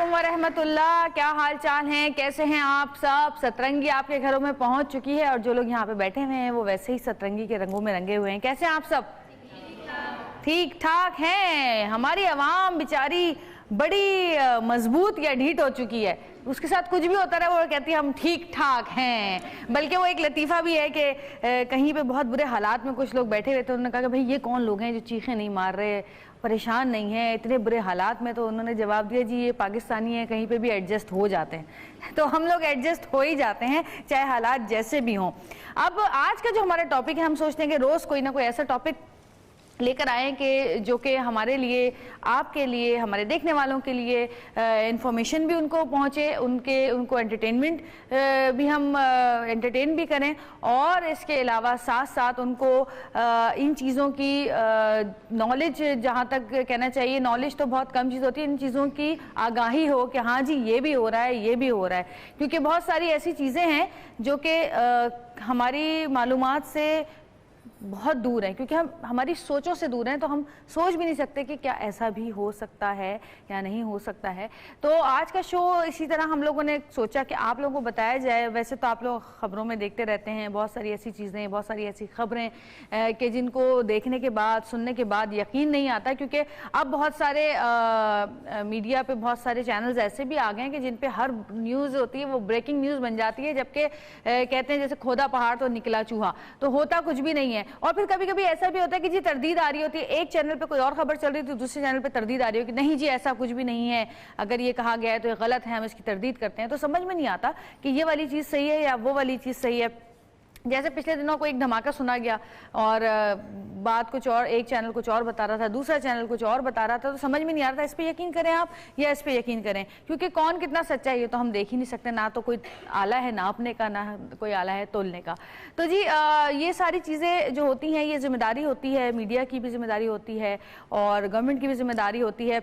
अलैकुम वरहमतुल्लाह। क्या हाल चाल हैं, कैसे हैं आप सब? सतरंगी आपके घरों में पहुंच चुकी है और जो लोग यहाँ पे बैठे हुए हैं वो वैसे ही सतरंगी के रंगों में रंगे हुए हैं। कैसे हैं आप सब? ठीक ठाक हैं। हमारी आवाम बेचारी बड़ी मजबूत या ढीठ हो चुकी है, उसके साथ कुछ भी होता रहा वो कहती है हम ठीक ठाक हैं। बल्कि वो एक लतीफ़ा भी है कि कहीं पे बहुत बुरे हालात में कुछ लोग बैठे हुए थे, उन्होंने कहा कि भाई ये कौन लोग हैं जो चीखें नहीं मार रहे, परेशान नहीं है इतने बुरे हालात में? तो उन्होंने जवाब दिया जी ये पाकिस्तानी है, कहीं पे भी एडजस्ट हो जाते हैं। तो हम लोग एडजस्ट हो ही जाते हैं चाहे हालात जैसे भी हों। अब आज का जो हमारा टॉपिक है, हम सोचते हैं कि रोज़ कोई ना कोई ऐसा टॉपिक लेकर आएँ कि जो कि हमारे लिए, आपके लिए, हमारे देखने वालों के लिए इंफॉर्मेशन भी उनको पहुँचे, उनको एंटरटेनमेंट भी हम एंटरटेन भी करें, और इसके अलावा साथ साथ उनको इन चीज़ों की नॉलेज, जहाँ तक कहना चाहिए नॉलेज तो बहुत कम चीज़ होती है, इन चीज़ों की आगाही हो कि हाँ जी ये भी हो रहा है, ये भी हो रहा है। क्योंकि बहुत सारी ऐसी चीज़ें हैं जो कि हमारी मालूमात से बहुत दूर है, क्योंकि हम हमारी सोचों से दूर हैं, तो हम सोच भी नहीं सकते कि क्या ऐसा भी हो सकता है या नहीं हो सकता है। तो आज का शो इसी तरह हम लोगों ने सोचा कि आप लोगों को बताया जाए। वैसे तो आप लोग खबरों में देखते रहते हैं बहुत सारी ऐसी चीज़ें, बहुत सारी ऐसी खबरें कि जिनको देखने के बाद, सुनने के बाद यकीन नहीं आता, क्योंकि अब बहुत सारे मीडिया पे बहुत सारे चैनल्स ऐसे भी आ गए हैं कि जिन पे हर न्यूज़ होती है वो ब्रेकिंग न्यूज़ बन जाती है, जबकि कहते हैं जैसे खोदा पहाड़ तो निकला चूहा, तो होता कुछ भी नहीं है। और फिर कभी कभी ऐसा भी होता है कि जी तरदीद आ रही होती है, एक चैनल पे कोई और खबर चल रही है तो दूसरे चैनल पे तरदीद आ रही हो कि नहीं जी ऐसा कुछ भी नहीं है, अगर ये कहा गया है तो ये गलत है, हम इसकी तरदीद करते हैं। तो समझ में नहीं आता कि ये वाली चीज़ सही है या वो वाली चीज़ सही है। जैसे पिछले दिनों को एक धमाका सुना गया और बात कुछ और, एक चैनल कुछ और बता रहा था, दूसरा चैनल कुछ और बता रहा था, तो समझ में नहीं आ रहा था इस पे यकीन करें आप या इस पे यकीन करें, क्योंकि कौन कितना सच्चा है ये तो हम देख ही नहीं सकते। ना तो कोई आला है नापने का, ना कोई आला है तोलने का। तो जी ये सारी चीज़ें जो होती हैं, ये जिम्मेदारी होती है, मीडिया की भी जिम्मेदारी होती है और गवर्नमेंट की भी जिम्मेदारी होती है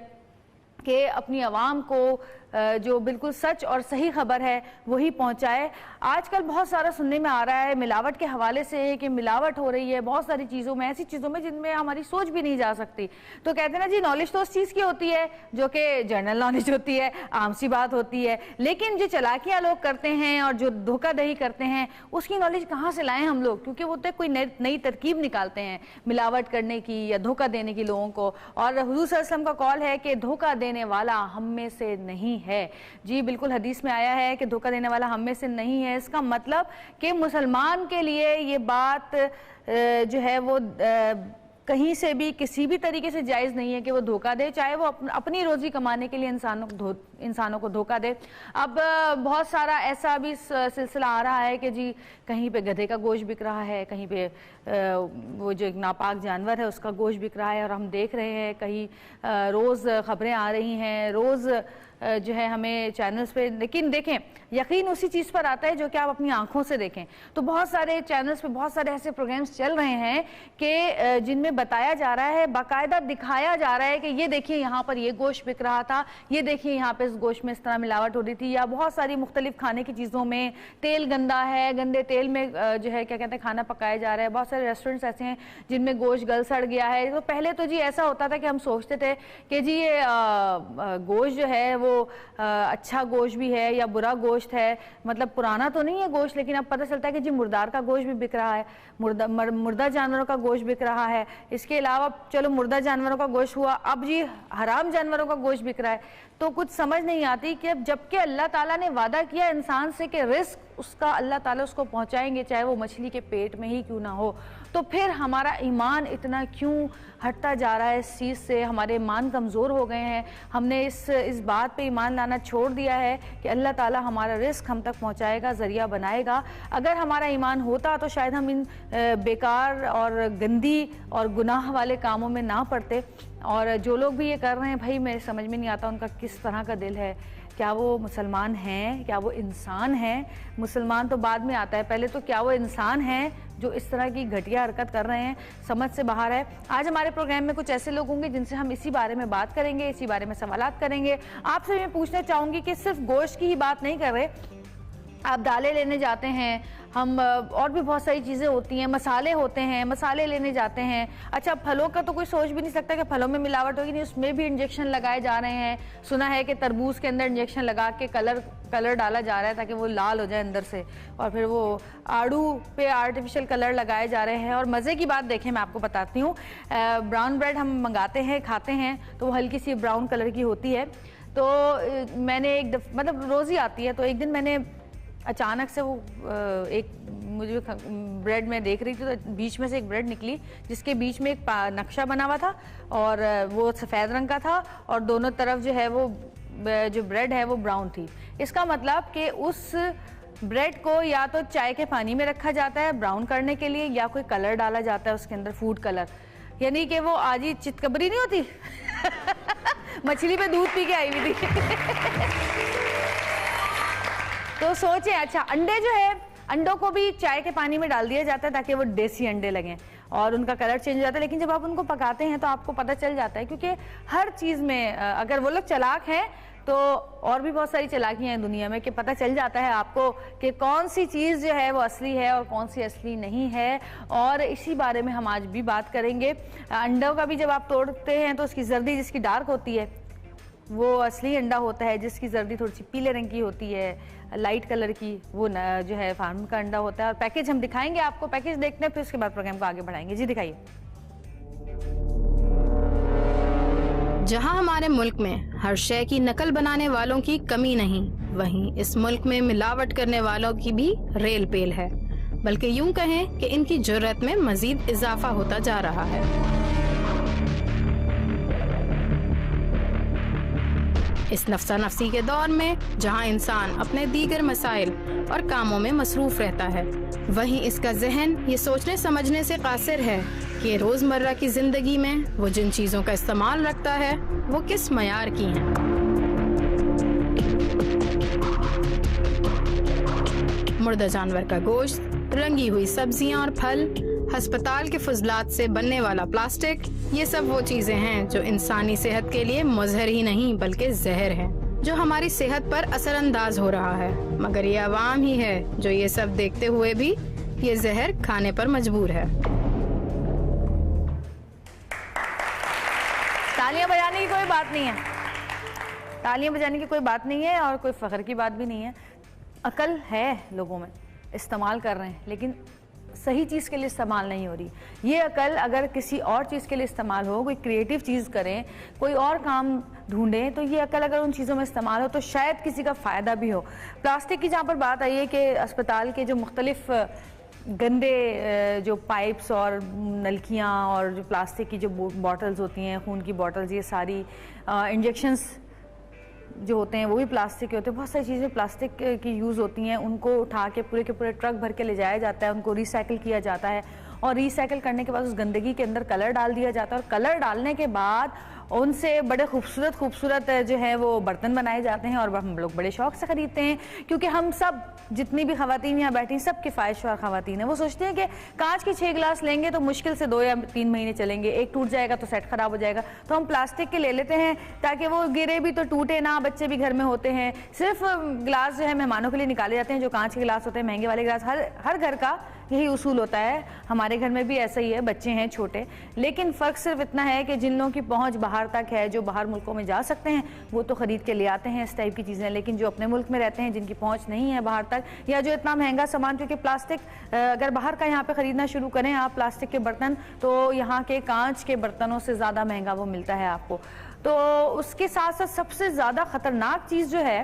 कि अपनी आवाम को जो बिल्कुल सच और सही खबर है वही पहुंचाए। आजकल बहुत सारा सुनने में आ रहा है मिलावट के हवाले से कि मिलावट हो रही है बहुत सारी चीज़ों में, ऐसी चीज़ों में जिनमें हमारी सोच भी नहीं जा सकती। तो कहते हैं ना जी नॉलेज तो उस चीज़ की होती है जो कि जनरल नॉलेज होती है, आम सी बात होती है, लेकिन जो चालाकियाँ लोग करते हैं और जो धोखाधड़ी करते हैं उसकी नॉलेज कहाँ से लाएं हम लोग? क्योंकि वो तो कोई नई तरकीब निकालते हैं मिलावट करने की या धोखा देने की लोगों को। और हुजूर सल्लल्लाहु अलैहि वसल्लम का कॉल है कि धोखा देने वाला हम में से नहीं है। जी बिल्कुल हदीस में आया है कि धोखा देने वाला हम में से नहीं है। इसका मतलब कि मुसलमान के लिए ये बात जो है वो कहीं से भी किसी भी तरीके से जायज़ नहीं है कि वो धोखा दे, चाहे वो अपनी रोज़ी कमाने के लिए इंसानों को धोखा दे। अब बहुत सारा ऐसा भी सिलसिला आ रहा है कि जी कहीं पे गधे का गोश्त बिक रहा है, कहीं पे वो जो एक नापाक जानवर है उसका गोश्त बिक रहा है, और हम देख रहे हैं कहीं रोज़ खबरें आ रही हैं, रोज़ जो है हमें चैनल्स पे। लेकिन देखें यकीन उसी चीज़ पर आता है जो कि आप अपनी आंखों से देखें। तो बहुत सारे चैनल्स पे बहुत सारे ऐसे प्रोग्राम्स चल रहे हैं कि जिनमें बताया जा रहा है, बाकायदा दिखाया जा रहा है कि ये देखिए यहाँ पर ये गोश्त बिक रहा था, ये देखिए यहाँ पे इस गोश्त में इस तरह मिलावट हो रही थी, या बहुत सारी मुख्तलिफ खाने की चीज़ों में तेल गंदा है, गंदे तेल में जो है क्या कहते हैं खाना पकाया जा रहा है। बहुत सारे रेस्टोरेंट्स ऐसे हैं जिनमें गोश्त गल सड़ गया है। तो पहले तो जी ऐसा होता था कि हम सोचते थे कि जी ये गोश्त जो है वो अच्छा गोश्त भी है या बुरा गोश्त है, मतलब पुराना तो नहीं है गोश्त, लेकिन अब पता चलता है कि जी मुर्दार का गोश्त भी बिक रहा है, मुर्दा जानवरों का गोश्त बिक रहा है। इसके अलावा चलो मुर्दा जानवरों का गोश्त हुआ, अब जी हराम जानवरों का गोश्त बिक रहा है। तो कुछ समझ नहीं आती कि अब जबकि अल्लाह ताला ने वादा किया इंसान से कि रिस्क उसका अल्लाह ताला उसको पहुंचाएंगे, चाहे वो मछली के पेट में ही क्यों ना हो, तो फिर हमारा ईमान इतना क्यों हटता जा रहा है इस चीज़ से? हमारे ईमान कमज़ोर हो गए हैं, हमने इस बात पे ईमान लाना छोड़ दिया है कि अल्लाह ताला हमारा रिस्क हम तक पहुंचाएगा, ज़रिया बनाएगा। अगर हमारा ईमान होता तो शायद हम इन बेकार और गंदी और गुनाह वाले कामों में ना पड़ते। और जो लोग भी ये कर रहे हैं भाई मेरे समझ में नहीं आता उनका किस तरह का दिल है, क्या वो मुसलमान हैं, क्या वो इंसान हैं? मुसलमान तो बाद में आता है, पहले तो क्या वो इंसान हैं जो इस तरह की घटिया हरकत कर रहे हैं? समझ से बाहर है। आज हमारे प्रोग्राम में कुछ ऐसे लोग होंगे जिनसे हम इसी बारे में बात करेंगे, इसी बारे में सवालात करेंगे। आपसे मैं पूछना चाहूँगी कि सिर्फ गोश्त की ही बात नहीं कर रहे, आप दालें लेने जाते हैं, हम और भी बहुत सारी चीज़ें होती हैं, मसाले होते हैं, मसाले लेने जाते हैं। अच्छा, फलों का तो कोई सोच भी नहीं सकता कि फलों में मिलावट होगी, नहीं, उसमें भी इंजेक्शन लगाए जा रहे हैं। सुना है कि तरबूज के अंदर इंजेक्शन लगा के कलर डाला जा रहा है ताकि वो लाल हो जाए अंदर से, और फिर वो आड़ू पे आर्टिफिशियल कलर लगाए जा रहे हैं। और मज़े की बात देखें, मैं आपको बताती हूँ, ब्राउन ब्रेड हम मंगाते हैं, खाते हैं, तो वो हल्की सी ब्राउन कलर की होती है। तो मैंने मतलब रोज़ ही आती है, तो एक दिन मैंने अचानक से वो एक मुझे ब्रेड में देख रही थी, तो बीच में से एक ब्रेड निकली जिसके बीच में एक नक्शा बना हुआ था और वो सफ़ेद रंग का था, और दोनों तरफ जो है वो जो ब्रेड है वो ब्राउन थी। इसका मतलब कि उस ब्रेड को या तो चाय के पानी में रखा जाता है ब्राउन करने के लिए, या कोई कलर डाला जाता है उसके अंदर, फूड कलर, यानी कि वो आज ही चितकबरी नहीं होती मछली पे दूध पी के आई हुई थी तो सोचे, अच्छा अंडे जो है, अंडों को भी चाय के पानी में डाल दिया जाता है ताकि वो देसी अंडे लगें और उनका कलर चेंज हो जाता है। लेकिन जब आप उनको पकाते हैं तो आपको पता चल जाता है, क्योंकि हर चीज़ में अगर वो लोग चालाक हैं तो और भी बहुत सारी चालाकियां हैं दुनिया में, कि पता चल जाता है आपको कि कौन सी चीज़ जो है वो असली है और कौन सी असली नहीं है। और इसी बारे में हम आज भी बात करेंगे। अंडों का भी जब आप तोड़ते हैं तो उसकी जर्दी जिसकी डार्क होती है वो असली अंडा होता है, जिसकी जर्दी थोड़ी सी पीले रंग की होती है, लाइट कलर की, वो जो है फार्म का अंडा होता है। और पैकेज हम दिखाएंगे आपको, पैकेज देखते हैं, फिर उसके बाद प्रोग्राम को आगे बढ़ाएंगे। जी दिखाइए। जहां हमारे मुल्क में हर शय की नकल बनाने वालों की कमी नहीं, वहीं इस मुल्क में मिलावट करने वालों की भी रेल पेल है। बल्कि यूं कहें कि इनकी जुर्रत में मजीद इजाफा होता जा रहा है। इस नफ्सा नफ्सी के दौर में जहां इंसान अपने दीगर मसाइल और कामों में मसरूफ रहता है, वहीं इसका जहन ये सोचने समझने से कासिर है कि रोजमर्रा की जिंदगी में वो जिन चीजों का इस्तेमाल रखता है वो किस मयार की हैं। मुर्दा जानवर का गोश्त, रंगी हुई सब्जियां और फल, अस्पताल के फजलात से बनने वाला प्लास्टिक, ये सब वो चीजें हैं जो इंसानी सेहत के लिए मुज़हिर ही नहीं बल्कि जहर है, जो हमारी सेहत पर असरअंदाज हो रहा है। मगर ये अवाम ही है जो ये सब देखते हुए भी ये जहर खाने पर मजबूर है। तालियां बजाने की कोई बात नहीं है, तालियां बजाने की कोई बात नहीं है और कोई फख्र की बात भी नहीं है। अकल है लोगों में, इस्तेमाल कर रहे हैं, लेकिन सही चीज़ के लिए इस्तेमाल नहीं हो रही। ये अकल अगर किसी और चीज़ के लिए इस्तेमाल हो, कोई क्रिएटिव चीज़ करें, कोई और काम ढूंढें, तो ये अकल अगर उन चीज़ों में इस्तेमाल हो तो शायद किसी का फ़ायदा भी हो। प्लास्टिक की जहाँ पर बात आई है कि अस्पताल के जो मुख्तलिफ गंदे जो पाइप्स और नलकियाँ और जो प्लास्टिक की जो बॉटल्स होती हैं, खून की बॉटल्स, ये सारी इंजेक्शंस जो होते हैं वो भी प्लास्टिक के होते हैं। बहुत सारी चीज़ें प्लास्टिक की यूज़ होती हैं, उनको उठा के पूरे ट्रक भर के ले जाया जाता है, उनको रिसाइकिल किया जाता है और रिसाइकिल करने के बाद उस गंदगी के अंदर कलर डाल दिया जाता है और कलर डालने के बाद उनसे बड़े खूबसूरत जो है वो बर्तन बनाए जाते हैं और हम लोग बड़े शौक से ख़रीदते हैं, क्योंकि हम सब जितनी भी ख़वातीन यहाँ बैठी सब किफ़ायतशुदा ख़वातीन हैं। वो सोचते हैं कि कांच के 6 गिलास लेंगे तो मुश्किल से 2 या 3 महीने चलेंगे, एक टूट जाएगा तो सेट ख़राब हो जाएगा, तो हम प्लास्टिक के ले लेते हैं ताकि वो गिरे भी तो टूटे ना। बच्चे भी घर में होते हैं, सिर्फ गिलास जो है मेहमानों के लिए निकाले जाते हैं, जो कांच के गिलास होते हैं, महंगे वाले गिलास। हर घर का यही उसूल होता है, हमारे घर में भी ऐसा ही है, बच्चे हैं छोटे। लेकिन फ़र्क सिर्फ इतना है कि जिन लोगों की पहुंच बाहर तक है, जो बाहर मुल्कों में जा सकते हैं, वो तो ख़रीद के ले आते हैं इस टाइप की चीज़ें। लेकिन जो अपने मुल्क में रहते हैं, जिनकी पहुंच नहीं है बाहर तक, या जो इतना महंगा सामान, क्योंकि प्लास्टिक अगर बाहर का यहाँ पे ख़रीदना शुरू करें आप प्लास्टिक के बर्तन, तो यहाँ के कांच के बर्तनों से ज़्यादा महंगा वो मिलता है आपको। तो उसके साथ साथ सबसे ज़्यादा ख़तरनाक चीज़ जो है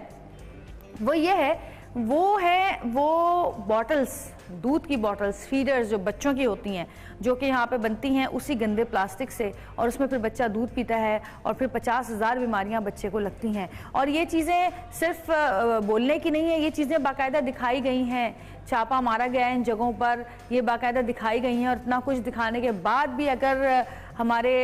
वो ये है, वो बॉटल्स, दूध की बॉटल्स, फीडर्स जो बच्चों की होती हैं, जो कि यहाँ पे बनती हैं उसी गंदे प्लास्टिक से, और उसमें फिर बच्चा दूध पीता है और फिर 50,000 बीमारियाँ बच्चे को लगती हैं। और ये चीज़ें सिर्फ बोलने की नहीं है, ये चीज़ें बाकायदा दिखाई गई हैं, छापा मारा गया है इन जगहों पर, ये बाकायदा दिखाई गई हैं। और इतना कुछ दिखाने के बाद भी अगर हमारे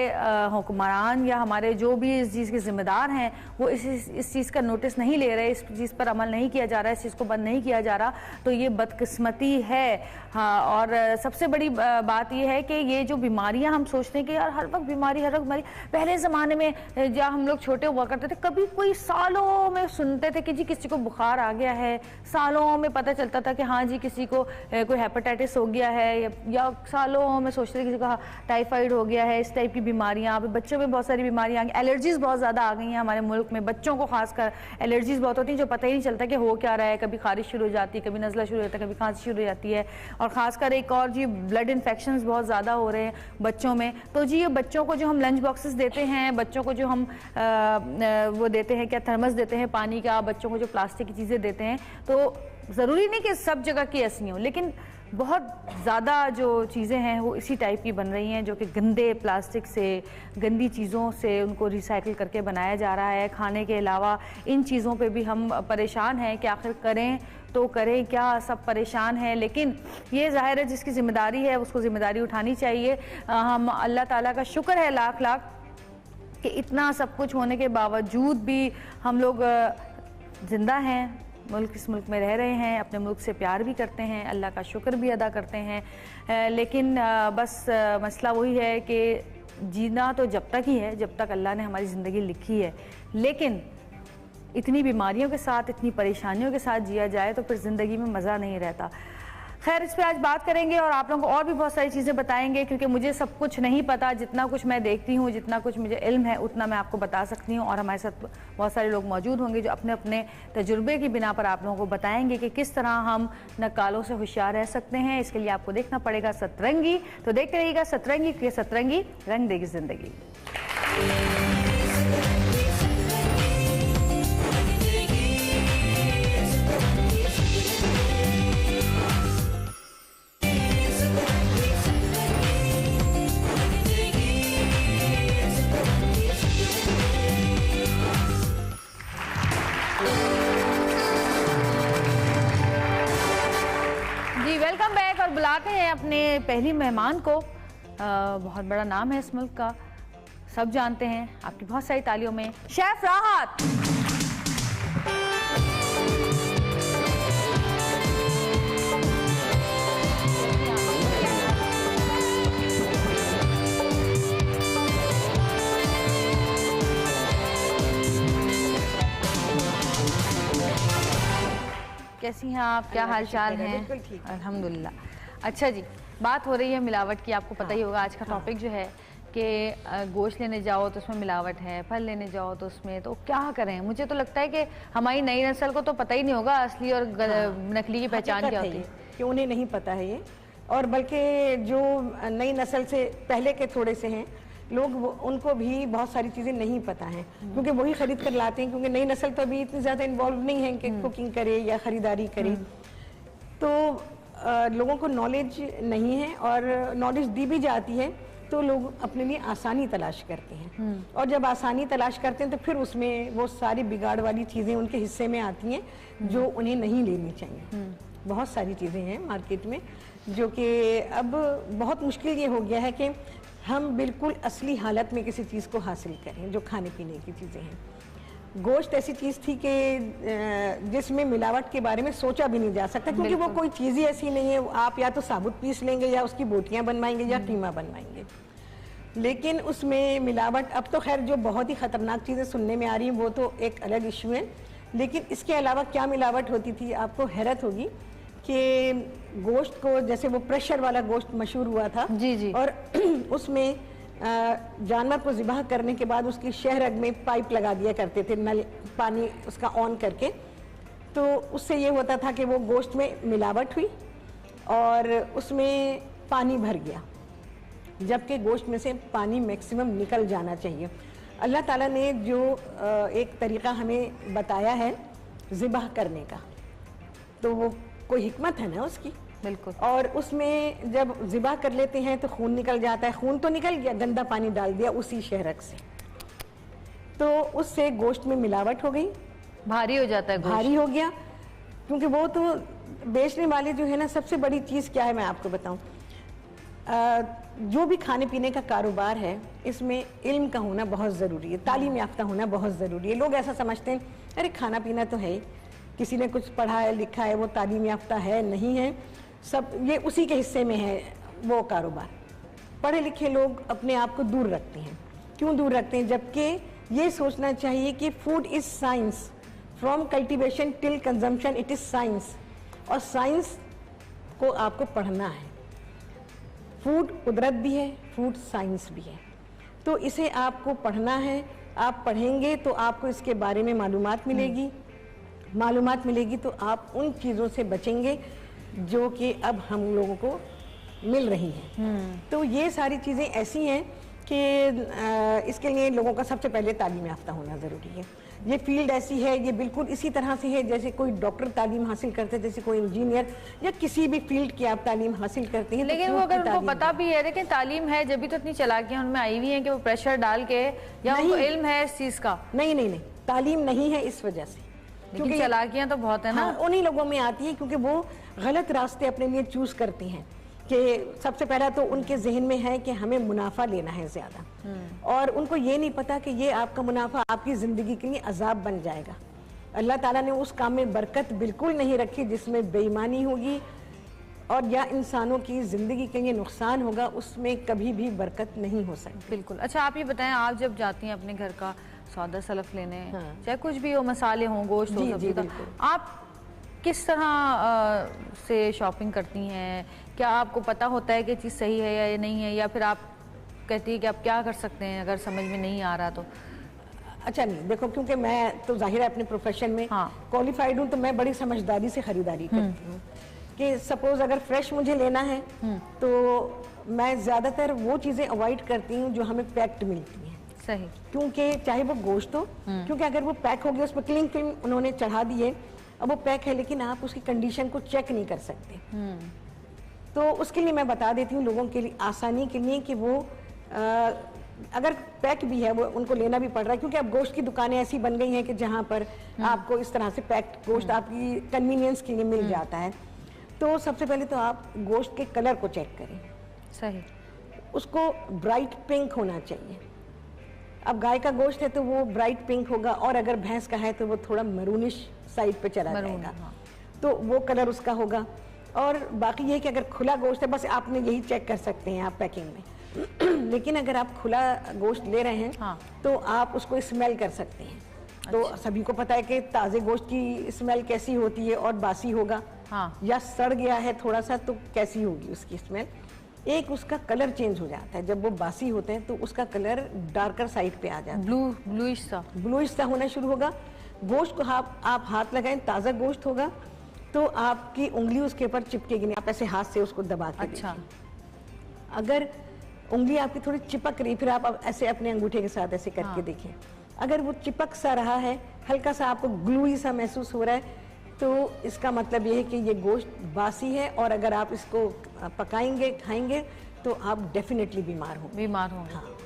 हुक्मरान या हमारे जो भी इस चीज़ के जिम्मेदार हैं वो इस चीज़ का नोटिस नहीं ले रहे, इस चीज़ पर अमल नहीं किया जा रहा है, इस चीज़ को बंद नहीं किया जा रहा, तो ये बदकिस्मती है। हाँ, और सबसे बड़ी बात ये है कि ये जो बीमारियां हम सोचते हैं कि यार हर वक्त बीमारी, पहले ज़माने में जब हम लोग छोटे हुआ करते थे कभी कोई सालों में सुनते थे कि जी किसी को बुखार आ गया है, सालों में पता चलता था कि हाँ जी किसी को कोई हेपेटाइटिस हो गया है, या सालों में सोचते थे किसी को टाइफाइड हो गया है, इस टाइप की बीमारियाँ। बच्चों में बहुत सारी बीमारियाँ आ गई, एलर्जीज़ बहुत ज़्यादा आ गई हैं हमारे मुल्क में, बच्चों को खासकर एलर्जीज़ बहुत होती हैं जो पता ही नहीं चलता कि हो क्या रहा है, कभी खारिश शुरू हो जाती है, कभी नज़ला शुरू हो जाता है, कभी खांसी शुरू हो जाती है, और ख़ासकर एक और जी ब्लड इन्फेक्शंस बहुत ज़्यादा हो रहे हैं बच्चों में। तो जी ये बच्चों को जो हम लंच बॉक्सेस देते हैं, बच्चों को जो हम वो देते हैं, क्या थर्मस देते हैं पानी का, बच्चों को जो प्लास्टिक की चीज़ें देते हैं, तो ज़रूरी नहीं कि सब जगह की ऐसी हों, लेकिन बहुत ज़्यादा जो चीज़ें हैं वो इसी टाइप की बन रही हैं जो कि गंदे प्लास्टिक से, गंदी चीज़ों से उनको रिसाइकिल करके बनाया जा रहा है। खाने के अलावा इन चीज़ों पे भी हम परेशान हैं कि आखिर करें तो करें क्या, सब परेशान हैं। लेकिन ये ज़ाहिर है जिसकी ज़िम्मेदारी है उसको ज़िम्मेदारी उठानी चाहिए। हम अल्लाह ताला का शुक्र है लाख लाख कि इतना सब कुछ होने के बावजूद भी हम लोग ज़िंदा हैं, इस मुल्क में रह रहे हैं, अपने मुल्क से प्यार भी करते हैं, अल्लाह का शुक्र भी अदा करते हैं। लेकिन बस मसला वही है कि जीना तो जब तक ही है जब तक अल्लाह ने हमारी ज़िंदगी लिखी है, लेकिन इतनी बीमारियों के साथ, इतनी परेशानियों के साथ जिया जाए तो फिर ज़िंदगी में मज़ा नहीं रहता। खैर, इस पर आज बात करेंगे और आप लोगों को और भी बहुत सारी चीज़ें बताएंगे, क्योंकि मुझे सब कुछ नहीं पता। जितना कुछ मैं देखती हूँ, जितना कुछ मुझे इल्म है, उतना मैं आपको बता सकती हूँ। और हमारे साथ बहुत सारे लोग मौजूद होंगे जो अपने अपने तजुर्बे की बिना पर आप लोगों को बताएंगे कि किस तरह हम नकालों से होशियार रह सकते हैं। इसके लिए आपको देखना पड़ेगा सतरंगी। तो देखते रहिएगा सतरंगी, क्योंकि सतरंगी रंग देगी ज़िंदगी। Welcome back. और बुलाते हैं अपने पहली मेहमान को। बहुत बड़ा नाम है इस मुल्क का, सब जानते हैं। आपकी बहुत सारी तालियों में शेफ राहत। कैसी हैं आप, क्या हाल चाल हैं? बिल्कुल ठीक, अल्हम्दुलिल्लाह। अच्छा जी, बात हो रही है मिलावट की। आपको पता ही होगा आज का टॉपिक जो है कि गोश्त लेने जाओ तो उसमें मिलावट है, फल लेने जाओ तो उसमें, तो क्या करें? मुझे तो लगता है कि हमारी नई नस्ल को तो पता ही नहीं होगा असली और नकली की पहचान क्या होती है, कि उन्हें नहीं पता है ये। और बल्कि जो नई नस्ल से पहले के थोड़े से हैं लोग, उनको भी बहुत सारी चीज़ें नहीं पता हैं, क्योंकि वही खरीद कर लाते हैं। क्योंकि नई नस्ल तो अभी इतनी ज़्यादा इन्वॉल्व नहीं है कि कुकिंग करे या ख़रीदारी करे, तो लोगों को नॉलेज नहीं है। और नॉलेज दी भी जाती है तो लोग अपने लिए आसानी तलाश करते हैं, और जब आसानी तलाश करते हैं तो फिर उसमें वो सारी बिगाड़ वाली चीज़ें उनके हिस्से में आती हैं जो उन्हें नहीं लेनी चाहिए। बहुत सारी चीज़ें हैं मार्केट में जो कि अब बहुत मुश्किल ये हो गया है कि हम बिल्कुल असली हालत में किसी चीज़ को हासिल करें। जो खाने पीने की चीज़ें हैं, गोश्त ऐसी चीज़ थी कि जिसमें मिलावट के बारे में सोचा भी नहीं जा सकता, क्योंकि वो कोई चीज़ ही ऐसी नहीं है। आप या तो साबुत पीस लेंगे या उसकी बोटियां बनवाएंगे या कीमा बनवाएंगे, लेकिन उसमें मिलावट, अब तो खैर जो बहुत ही ख़तरनाक चीज़ें सुनने में आ रही हैं वो तो एक अलग इशू है। लेकिन इसके अलावा क्या मिलावट होती थी, आपको हैरत होगी कि गोश्त को, जैसे वो प्रेशर वाला गोश्त मशहूर हुआ था जी जी, और उसमें जानवर को ज़िबाह करने के बाद उसकी शहरग में पाइप लगा दिया करते थे, नल पानी उसका ऑन करके। तो उससे ये होता था कि वो गोश्त में मिलावट हुई और उसमें पानी भर गया, जबकि गोश्त में से पानी मैक्सिमम निकल जाना चाहिए। अल्लाह ताला ने जो एक तरीक़ा हमें बताया है ज़िबाह करने का, तो वो कोई हिकमत है ना उसकी, बिल्कुल। और उसमें जब ज़िबाह कर लेते हैं तो खून निकल जाता है। खून तो निकल गया, गंदा पानी डाल दिया उसी शहरक से, तो उससे गोश्त में मिलावट हो गई, भारी हो जाता है, भारी हो गया। क्योंकि वो तो बेचने वाले जो है ना, सबसे बड़ी चीज़ क्या है मैं आपको बताऊं, जो भी खाने पीने का कारोबार है इसमें इल्म का होना बहुत ज़रूरी है, तालीम याफ्ता होना बहुत ज़रूरी है। लोग ऐसा समझते हैं अरे खाना पीना तो है, किसी ने कुछ पढ़ा है लिखा है वो तालीम याफ्ता है नहीं है, सब ये उसी के हिस्से में है वो कारोबार। पढ़े लिखे लोग अपने आप को दूर रखते हैं। क्यों दूर रखते हैं? जबकि ये सोचना चाहिए कि food is science, from cultivation till consumption it is science, और साइंस को आपको पढ़ना है। फूड कुदरत भी है, फूड साइंस भी है, तो इसे आपको पढ़ना है। आप पढ़ेंगे तो आपको इसके बारे में मालूमात मिलेगी, मालूमात मिलेगी तो आप उन चीज़ों से बचेंगे जो कि अब हम लोगों को मिल रही हैं। तो ये सारी चीज़ें ऐसी हैं कि इसके लिए लोगों का सबसे पहले तालीम याफ्ता होना ज़रूरी है। ये फील्ड ऐसी है, ये बिल्कुल इसी तरह से है जैसे कोई डॉक्टर तालीम हासिल करते हैं, जैसे कोई इंजीनियर या किसी भी फील्ड की आप तालीम हासिल करते हैं। लेकिन वो अगर उनको पता भी है, लेकिन तालीम है जब भी तो इतनी चालाकियां उनमें आई हुई हैं कि वो प्रेशर डाल के, या उनको इल्म है इस चीज़ का? नहीं नहीं नहीं, तालीम नहीं है इस वजह से, क्योंकि चालाकियां तो बहुत है ना। हाँ, उन्हीं लोगों में आती है क्योंकि वो गलत रास्ते अपने लिए चूज करती हैं कि सबसे पहला तो उनके जहन में है कि हमें मुनाफा लेना है ज़्यादा, और उनको ये नहीं पता कि ये आपका मुनाफा आपकी ज़िंदगी के लिए अजाब बन जाएगा। अल्लाह ताला ने उस काम में बरकत बिल्कुल नहीं रखी जिसमें बेईमानी होगी और या इंसानों की ज़िंदगी के लिए नुकसान होगा, उसमें कभी भी बरकत नहीं हो सकती। बिल्कुल। अच्छा आप ये बताएं, आप जब जाती हैं अपने घर का सौदा सलफ लेने, हाँ। चाहे कुछ भी हो, मसाले हों, गोश्त हो, सब्जी हो, आप किस तरह से शॉपिंग करती हैं? क्या आपको पता होता है कि चीज़ सही है या नहीं है, या फिर आप कहती है कि आप क्या कर सकते हैं अगर समझ में नहीं आ रहा तो? अच्छा नहीं, देखो क्योंकि मैं तो जाहिर है अपने प्रोफेशन में क्वालिफाइड हूँ, तो मैं बड़ी समझदारी से खरीदारी करती हूँ कि सपोज अगर फ्रेश मुझे लेना है तो मैं ज़्यादातर वो चीज़ें अवॉइड करती हूँ जो हमें पैक्ड मिलती हैं। सही। क्योंकि चाहे वो गोश्त हो, क्योंकि अगर वो पैक हो गया, उस पर क्लिंग फिल्म उन्होंने चढ़ा दी है, अब वो पैक है लेकिन आप उसकी कंडीशन को चेक नहीं कर सकते। तो उसके लिए मैं बता देती हूँ लोगों के लिए, आसानी के लिए, कि वो अगर पैक भी है वो उनको लेना भी पड़ रहा है, क्योंकि अब गोश्त की दुकानें ऐसी बन गई हैं कि जहाँ पर आपको इस तरह से पैक्ड गोश्त आपकी कन्वीनियंस के लिए मिल जाता है। तो सबसे पहले तो आप गोश्त के कलर को चेक करें। सही। उसको ब्राइट पिंक होना चाहिए। अब गाय का गोश्त है तो वो ब्राइट पिंक होगा, और अगर भैंस का है तो वो थोड़ा मरूनिश साइड पे चला जाएगा, तो वो कलर उसका होगा। और बाकी ये कि अगर खुला गोश्त है, बस आपने यही चेक कर सकते हैं आप पैकिंग में लेकिन अगर आप खुला गोश्त ले रहे हैं तो आप उसको स्मेल कर सकते हैं। तो सभी को पता है कि ताज़े गोश्त की स्मेल कैसी होती है और बासी होगा, या सड़ गया है थोड़ा सा तो कैसी होगी उसकी स्मेल। एक उसका कलर चेंज हो जाता है, जब वो बासी होते हैं तो उसका कलर डार्कर साइड पे आ जाता है, ब्लूइश सा होना शुरू होगा। गोश्त को आप हाथ लगाएं, ताज़ा गोश्त होगा तो आपकी उंगली उसके ऊपर चिपकेगी नहीं, आप ऐसे हाथ से उसको दबा के देखिए। अगर उंगली आपकी थोड़ी चिपक रही, फिर आप ऐसे अपने अंगूठे के साथ ऐसे करके देखें, अगर वो चिपक सा रहा है, हल्का सा आपको ग्लूई सा महसूस हो रहा है, तो इसका मतलब ये है कि ये गोश्त बासी है, और अगर आप इसको पकाएंगे खाएंगे तो आप डेफिनेटली बीमार होंगे। हाँ,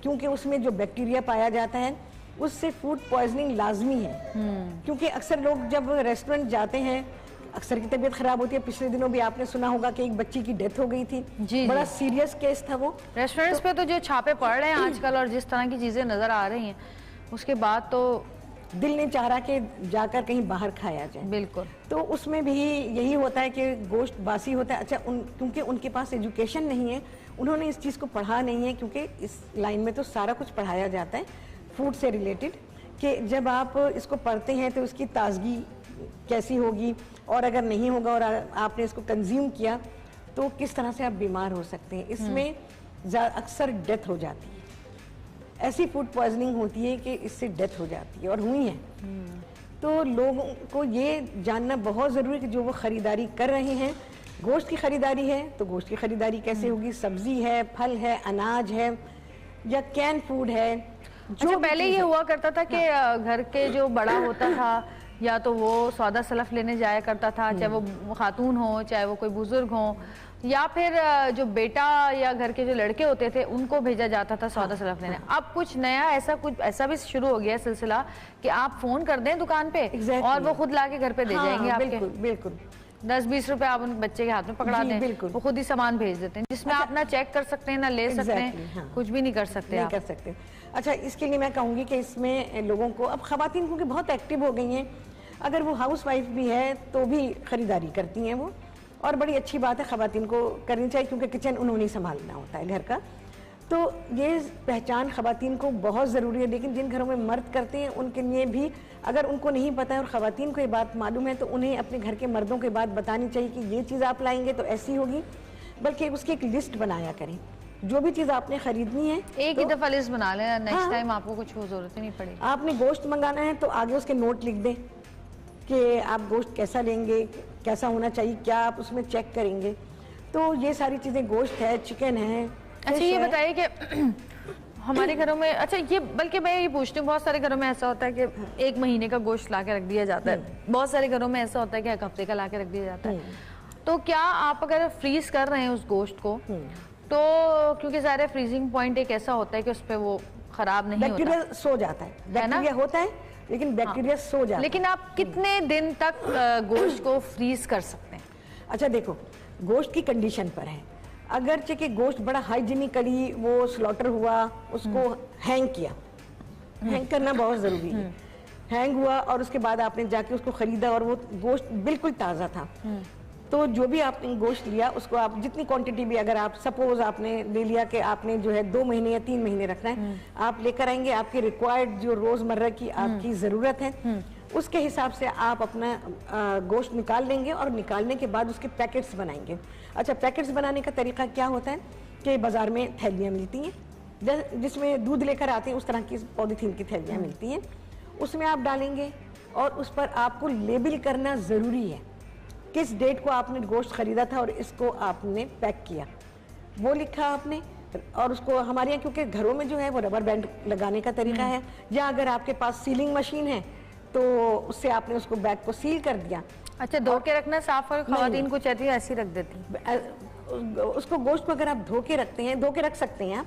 क्योंकि उसमें जो बैक्टीरिया पाया जाता है उससे फूड पॉइजनिंग लाजमी है। क्योंकि अक्सर लोग जब रेस्टोरेंट जाते हैं, अक्सर की तबीयत खराब होती है। पिछले दिनों भी आपने सुना होगा कि एक बच्ची की डेथ हो गई थी, बड़ा सीरियस केस था वो। रेस्टोरेंट्स पे तो जो छापे पड़ रहे हैं आजकल और जिस तरह की चीजें नजर आ रही हैं, उसके बाद तो दिल नहीं चाह रहा कि जाकर कहीं बाहर खाया जाए। बिल्कुल। तो उसमें भी यही होता है कि गोश्त बासी होता है। अच्छा, क्योंकि उनके पास एजुकेशन नहीं है, उन्होंने इस चीज़ को पढ़ा नहीं है, क्योंकि इस लाइन में तो सारा कुछ पढ़ाया जाता है फूड से रिलेटेड, कि जब आप इसको पढ़ते हैं तो इसकी ताजगी कैसी होगी, और अगर नहीं होगा और आपने इसको कंज्यूम किया तो किस तरह से आप बीमार हो सकते हैं। इसमें अक्सर डेथ हो जाती है, ऐसी फूड पॉइजनिंग होती है कि इससे डेथ हो जाती है, और हुई है। तो लोगों को ये जानना बहुत ज़रूरी है कि जो वो ख़रीदारी कर रहे हैं, गोश्त की ख़रीदारी है तो गोश्त की ख़रीदारी कैसे होगी, सब्ज़ी है, फल है, अनाज है, या कैन फूड है। जो पहले ये हुआ करता था कि घर के जो बड़ा होता था या तो वो सौदा सलफ लेने जाया करता था, चाहे वो खातून हो चाहे वो कोई बुजुर्ग हो, या फिर जो बेटा या घर के जो लड़के होते थे उनको भेजा जाता था सौदा सलफ लेने। अब कुछ नया ऐसा भी शुरू हो गया सिलसिला कि आप फोन कर दें दुकान पे और वो खुद लाके घर पे दे जाएंगे आपके। बिल्कुल बिल्कुल, 10-20 रुपए आप उन बच्चे के हाथ में पकड़ा जी, दें, बिल्कुल। वो खुद ही सामान भेज देते हैं, जिसमें आप ना चेक कर सकते हैं ना ले सकते हैं, Exactly, हाँ। कुछ भी नहीं कर सकते नहीं आप। कर सकते। अच्छा, इसके लिए मैं कहूँगी कि इसमें लोगों को, अब खवातीन क्योंकि बहुत एक्टिव हो गई हैं, अगर वो हाउस वाइफ भी है तो भी खरीदारी करती हैं वो, और बड़ी अच्छी बात है, खवातीन को करनी चाहिए क्योंकि किचन उन्होंने ही संभालना होता है घर का। तो ये पहचान खवातीन को बहुत ज़रूरी है, लेकिन जिन घरों में मर्द करते हैं उनके लिए भी अगर उनको नहीं पता है और खवातीन को ये बात मालूम है तो उन्हें अपने घर के मर्दों के बात बतानी चाहिए कि ये चीज़ आप लाएंगे तो ऐसी होगी, बल्कि उसकी एक लिस्ट बनाया करें, जो भी चीज़ आपने खरीदनी है एक ही दफा लिस्ट बना लें, नेक्स्ट हाँ। टाइम आपको कुछ जरूरत ही नहीं पड़ेगी। आपने गोश्त मंगाना है तो आगे उसके नोट लिख दें कि आप गोश्त कैसा लेंगे, कैसा होना चाहिए, क्या आप उसमें चेक करेंगे। तो ये सारी चीज़ें, गोश्त है, चिकन है। अच्छा, ये बताइए कि हमारे घरों में, अच्छा ये बल्कि मैं ये पूछती हूँ, बहुत सारे घरों में ऐसा होता है कि 1 महीने का गोश्त ला के रख दिया जाता है, बहुत सारे घरों में ऐसा होता है कि 1 हफ्ते का ला के रख दिया जाता है। तो क्या आप अगर फ्रीज कर रहे हैं उस गोश्त को, तो क्योंकि सारे फ्रीजिंग पॉइंट एक ऐसा होता है कि उस पर वो खराब नहीं होता, बैक्टीरिया सो जाता है, बैक्टीरिया होता है लेकिन बैक्टीरिया सो जाता है। लेकिन आप कितने दिन तक गोश्त को फ्रीज कर सकते हैं? अच्छा देखो, गोश्त की कंडीशन पर है, अगर कि गोश्त बड़ा हाइजीनिकली वो स्लॉटर हुआ, उसको हैंग किया, हैंग करना बहुत ज़रूरी है, हैंग हुआ और उसके बाद आपने जाके उसको ख़रीदा और वो गोश्त बिल्कुल ताज़ा था, तो जो भी आपने गोश्त लिया उसको आप जितनी क्वांटिटी भी, अगर आप सपोज आपने ले लिया कि आपने जो है 2 महीने या 3 महीने रखना है, आप लेकर आएंगे, आपके रिक्वायर्ड जो रोज़मर्रा की आपकी ज़रूरत है उसके हिसाब से आप अपना गोश्त निकाल लेंगे और निकालने के बाद उसके पैकेट्स बनाएंगे। अच्छा, पैकेट्स बनाने का तरीका क्या होता है कि बाज़ार में थैलियाँ मिलती हैं जिसमें दूध लेकर आते हैं, उस तरह की पॉलीथीन की थैलियाँ मिलती हैं, उसमें आप डालेंगे और उस पर आपको लेबल करना ज़रूरी है, किस डेट को आपने गोश्त ख़रीदा था और इसको आपने पैक किया, वो लिखा आपने। और उसको हमारे यहाँ क्योंकि घरों में जो है वो रबर बैंड लगाने का तरीका है, या अगर आपके पास सीलिंग मशीन है तो उससे आपने उसको बैग को सील कर दिया। अच्छा, धो के रखना साफ, और खवातीन को चाहती है ऐसी रख देती। उसको गोश्त को अगर आप धो के रखते हैं, धो के रख सकते हैं आप,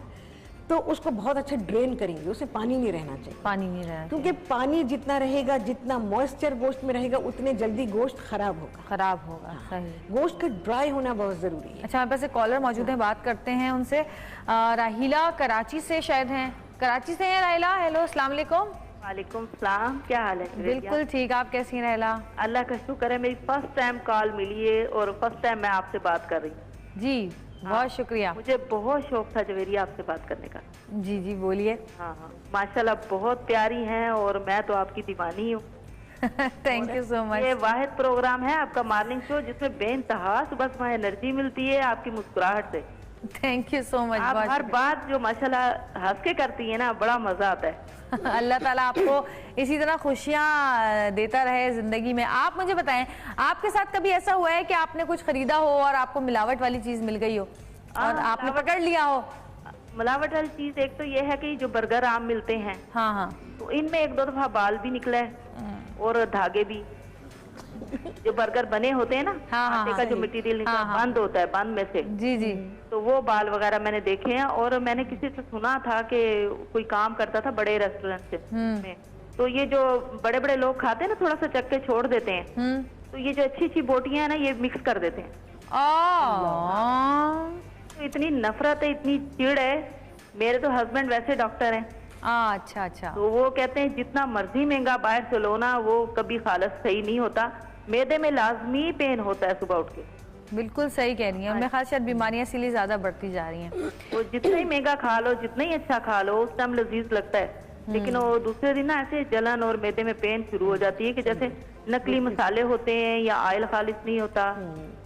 तो उसको बहुत अच्छा ड्रेन करेंगे, उसमें पानी नहीं रहना चाहिए, पानी नहीं रहना, क्योंकि पानी जितना रहेगा, जितना मॉइस्चर गोश्त में रहेगा, उतने जल्दी गोश्त खराब होगा। खराब होगा, सही। गोश्त का ड्राई होना बहुत जरूरी है। अच्छा, हमारे पास एक कॉलर मौजूद है, बात करते हैं उनसे। राहिला कराची से शायद हैं, कराची से हैं राहिला। हेलो, अस्सलाम वालेकुम। वालेकुम सलाम, क्या हाल है? बिल्कुल ठीक, आप कैसी हैं राहिला? अल्लाह का शुक्र है, मेरी फर्स्ट टाइम कॉल मिली है और फर्स्ट टाइम मैं आपसे बात कर रही हूँ। जी, बहुत शुक्रिया। मुझे बहुत शौक था जवेरिया आपसे बात करने का। जी जी, बोलिए। हाँ हाँ, माशाल्लाह बहुत प्यारी हैं और मैं तो आपकी दीवानी हूँ। Thank you so much. ये वाहिद प्रोग्राम है आपका मॉर्निंग शो जिसमें बेइंतहा सुबह सुबह एनर्जी मिलती है आपकी मुस्कुराहट से। Thank you so much. आप हर बात जो माशाल्लाह हंस के करती है ना, बड़ा मजा आता है। अल्लाह ताला आपको इसी तरह खुशियाँ देता रहे जिंदगी में। आप मुझे बताएं, आपके साथ कभी ऐसा हुआ है कि आपने कुछ खरीदा हो और आपको मिलावट वाली चीज मिल गई हो और आपने पकड़ लिया हो? मिलावट वाली चीज एक तो ये है कि जो बर्गर आम मिलते हैं, हाँ हाँ, तो इनमें 1-2 दफा बाल भी निकला है और धागे भी। जो बर्गर बने होते हैं ना, हाँ, आटे का जो मटेरियल निकला हाँ, बंद होता है, बंद में से, जी जी, तो वो बाल वगैरह मैंने देखे हैं। और मैंने किसी से सुना था कि कोई काम करता था बड़े रेस्टोरेंट में, तो ये जो बड़े बड़े लोग खाते हैं ना, थोड़ा सा चक्के छोड़ देते हैं, तो ये जो अच्छी अच्छी बोटियां हैं ना, ये मिक्स कर देते हैं। तो इतनी नफरत है, इतनी चिड़ है। मेरे तो हस्बैंड वैसे डॉक्टर हैं। अच्छा अच्छा, तो वो कहते हैं जितना मर्जी महंगा बाहर से लो ना, वो कभी खालस सही नहीं होता, मैदे में लाजमी पेन होता है सुबह उठ के। बिल्कुल सही कह रही हैं। और मेरे ख्याल शायद बीमारियां इसीलिए ज्यादा बढ़ती जा रही हैं। वो जितना ही महंगा खा लो, जितना ही अच्छा खा लो, उस टाइम लजीज लगता है, लेकिन वो दूसरे दिन ना ऐसे जलन और मैदे में पेन शुरू हो जाती है कि जैसे नकली मसाले होते हैं या ऑयल खालिश नहीं होता,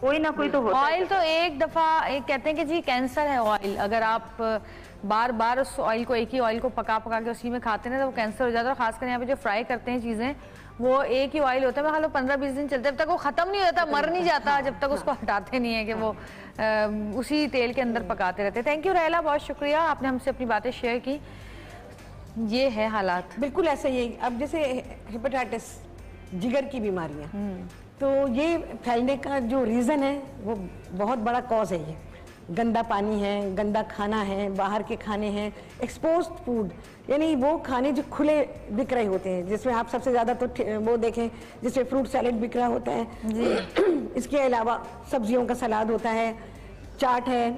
कोई ना कोई तो होता है। ऑयल तो एक दफा एक कहते हैं कि जी कैंसर है ऑयल, अगर आप बार बार उस ऑयल को, एक ही ऑयल को पका पका के उसी में खाते हैं तो वो कैंसर हो जाता है। और खासकर यहाँ पे जो फ्राई करते हैं चीजें, वो एक ही ऑयल होता है, मैं 15-20 दिन चलते, जब तक वो खत्म नहीं होता, मर नहीं जाता, जब तक उसको हटाते नहीं है कि वो उसी तेल के अंदर पकाते रहते हैं। थैंक यू राहिला, बहुत शुक्रिया, आपने हमसे अपनी बातें शेयर की। ये है हालात, बिल्कुल ऐसा ही। अब जैसे हेपेटाइटिस, जिगर की बीमारियां, तो ये फैलने का जो रीजन है वो बहुत बड़ा कॉज है ये। गंदा पानी है, गंदा खाना है, बाहर के खाने हैं, एक्सपोज्ड फूड, यानी वो खाने जो खुले बिक रहे होते हैं, जिसमें आप सबसे ज़्यादा तो वो देखें जिसमें फ्रूट सैलेड बिक रहा होता है जी। इसके अलावा सब्जियों का सलाद होता है, चाट है,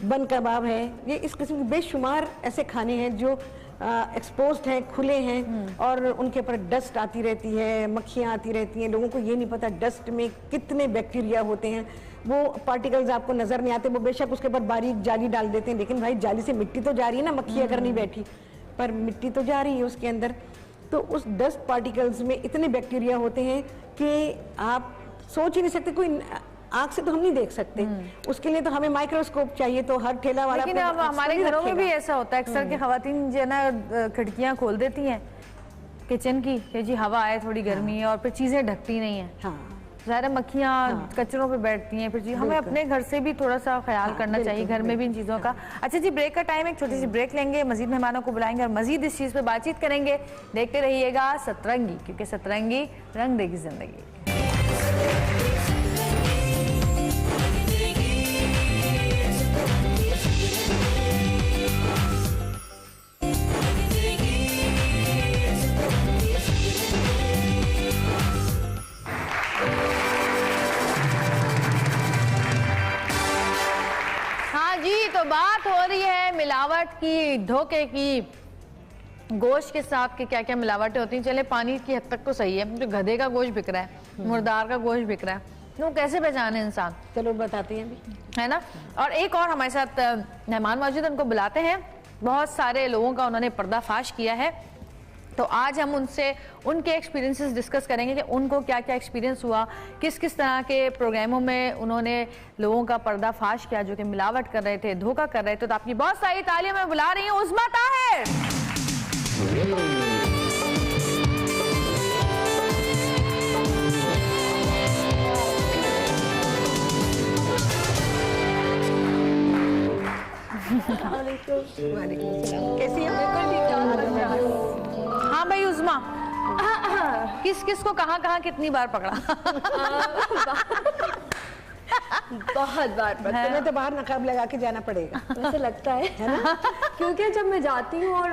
बन कबाब है, ये इस किस्म के बेशुमार ऐसे खाने हैं जो एक्सपोज्ड हैं, खुले हैं और उनके ऊपर डस्ट आती रहती है, मक्खियाँ आती रहती हैं। लोगों को ये नहीं पता डस्ट में कितने बैक्टीरिया होते हैं, वो पार्टिकल्स आपको नजर नहीं आते, वो बेशक उसके ऊपर बारीक जाली डाल देते हैं, लेकिन भाई जाली से मिट्टी तो जा रही है ना, मक्खी अगर नहीं बैठी पर मिट्टी तो जा रही है उसके अंदर। तो उस डस्ट पार्टिकल्स में इतने बैक्टीरिया होते हैं कि आप सोच ही नहीं सकते, कोई आंख से तो हम नहीं देख सकते, उसके लिए तो हमें माइक्रोस्कोप चाहिए। तो हर ठेला वाला, लेकिन अब हमारे घरों में भी ऐसा होता है, अक्सर की खवातीन जो है ना खिड़कियां खोल देती हैं किचन की कि जी हवा आए, थोड़ी गर्मी है, और फिर चीजें ढकती नहीं है। हाँ। ज़ाहिर मक्खियाँ कचरों पे बैठती हैं, फिर जी हमें अपने घर से भी थोड़ा सा ख्याल करना चाहिए, घर में भी इन चीज़ों का। अच्छा जी, ब्रेक का टाइम है, एक छोटी सी ब्रेक लेंगे, मजीद मेहमानों को बुलाएंगे और मजीद इस चीज़ पे बातचीत करेंगे। देखते रहिएगा सतरंगी, क्योंकि सतरंगी रंग देगी जिंदगी। तो बात हो रही है मिलावट की, धोखे की, गोश्त के साथ के क्या क्या मिलावटें होती हैं। चले पानी की हद तक तो सही है, जो गधे का गोश्त बिक रहा है, मुर्दार का गोश्त बिक रहा है, वो कैसे पहचाने इंसान? चलो बताते हैं अभी, है ना। और एक और हमारे साथ मेहमान मौजूद, उनको बुलाते हैं। बहुत सारे लोगों का उन्होंने पर्दाफाश किया है, तो आज हम उनसे उनके एक्सपीरियंसेस डिस्कस करेंगे कि उनको क्या क्या एक्सपीरियंस हुआ, किस किस तरह के प्रोग्रामों में उन्होंने लोगों का पर्दाफाश किया जो कि मिलावट कर रहे थे, धोखा कर रहे थे। तो आपकी बहुत सारी तालियां मैं बुला रही हूँ उस्मा ताहिर। कैसी है? हाँ भाई उस्मा, किस किस को कहाँ कहाँ कितनी बार पकड़ा? बहुत बार पकड़ा। तुम्हें तो बाहर नकाब लगा के जाना पड़ेगा, मुझे लगता है ना? क्योंकि जब मैं जाती हूँ और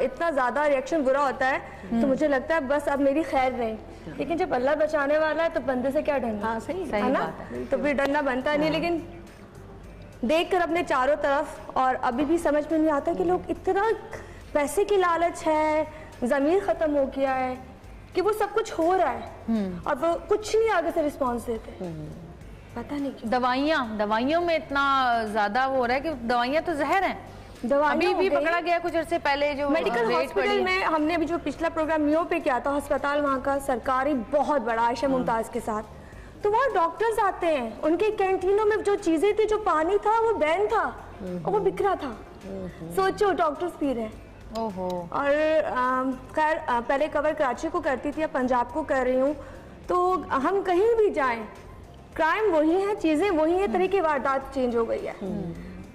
इतना ज्यादा रिएक्शन बुरा होता है तो मुझे लगता है बस अब मेरी खैर नहीं, लेकिन जब अल्लाह बचाने वाला है तो बंदे से क्या डरना। हाँ सही है ना, तो फिर डरना बनता नहीं। लेकिन देख कर अपने चारों तरफ, और अभी भी समझ में नहीं आता कि लोग इतना पैसे की लालच है, जमीन खत्म हो गया है कि वो सब कुछ हो रहा है और वो कुछ नहीं आगे से रिस्पॉन्स देते। पता नहीं क्यों। दवाइयों में इतना ज्यादा वो हो रहा है कि दवाइयाँ तो जहर हैं। अभी भी पकड़ा गया कुछ अर्से पहले जो मेडिकल हॉस्पिटल में, हमने अभी जो पिछला प्रोग्राम मियो पे किया था, अस्पताल वहाँ का सरकारी बहुत बड़ा, आयशा मुमताज के साथ, तो वहाँ डॉक्टर्स आते हैं, उनके कैंटीनों में जो चीजें थी, जो पानी था वो बैन था और वो बिक रहा था। सोचो डॉक्टर्स पी रहे हैं। ओहो। और खैर पहले कवर कराची को करती थी, अब पंजाब को कर रही हूँ। तो हम कहीं भी जाएं, क्राइम वही है, चीजें वही है, तरह की वारदात चेंज हो गई है।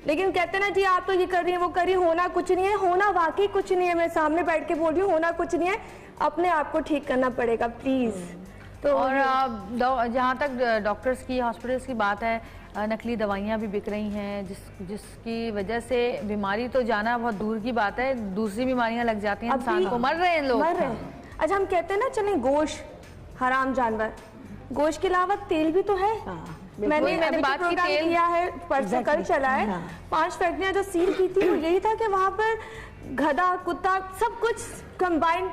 लेकिन कहते ना जी आप तो ये कर रही है, वो कर रही है, होना कुछ नहीं है। होना वाकई कुछ नहीं है, मैं सामने बैठ के बोल रही हूँ, होना कुछ नहीं है। अपने आप को ठीक करना पड़ेगा प्लीज। तो और जहाँ तक डॉक्टर्स की, हॉस्पिटल्स की बात है, नकली दवाइयाँ भी बिक रही हैं, जिसकी वजह से बीमारी तो जाना बहुत दूर की बात है, दूसरी बीमारियाँ लग जाती हैं, इंसान को, मर रहे हैं लोग, मर रहे हैं। अच्छा हम कहते हैं ना चले गोश्त हराम जानवर, गोश्त के अलावा तेल भी तो है। मैंने बात की, तेल किया है, परसों कल चला है। 5 फैक्ट्रियां जो सील की थी वो यही था कि वहाँ पर गधा, कुत्ता, सब कुछ कंबाइंड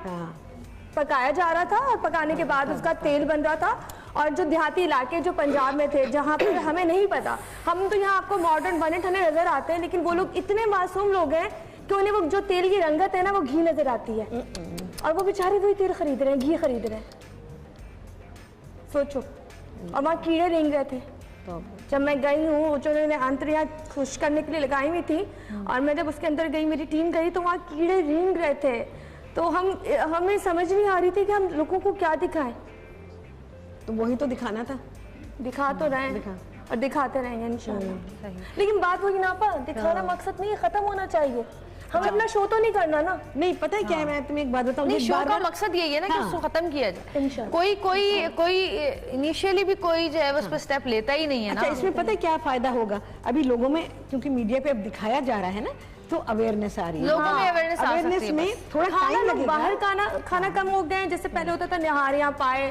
पकाया जा रहा था और पकाने के बाद उसका तेल बन रहा था। और जो देहाती इलाके जो पंजाब में थे, जहाँ पर हमें नहीं पता, हम तो यहाँ आपको मॉडर्न बने ठने नजर आते हैं, लेकिन वो लोग इतने मासूम लोग हैं कि उन्हें वो जो तेल की रंगत है ना वो घी नजर आती है, और वो बेचारे वही तेल खरीद रहे हैं, घी खरीद रहे हैं। सोचो। और वहाँ कीड़े रेंग रहे थे। जब मैं गई हूँ, जो उन्होंने अंतरियाँ खुश करने के लिए लगाई हुई थी, और मैं जब उसके अंदर गई, मेरी टीम गई, तो वहाँ कीड़े रेंग रहे थे। तो हमें समझ नहीं आ रही थी कि हम लोगों को क्या दिखाएं। तो वही तो दिखाना था, दिखा तो रहे हैं और दिखाते रहेंगे इंशाल्लाह। लेकिन बात वही ना पा, दिखाना मकसद नहीं है, खत्म होना चाहिए। हमें अपना शो तो नहीं करना ना। नहीं पता है क्या है, मैं तुम्हें एक बात बताऊं, शो का मकसद यही है ना कि उसको खत्म किया जाए। कोई इनिशियली भी कोई जो है उस पर स्टेप लेता ही नहीं है ना। अच्छा, इसमें पता है क्या फायदा होगा, अभी लोगों में क्योंकि मीडिया पे अब दिखाया जा रहा है ना, तो अवेयरनेस आ रही है, लोगों में अवेयरनेस में थोड़ा टाइम लगेगा। बाहर खाना कम हो गए, जैसे पहले होता था निहारियां पाए,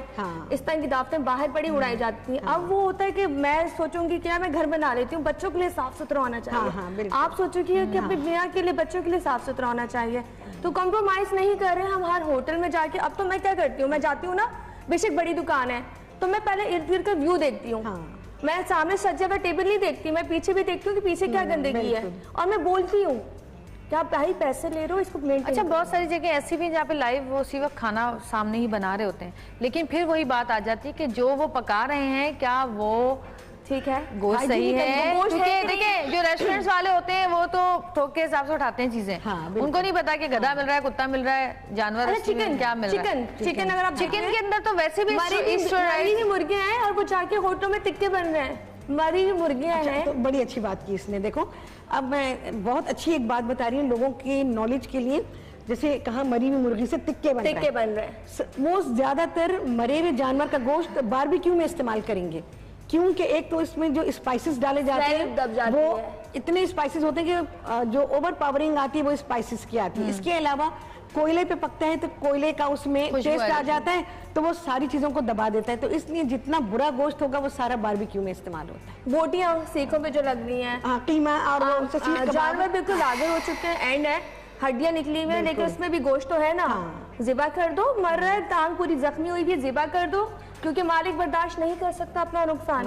इस तरह की दावतें बाहर बड़ी उड़ाई जाती थी। अब वो होता है कि मैं सोचूंगी कि मैं घर बना लेती हूँ, बच्चों के लिए साफ सुथरा होना चाहिए। आप सोचोगे कि अपनी दुनिया के लिए, बच्चों के लिए साफ सुथरा होना चाहिए, तो कॉम्प्रोमाइज नहीं कर रहे हम हर होटल में जाके। अब तो मैं क्या करती हूँ, मैं जाती हूँ ना, बेशक बड़ी दुकान है, तो मैं पहले इर्द गिर्द का व्यू देखती हूँ। मैं सामने सजा हुआ टेबल नहीं देखती, मैं पीछे भी देखती हूँ कि पीछे क्या गंदगी है, और मैं बोलती हूँ क्या भाई पैसे ले रहे हो, इसको मेंटेन। अच्छा, बहुत सारी जगह ऐसी भी जहाँ पे लाइव वो उसी वक्त खाना सामने ही बना रहे होते हैं, लेकिन फिर वही बात आ जाती है कि जो वो पका रहे हैं क्या वो ठीक है, गोश्त सही है। देखिए जो रेस्टोरेंट्स वाले होते हैं वो तो थोक के हिसाब से उठाते हैं चीजें, उनको नहीं पता कि गधा मिल रहा है, कुत्ता मिल रहा है, जानवर चिकन क्या मिल रहा है। चिकन अगर आप चिकन के अंदर तो वैसे भी मुर्गे हैं और वो जाके होटलों में टिक्के बन रहे हैं, मरी हुई मुर्गियां हैं। तो बड़ी अच्छी बात की इसने। देखो अब मैं बहुत अच्छी एक बात बता रही हूँ लोगों की नॉलेज के लिए, जैसे कहा मरी हुई मुर्गी से टिक्के बन रहे हैं। वो ज्यादातर मरे हुए जानवर का गोश्त बारबेक्यू में इस्तेमाल करेंगे, क्योंकि एक तो इसमें जो स्पाइसेस डाले जाते हैं वो इतने स्पाइसेस होते हैं कि जो ओवर पावरिंग आती है वो स्पाइसेस की आती है। इसके अलावा कोयले पे पकते हैं तो कोयले का उसमें टेस्ट आ जाता है, तो वो सारी चीजों को दबा देता है, तो इसलिए जितना बुरा गोश्त होगा वो सारा बारबेक्यू में इस्तेमाल होता है। बोटियां सीखों पे जो लग रही हैं, कीमा और जानवर बिल्कुल आगे हो चुके हैं, एंड है, हड्डियां निकली हुई है, लेकिन उसमें भी गोश्त तो है ना। ज़िबा कर दो, मर रहा है, टांग पूरी जख्मी हुई है, ज़िबा कर दो, क्योंकि मालिक बर्दाश्त नहीं कर सकता अपना नुकसान।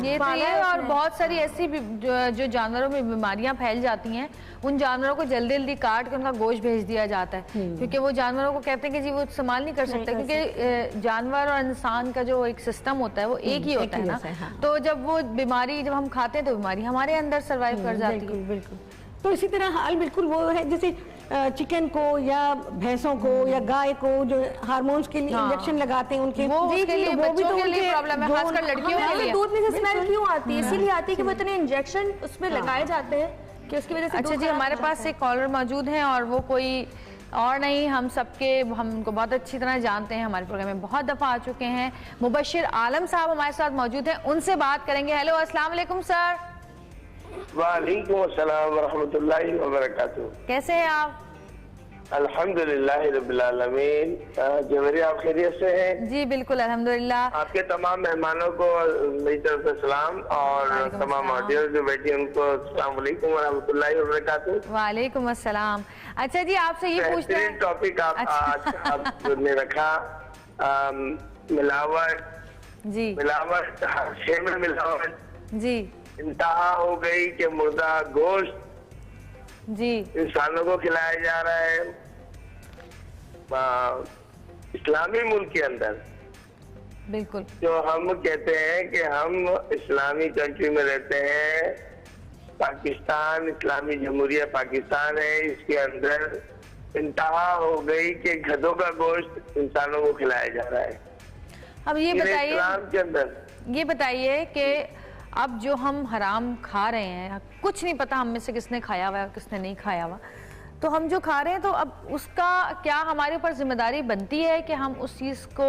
ये तो ये और बहुत सारी ऐसी जो जानवरों में बीमारियां फैल जाती हैं, उन जानवरों को जल्दी जल्दी काट के उनका गोश्त भेज दिया जाता है, क्योंकि वो जानवरों को कहते हैं कि जी वो इस्तेमाल नहीं कर सकते, क्योंकि जानवर और इंसान का जो एक सिस्टम होता है वो एक ही होता है ना। तो जब वो बीमारी जब हम खाते हैं तो बीमारी हमारे अंदर सर्वाइव कर जाती है। बिल्कुल। तो इसी तरह हाल बिल्कुल वो है, जैसे चिकन को या भैंसों को या गाय को जो हार्मोन्स के लिए इंजेक्शन लगाते हैं उनके, वो भी तो प्रॉब्लम है, खासकर लड़कियों के लिए। दूध में से स्मेल क्यों आती है? इसीलिए आती है कि वो इतने इंजेक्शन उसमें लगाए जाते हैं कि उसकी वजह से। अच्छा जी, हमारे पास एक कॉलर मौजूद हैं और वो कोई और नहीं, हम उनको बहुत अच्छी तरह जानते हैं, हमारे प्रोग्राम में बहुत दफा आ चुके हैं। मुबशिर आलम साहब हमारे साथ मौजूद हैं, उनसे बात करेंगे। हेलो, अस्सलाम वालेकुम सर। वालेकुम अस्सलाम वरहमतुल्लाहि वबरकातुहू। कैसे हैं आप? अल्हम्दुलिल्लाह रब्बिल आलमीन। जवेरी, आप खैरियत से हैं? जी बिल्कुल अल्हम्दुलिल्लाह। आपके तमाम मेहमानों को मेरी तरफ से सलाम, और तमाम ऑडियंस जो बैठी उनको अस्सलाम वालेकुम वरहमतुल्लाहि वबरकातुहू। वालेकुम अस्सलाम। अच्छा जी, आपसे ये पूछते हैं, टॉपिक आपने रखा, मिलावट। जी, मिलावट, हर शे में मिलावट जी इंतहा हो गई कि मुर्दा गोश्त जी इंसानों को खिलाया जा रहा है। इस्लामी मुल्क के अंदर बिल्कुल, जो हम कहते हैं कि हम इस्लामी कंट्री में रहते हैं, पाकिस्तान इस्लामी जमहूरिया पाकिस्तान है, इसके अंदर इंतहा हो गई कि गधों का गोश्त इंसानों को खिलाया जा रहा है। अब ये बताइए, इस्लाम के अंदर ये बताइए कि अब जो हम हराम खा रहे हैं, कुछ नहीं पता हम में से किसने खाया हुआ है किसने नहीं खाया हुआ, तो हम जो खा रहे हैं तो अब उसका क्या हमारे ऊपर जिम्मेदारी बनती है कि हम उस चीज़ को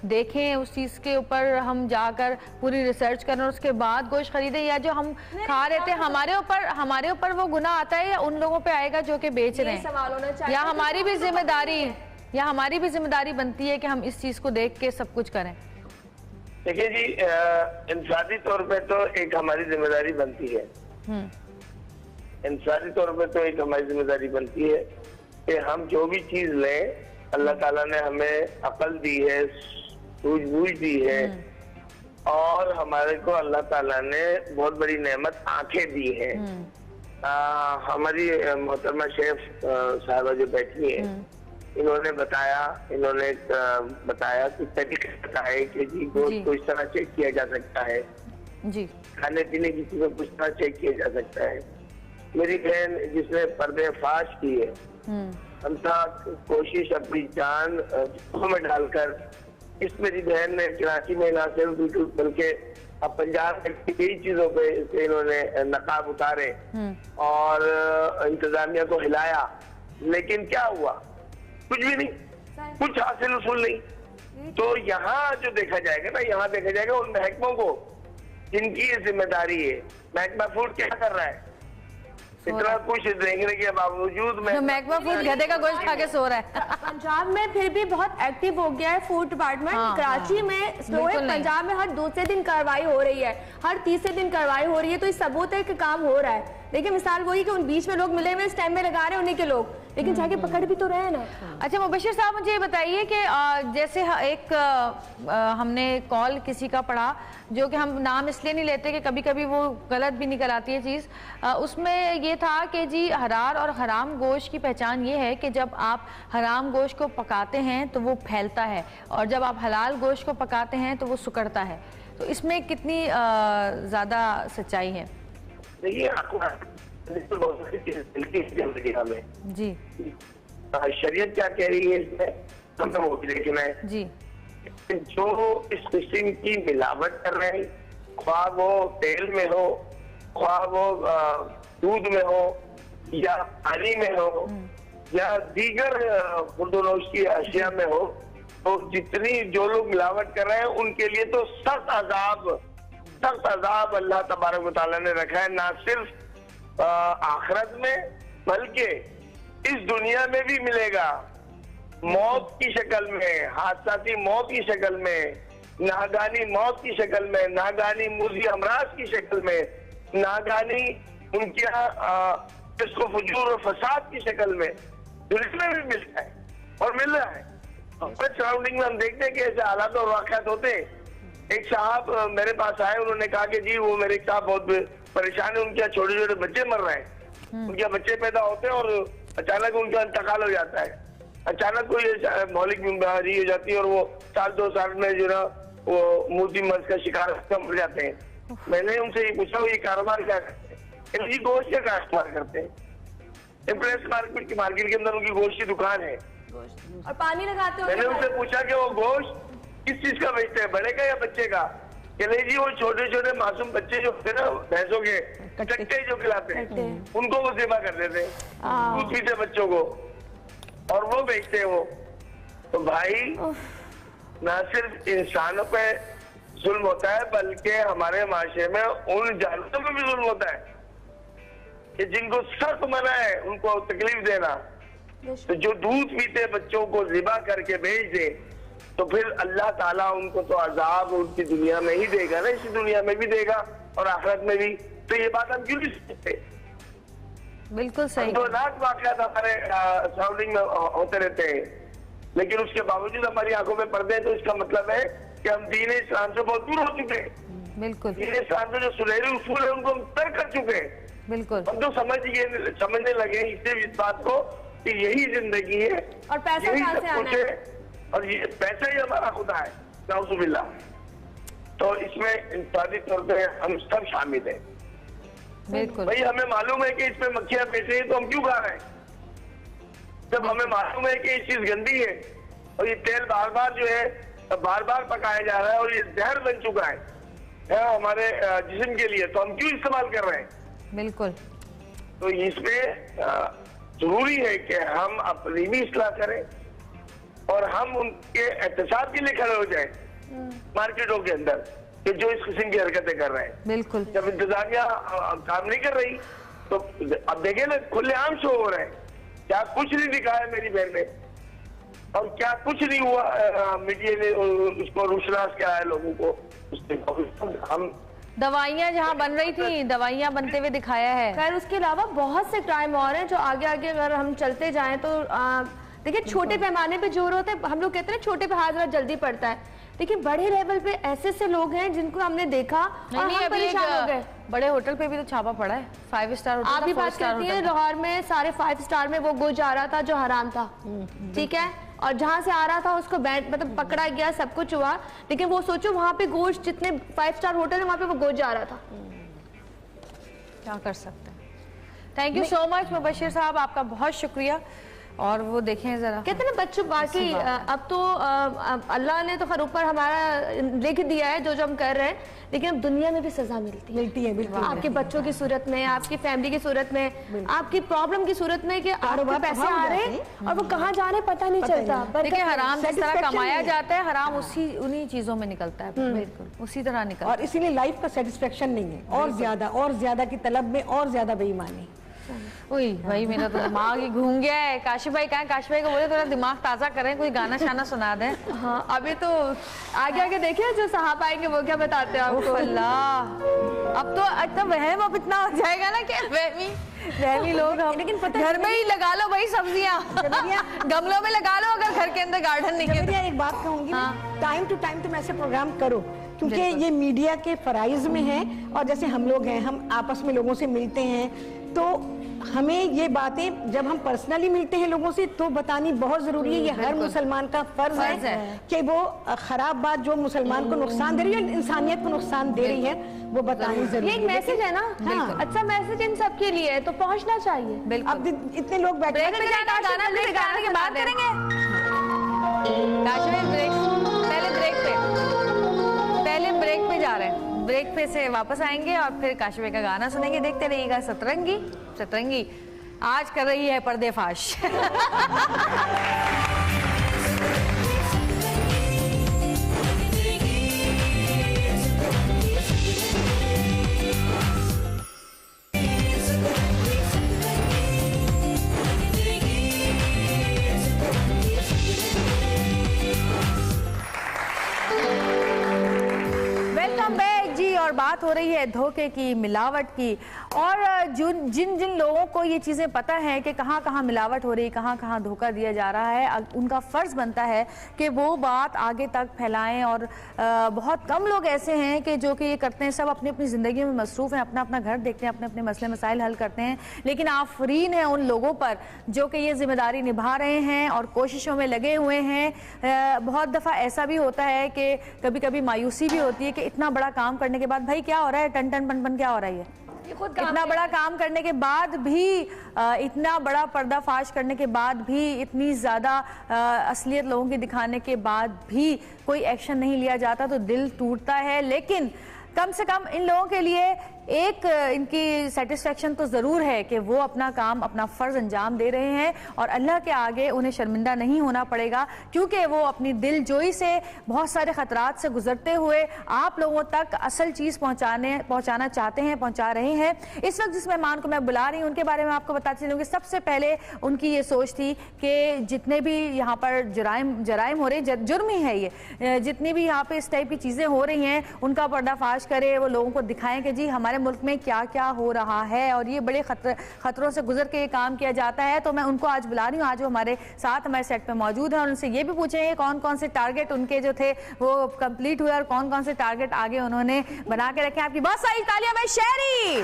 देखें, उस चीज़ के ऊपर हम जाकर पूरी रिसर्च करें और उसके बाद गोश्त खरीदें, या जो हम खा रहे थे हमारे ऊपर वो गुनाह आता है या उन लोगों पे आएगा जो कि बेच रहे हैं, या हमारी भी जिम्मेदारी बनती है कि हम इस चीज़ को देख के सब कुछ करें? देखिए जी, इंसानी तौर पे तो एक हमारी जिम्मेदारी बनती है, इंसानी तौर पे तो एक हमारी जिम्मेदारी बनती है कि हम जो भी चीज लें, अल्लाह ताला ने हमें अकल दी है, सूझबूझ दी है, और हमारे को अल्लाह ताला ने बहुत बड़ी नेमत आंखें दी हैं। हमारी मोहतरमा शेफ साहबा जो बैठी है, इन्होंने बताया कि तरीके बताए कि जी गोश्त को इस तरह चेक किया जा सकता है, जी खाने पीने की चीजों को इस तरह चेक किया जा सकता है। मेरी बहन जिसने पर्दे फाश की है, हम कोशिश अपनी जान में डालकर इस मेरी बहन ने कराची में ना सिर्फ बल्कि अब पंजाब में कई चीजों पे इन्होंने नकाब उतारे और इंतजामिया को हिलाया, लेकिन क्या हुआ? कुछ भी नहीं, कुछ हासिल उसूल नहीं। तो यहाँ जो देखा जाएगा ना, यहाँ देखा जाएगा उन महकमों को जिनकी ये जिम्मेदारी है। महकमा फूड क्या कर रहा है? इतना कुछ देखने के बावजूद महकमा फूड गधे का गोश्त खा के सो रहा है। पंजाब में फिर भी बहुत एक्टिव हो गया है फूड डिपार्टमेंट। कराची में स्लो है, पंजाब में हर दूसरे दिन कार्रवाई हो रही है, हर तीसरे दिन कार्रवाई हो रही है। तो इस सबूत है कि काम हो रहा है। देखिए मिसाल वही कि उन बीच में लोग मिले हुए स्टैम्प में लगा रहे हैं उन्हीं के लोग, लेकिन जाके पकड़ भी तो रहे हैं ना। अच्छा मुबशिर साहब, मुझे ये बताइए कि जैसे एक हमने कॉल किसी का पढ़ा, जो कि हम नाम इसलिए नहीं लेते कि कभी कभी वो गलत भी निकल आती है चीज़। उसमें ये था कि जी हलाल और हराम गोश्त की पहचान ये है कि जब आप हराम गोश्त को पकाते हैं तो वो फैलता है, और जब आप हलाल गोश्त को पकाते हैं तो वो सिकुड़ता है। तो इसमें कितनी ज़्यादा सच्चाई है? देखिए आपको हमें जी शरीयत क्या कह रही है इसमें हम वो भी देखना है जी। जो इस किस्म की मिलावट कर रहे हैं, ख्वाह वो तेल में हो, ख्वाह वो दूध में हो या पानी में हो या दीगर खुर्दोनोश की अशिया में हो, तो जितनी जो लोग मिलावट कर रहे हैं उनके लिए तो सख्त अजाब अल्लाह तबारक व तआला ने रखा है। ना सिर्फ आखिरत में बल्कि इस दुनिया में भी मिलेगा, मौत की शक्ल में, हादसाती मौत की शक्ल में, नागानी मौत की शक्ल में, नागानी मुजी अमराज की शक्ल में, नागानी उनके इसको फजूर और फसाद की शक्ल में दुनिया में भी मिलता है और मिल रहा है। अपने सराउंडिंग में हम देखते हैं कि ऐसे हालात और वाक़यात होते हैं। एक साहब मेरे पास आए, उन्होंने कहा कि जी वो मेरे साहब बहुत परेशान है, उनके छोटे छोटे बच्चे मर रहे हैं, उनके बच्चे पैदा होते हैं और अचानक उनका इंतकाल हो जाता है, अचानक कोई मौलिक बीमारी हो जाती है और वो 4-2 साल में जो ना वो मोती मर्ज का शिकार मर जाते हैं। मैंने उनसे ये पूछा ये कारोबार क्या करते हैं? जी गोश्त का कारोबार करते हैं, इम्प्रेस मार्केट के अंदर उनकी गोश्त की दुकान है और पानी लगाते हो। मैंने उनसे पूछा कि वो गोश्त किस चीज का बेचते हैं, बड़े का या बच्चे का? कहले जी वो छोटे छोटे मासूम बच्चे जो होते ना भैंसों के कट्टे जो खिलाते हैं उनको वो ज़िबा कर देते हैं, दूध पीते बच्चों को, और वो बेचते हैं वो। तो भाई ना सिर्फ इंसानों पे जुल्म होता है बल्कि हमारे माशरे में उन जानवरों पे भी जुल्म होता है कि जिनको सख्त मना है उनको तकलीफ देना। तो जो दूध पीते बच्चों को ज़िबा करके बेच दे तो फिर अल्लाह ताला उनको तो अजाब उनकी दुनिया में ही देगा ना, इसी दुनिया में भी देगा और आखिरत में भी। तो ये बात हम क्यों नहीं सोचते? बिल्कुल सही। तो लाख वाक़यात हमारे सराउंडिंग में होते रहते हैं, लेकिन उसके बावजूद हमारी आंखों में पर्दे हैं। तो इसका मतलब है कि हम दीन इस्लाम से बहुत दूर हो चुके हैं। बिल्कुल। दीन इस्लाम से जो सुनहरी उसूल है उनको हम तर्क कर चुके हैं। बिल्कुल। हम तो समझने लगे सिर्फ इस बात को कि यही जिंदगी है और पैसा कहाँ से आना है, और ये पैसा ही हमारा खुदा है, नाउज़ुबिल्लाह। तो इसमें इंसानी तौर पे हम सब शामिल हैं। बिल्कुल भाई हमें मालूम है कि इसमें मक्खियां पैसे हैं तो हम क्यों खा रहे हैं? जब हमें मालूम है कि ये चीज गंदी है और ये तेल बार बार जो है बार बार पकाया जा रहा है और ये जहर बन चुका है हमारे जिस्म के लिए, तो हम क्यों इस्तेमाल कर रहे हैं? बिल्कुल। तो इसमें जरूरी है कि हम अपनी भी इस्लाह करें और हम उनके एहतसाब के लिए खड़े हो जाएं मार्केटों के अंदर कि जो इस किस्म की हरकतें कर रहे हैं। बिल्कुल। जब इंतजामिया काम नहीं कर रही तो अब देखे ना खुलेआम शो हो रहे हैं, क्या कुछ नहीं दिखाया मेरी बहन ने और क्या कुछ नहीं हुआ, मीडिया ने उसको रुशनास किया है लोगों को। हम दवाइयाँ जहाँ बन रही थी, दवाइयाँ बनते हुए दिखाया है। खैर उसके अलावा बहुत से क्राइम और हैं जो आगे आगे अगर हम चलते जाएं तो देखिए छोटे पैमाने पे जोर होता है। हम लोग कहते हैं छोटे पे हाथ जरा जल्दी पड़ता है, लेकिन बड़े लेवल पे ऐसे से लोग हैं जिनको हमने देखा और हम परेशान हो गए। बड़े होटल पे भी तो छापा पड़ा है, 5 स्टार होटल। आप भी बात करती हैं, लाहौर में सारे 5 स्टार में वो गोश्त आ रहा था जो हराम था, ठीक है, और जहाँ से आ रहा था उसको मतलब पकड़ा गया, सब कुछ हुआ, लेकिन वो सोचो वहाँ पे गोश्त जितने 5 स्टार होटल है वहाँ पे वो गोश्त जा रहा था। क्या कर सकते हैं। Thank you so much Mubashir साहब, आपका बहुत शुक्रिया। और वो देखें जरा, कहते हैं ना बच्चों बाकी अब तो अल्लाह ने तो खैर ऊपर हमारा लिख दिया है जो जो हम कर रहे हैं, लेकिन अब दुनिया में भी सजा मिलती है बिल्कुल आपके बच्चों की सूरत में, आपकी फैमिली की सूरत में, आपकी प्रॉब्लम की सूरत में कि आपके पैसे आ रहे हैं और वो कहाँ जा रहे हैं पता नहीं चलता। देखिए हराम जिस तरह कमाया जाता है, हराम उन्हीं चीजों में निकलता है, बिल्कुल उसी तरह निकलता है। और इसीलिए लाइफ का सेटिस्फेक्शन नहीं है, और ज्यादा की तलब में और ज्यादा बेईमानी। वही भाई मेरा तो दिमाग ही घूम गया है। काशिफ भाई कहाँ, काशिफ भाई को बोले थोड़ा दिमाग ताजा करें, कोई गाना शाना सुना दें। हाँ अभी तो आगे आगे देखिए जो साहब आएंगे वो क्या बताते हैं आपको। अल्लाह, अब तो इतना वहम अब इतना हो जाएगा ना कि वहमी लोग हम, लेकिन घर में ही लगा लो भाई सब्जियां, गमलों में लगा लो अगर घर के अंदर गार्डन नहीं है। एक बात कहूंगी, टाइम टू टाइम तुम ऐसे प्रोग्राम करो, क्योंकि ये मीडिया के फराइज में है, और जैसे हम लोग हैं, हम आपस में लोगों से मिलते हैं, तो हमें ये बातें जब हम पर्सनली मिलते हैं लोगों से तो बतानी बहुत जरूरी है। ये हर मुसलमान का फर्ज है कि वो खराब बात जो मुसलमान को नुकसान दे रही है, इंसानियत को नुकसान दे रही है, वो बतानी जरूरी है। ये एक मैसेज है ना, हाँ। अच्छा मैसेज इन सब के लिए है तो पहुंचना चाहिए। अब इतने लोग बैठे हैं, गाने के बाद करेंगे पहले ब्रेक पे जा रहे हैं, ब्रेक पे से वापस आएंगे और फिर काशिफ भाई का गाना सुनेंगे। देखते रहिएगा सतरंगी आज कर रही है पर्देफाश। और बात हो रही है धोखे की, मिलावट की, और जिन जिन लोगों को ये चीज़ें पता है कि कहाँ कहाँ मिलावट हो रही है, कहाँ कहाँ धोखा दिया जा रहा है, उनका फ़र्ज़ बनता है कि वो बात आगे तक फैलाएं। और बहुत कम लोग ऐसे हैं कि जो कि ये करते हैं, सब अपनी अपनी ज़िंदगी में मसरूफ़ हैं, अपना अपना घर देखते हैं, अपने अपने मसले मसाइल हल करते हैं, लेकिन आफरीन है उन लोगों पर जो कि ये जिम्मेदारी निभा रहे हैं और कोशिशों में लगे हुए हैं। बहुत दफ़ा ऐसा भी होता है कि कभी कभी मायूसी भी होती है कि इतना बड़ा काम करने के बाद भाई क्या हो रहा है, टन टन पन पन क्या हो रहा है, इतना बड़ा काम करने के बाद भी, इतना बड़ा पर्दाफाश करने के बाद भी, इतनी ज़्यादा असलियत लोगों की दिखाने के बाद भी कोई एक्शन नहीं लिया जाता तो दिल टूटता है। लेकिन कम से कम इन लोगों के लिए एक इनकी सेटिस्फेक्शन तो ज़रूर है कि वो अपना काम, अपना फ़र्ज़ अंजाम दे रहे हैं और अल्लाह के आगे उन्हें शर्मिंदा नहीं होना पड़ेगा, क्योंकि वो अपनी दिलजोई से बहुत सारे ख़तरात से गुजरते हुए आप लोगों तक असल चीज़ पहुँचाना चाहते हैं, पहुँचा रहे हैं। इस वक्त जिस मेहमान को मैं बुला रही हूँ उनके बारे में आपको बताती चलूँगी। सबसे पहले उनकी ये सोच थी कि जितने भी यहाँ पर जराइम हो रहे, जुर्म ही है ये, जितनी भी यहाँ पर इस टाइप की चीज़ें हो रही हैं उनका पर्दाफाश करे, वो लोगों को दिखाएं कि जी हमारे मुल्क में क्या क्या हो रहा है और ये बड़े खतरों से गुजर के ये काम किया जाता है। तो मैं उनको आज बुला रही हूँ, आज वो हमारे साथ हमारे सेट पे मौजूद है और उनसे ये भी पूछेंगे कौन कौन से टारगेट उनके जो थे वो कंप्लीट हुए और कौन कौन से टारगेट आगे उन्होंने बना के रखे। आपकी बहुत सारी तालियां में शहरी।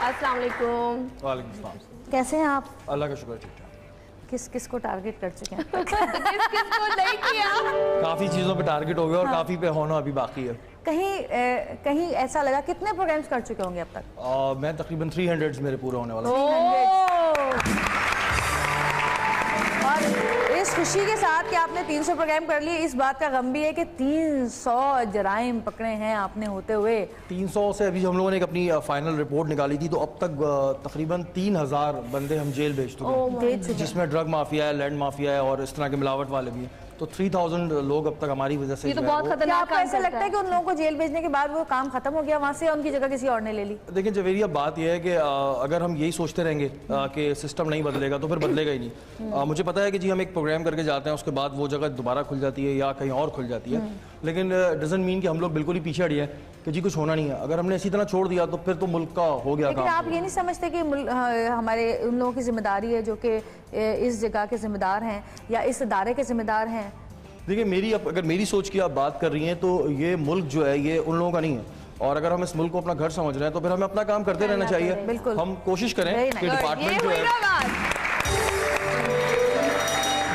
अस्सलाम वालेकुम। वालेकुम सलाम। कैसे हैं आप? अल्लाह का शुक्र, ठीक ठाक। किस को टारगेट कर चुके हैं? किसको नहीं किया? काफी चीजों पे टारगेट हो गया और काफी पे होना अभी बाकी है। कहीं ऐसा लगा, कितने प्रोग्राम्स कर चुके होंगे अब तक? मैं तकरीबन 300 मेरे पूरा होने वाला है। और इस खुशी के साथ कि आपने 300 प्रोग्राम कर लिए, इस बात का गम भी है कि 300 जराइम पकड़े हैं आपने होते हुए। 300 से अभी हम लोगों ने एक अपनी फाइनल रिपोर्ट निकाली थी, तो अब तक तकरीबन 3000 बंदे हम जेल भेज चुके हैं, जिसमें ड्रग माफिया है, लैंड माफिया है और इस तरह के मिलावट वाले भी हैं। तो 3000 लोग अब तक हमारी वजह से, ये तो बहुत खतरनाक। आपको ऐसा लगता है कि उन लोगों को जेल भेजने के बाद वो काम खत्म हो गया वहाँ से, उनकी जगह किसी और ने ले ली? देखिए जवेरिया, बात यह है कि अगर हम यही सोचते रहेंगे कि सिस्टम नहीं बदलेगा तो फिर बदलेगा ही नहीं। मुझे पता है कि जी हम एक प्रोग्राम करके जाते हैं, उसके बाद वो जगह दोबारा खुल जाती है या कहीं और खुल जाती है, लेकिन डजंट मीन कि हम लोग बिल्कुल ही पीछे हट गए कि जी कुछ होना नहीं है। अगर हमने इसी तरह छोड़ दिया तो फिर तो मुल्क का हो गया काम। आप ये नहीं समझते कि हमारे उन लोगों की जिम्मेदारी है जो कि इस जगह के जिम्मेदार हैं या इस इदारे के जिम्मेदार हैं? देखिए अगर मेरी सोच की आप बात कर रही हैं तो ये मुल्क जो है ये उन लोगों का नहीं है, और अगर हम इस मुल्क को अपना घर समझ रहे हैं तो फिर हमें अपना काम करते रहना चाहिए।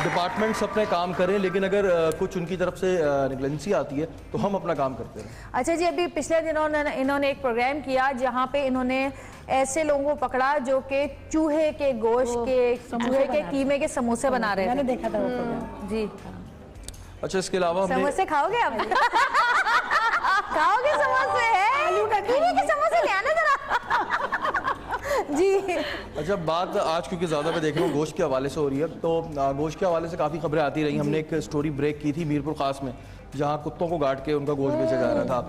डिपार्टमेंट्स अपने काम करें, लेकिन अगर कुछ उनकी तरफ से निगलेंसी आती है तो हम अपना काम करते हैं। अच्छा जी, अभी पिछले दिनों इन्होंने एक प्रोग्राम किया जहाँ पे इन्होंने ऐसे लोगों को पकड़ा जो कि चूहे के गोश्त के, चूहे के कीमे के समोसे बना रहे थे। मैंने देखा था वो प्रोग्राम जी। अच्छा, इसके अलावा समोसे खाओगे आप? खाओगे समोसे? कीमे के समोसे ले आना जरा। जी। अच्छा, बात आज क्योंकि ज़्यादा मैं देख रहा हूँ गोश्त के हवाले से हो रही है, तो गोश्त के हवाले से काफ़ी खबरें आती रही। हमने एक स्टोरी ब्रेक की थी मीरपुर खास में, जहाँ कुत्तों को गाड़ के उनका गोश्त बेचा जा रहा था।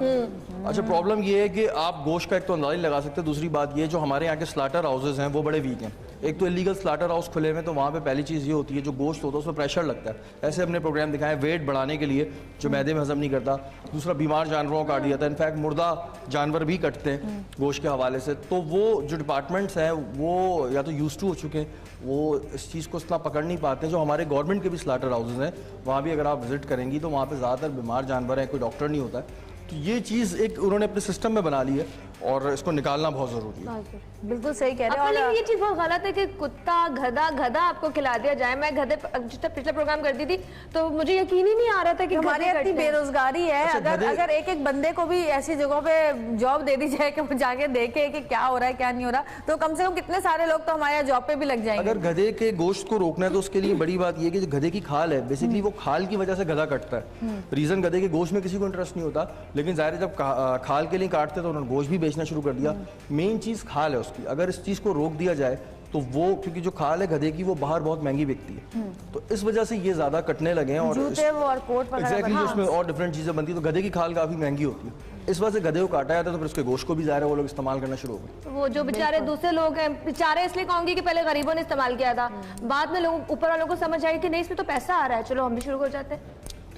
अच्छा, प्रॉब्लम ये है कि आप गोश्त का एक तो अंदाज़ा नहीं लगा सकते, दूसरी बात ये जो हमारे यहाँ के स्लाटर हाउसेज हैं वो बड़े वीक हैं। एक तो इलीगल स्लाटर हाउस खुले में, तो वहाँ पे पहली चीज़ ये होती है जो गोश्त होता है उसमें प्रेशर लगता है। ऐसे हमने प्रोग्राम दिखाए वेट बढ़ाने के लिए जो मैदे में हजम नहीं करता। दूसरा, बीमार जानवरों को काट दिया था, इनफैक्ट मुर्दा जानवर भी कटते हैं गोश्त के हवाले से। तो वो जो डिपार्टमेंट्स हैं वो या तो यूज टू हो चुके हैं, वो इस चीज़ को इतना पकड़ नहीं पाते हैं। जो हमारे गवर्नमेंट के भी स्लाटर हाउसेज हैं वहाँ भी अगर आप विजिट करेंगी तो वहाँ पे ज़्यादातर बीमार जानवर हैं, कोई डॉक्टर नहीं होता है। तो ये चीज़ एक उन्होंने अपने सिस्टम में बना ली है और इसको निकालना बहुत ज़रूरी है। बिल्कुल सही कह रहे हैं। और ये चीज बहुत गलत है कि कुत्ता गधा आपको खिला दिया जाए। मैं गधे पिछले प्रोग्राम करती थी तो मुझे यकीन ही नहीं आ रहा था कि हमारी इतनी बेरोजगारी है। अगर एक एक बंदे को भी ऐसी जगहों पे जॉब दे दी जाए कि वो जाके देखे कि क्या हो रहा है क्या नहीं हो रहा, तो कम से कम कितने सारे लोग तो हमारे जॉब पे भी लग जाएंगे। अगर गधे के गोश्त को रोकना है तो उसके लिए बड़ी बात यह कि जो गधे की खाल है, बेसिकली वो खाल की वजह से गधा कटता है। रीजन गधे के गोश्त में किसी को इंटरेस्ट नहीं होता, लेकिन जाहिर है जब खाल के लिए काटते तो उन्होंने गोश्त भी बेचना शुरू कर दिया। मेन चीज खाल है उसकी। अगर इस चीज को रोक दिया जाए तो वो, क्योंकि जो खाल है गधे की वो बाहर बहुत महंगी बिकती है, तो इस वजह से ये ज्यादा कटने लगे हैं। और जूते वो और कोट वगैरह एग्जैक्टली उसमें और डिफरेंट चीजें बनती है, तो गधे की खाल काफी महंगी होती है। इस वजह से गधे को काटा जाता है तो फिर उसके गोश्त को भी ज़ाहिर है वो लोग इस्तेमाल करना शुरू हो गए। वो जो बेचारे दूसरे लोग हैं, बेचारे इसलिए कहूंगी कि पहले गरीबों ने इस्तेमाल किया था, बाद में लोग ऊपर वालों को समझ आई कि नहीं इसमें तो पैसा आ रहा है, चलो हम भी शुरू हो जाते हैं।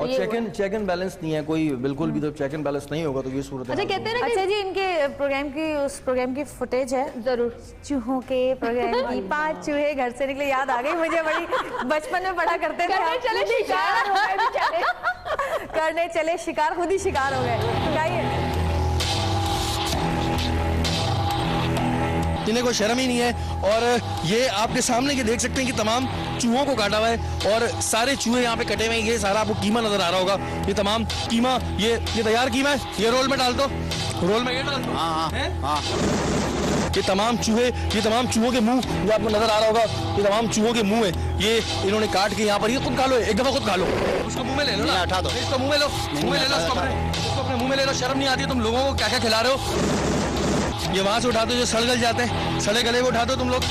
और चेक एंड बैलेंस नहीं है कोई, बिल्कुल भी। तो चेक एंड बैलेंस नहीं होगा तो ये सूरत है। अच्छा, कहते हैं ना। अच्छा जी, इनके उस प्रोग्राम की फुटेज है जरूर। चूहों के प्रोग्राम की 5 चूहे घर से निकले, याद आ गई मुझे, बड़ी बचपन में पढ़ा करते थे। चले शिकार हो गए बेचारे। करने चले शिकार, खुद ही शिकार हो गए। इन्हें कोई शर्म ही नहीं है। और ये आपके सामने के देख सकते हैं कि तमाम चूहों को काटा हुआ है और सारे चूहे यहाँ पे कटे हुए हैं। ये सारा आपको कीमा नजर आ रहा होगा, ये तमाम कीमा, ये तैयार कीमा है। ये रोल में डाल दो, रोल में ये डाल दो। हाँ। ये तमाम चूहों के मुंह, ये आपको नजर आ रहा होगा, ये तमाम चूहों के मुंह है। ये इन्होंने काट के यहाँ पर, ये खुद खा लो, एक दफा खुद खा लो, उसको मुंह में ले लो ना, हटा दो, इसको मुंह में लो, मुंह में ले लो, इसको अपने मुंह में ले लो। शर्म नहीं आती? तुम लोगों को क्या क्या खिला रहे हो? ये वहां से उठा दो जो सड़ गल जाते हैं, सड़े गले को उठा दो तुम लोग।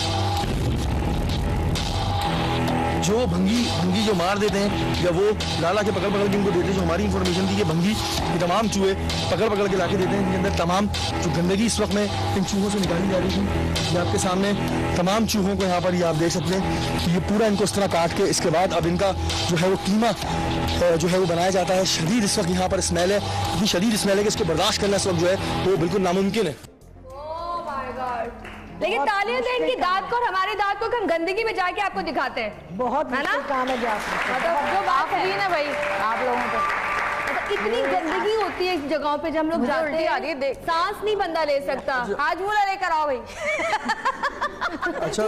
जो भंगी जो मार देते हैं या वो लाला के पकड़ के इनको देते हैं, जो हमारी इंफॉर्मेशन थी, ये भंगी ये तमाम चूहे पकड़ के लाके देते हैं। इनके अंदर तमाम जो गंदगी इस वक्त में इन चूहों से निकाली जा रही थी, ये आपके सामने तमाम चूहों को यहाँ पर ये आप देख सकते हैं कि ये पूरा इनको इस तरह काट के इसके बाद अब इनका जो है वो कीमा जो है वो बनाया जाता है। शदीद इस वक्त यहाँ पर स्मेल है, इतनी शदीद स्मेल है कि इसको बर्दाश्त करना इस वक्त जो है वो बिल्कुल नामुमकिन है। लेकिन तालियां दें इनकी दांत को और हमारे दांत को हम गंदगी में जाके आपको दिखाते हैं। बहुत है ना काम है मतलब जो बात है ना भाई, आप लोगों को मतलब इतनी गंदगी होती है जगहों पे जब हम लोग जाते हैं, सांस नहीं बंदा ले सकता। आज मुला लेकर आओ भाई। अच्छा,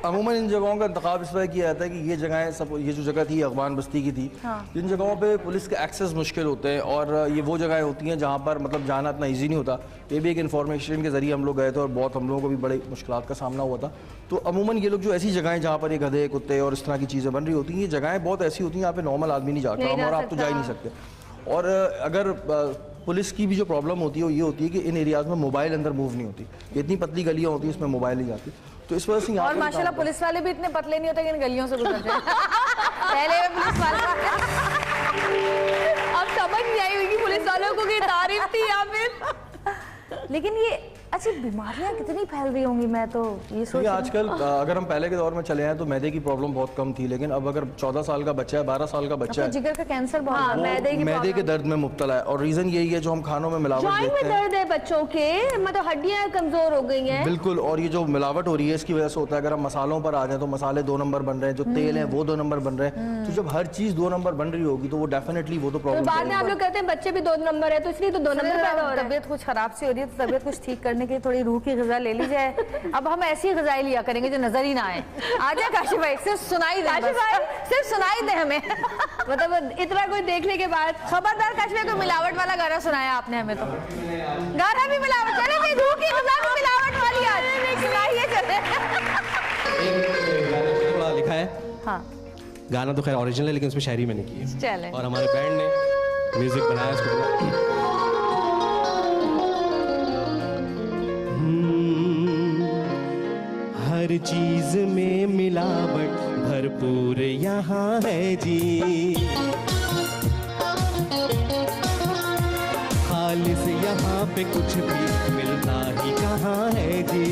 अमूमन इन जगहों का इंतखाब इस वजह किया जाता है कि ये जगहें सब, ये जो जगह थी अगवान बस्ती की थी, जिन जगहों पे पुलिस के एक्सेस मुश्किल होते हैं और ये वो जगहें होती हैं जहाँ पर मतलब जाना इतना ईजी नहीं होता। ये भी एक इन्फॉर्मेशन के जरिए हम लोग गए थे और बहुत हम लोगों को भी बड़ी मुश्किलात का सामना हुआ था। तो अमूमन ये लोग जो ऐसी जगहें जहाँ पर ये गधे कुत्ते और इस तरह की चीज़ें बन रही होती हैं, ये जगहें बहुत ऐसी होती हैं यहाँ पे नॉर्मल आदमी नहीं जाता और आप तो जा ही नहीं सकते। और अगर पुलिस की भी जो प्रॉब्लम होती है वो ये होती है कि इन एरियाज में मोबाइल अंदर मूव नहीं होती, इतनी पतली गलियाँ होती हैं इसमें मोबाइल नहीं जाती, तो इस वजह से और माशाल्लाह पुलिस वाले भी इतने पतले नहीं होते कि इन गलियों से गुजरते हैं। पहले पुलिस वाले अब समझ नहीं आई होगी पुलिस वालों को कि तारीफ थी या फिर। लेकिन ये अच्छा बीमारियां कितनी फैल रही होंगी, मैं तो ये सोच आजकल अगर हम पहले के दौर में चले हैं तो मैदे की प्रॉब्लम बहुत कम थी, लेकिन अब अगर 14 साल का बच्चा है, 12 साल का बच्चा है, जिगर का कैंसर बहुत, मैदे के दर्द में मुब्तला है। और रीजन यही है जो हम खानों में मिलावट देखते हैं। दर्द है बच्चों के, मतलब हड्डियां कमजोर हो गई हैं। बिल्कुल, और ये जो मिलावट हो रही है इसकी वजह से होता है। अगर हम मसालों पर आ जाए तो मसाले 2 नंबर बन रहे हैं, जो तेल है वो 2 नंबर बन रहे हैं। तो जब हर चीज 2 नंबर बन रही होगी तो वो डेफिनेटली वो तो प्रॉब्लम। बाद में आप लोग कहते हैं बच्चे भी 2 नंबर है तो इसलिए तो 2 नंबर पैदा हो रहा है। तबियत कुछ खराब सी हो रही है तो तबियत कुछ ठीक करने करने के लिए थोड़ी रूह की ग़िज़ा ले ली जाए। अब हम ऐसी ग़िज़ाएं लिया करेंगे जो नजर ही ना आए। आजा काशिफ भाई, सिर्फ सुनाई दे, सिर्फ सुनाई दे हमें। मतलब इतना कोई देखने के बाद खबरदार काशिफ भाई, कोई मिलावट वाला गाना सुनाया आपने हमें, तो गाना भी मिलावट, चले भाई रूह की ग़िज़ा भी मिलावट वाली आज सुनाइए चले। थोड़ा लिखा है, हाँ गाना तो खैर ओरिजिनल है लेकिन उसमें शायरी मैंने की है। चले। और हमारे बैंड ने म्यूजिक बनाया उसको। हर चीज में मिलावट भरपूर यहाँ है जी, खालिस यहाँ पे कुछ भी मिलता ही कहाँ है जी।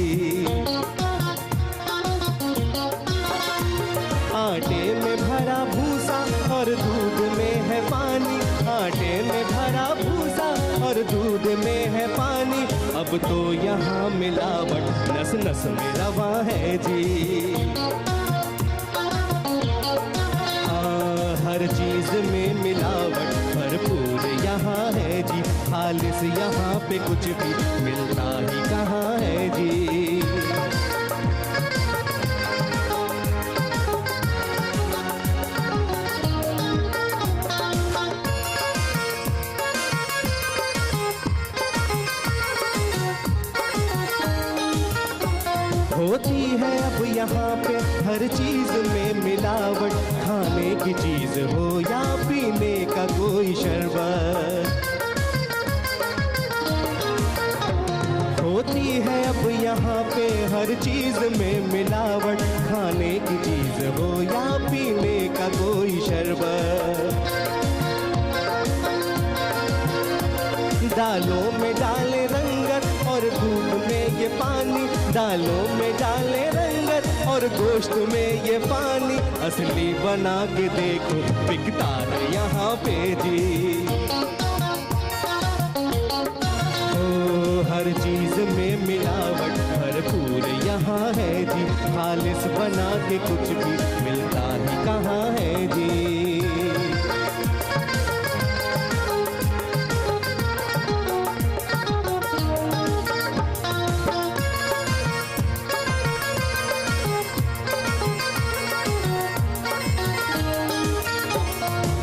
आटे में भरा भूसा और दूध में है पानी, आटे में भरा भूसा और दूध में है पानी, अब तो यहाँ मिलावट नस नस में रवा है जी। हर चीज में मिलावट भरपूर यहाँ है जी, खालिस यहाँ पे कुछ भी मिलता ही कहाँ है जी। होती है अब यहाँ पे हर चीज में मिलावट, खाने की चीज हो या पीने का कोई शरबत। होती है अब यहाँ पे हर चीज में मिलावट, खाने की चीज हो या पीने का कोई शरबत। दालों में डाले रंगत और दूध में ये पानी, दालों में डाले रंगत और गोश्त में ये पानी, असली बना के देखो बिकता है यहाँ पे जी। ओ हर चीज में मिलावट भरपूर यहाँ है जी, खालिस बना के कुछ भी मिलता ही कहाँ है जी।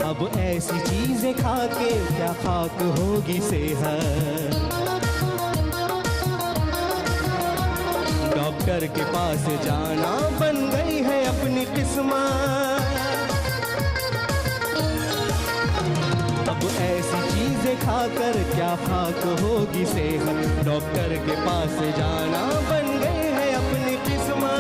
अब ऐसी चीजें खा के क्या खाक होगी सेहत, डॉक्टर के पास जाना बन गई है अपनी किस्मत। अब ऐसी चीजें खाकर क्या खाक होगी सेहत, डॉक्टर के पास जाना बन गई है अपनी किस्मत।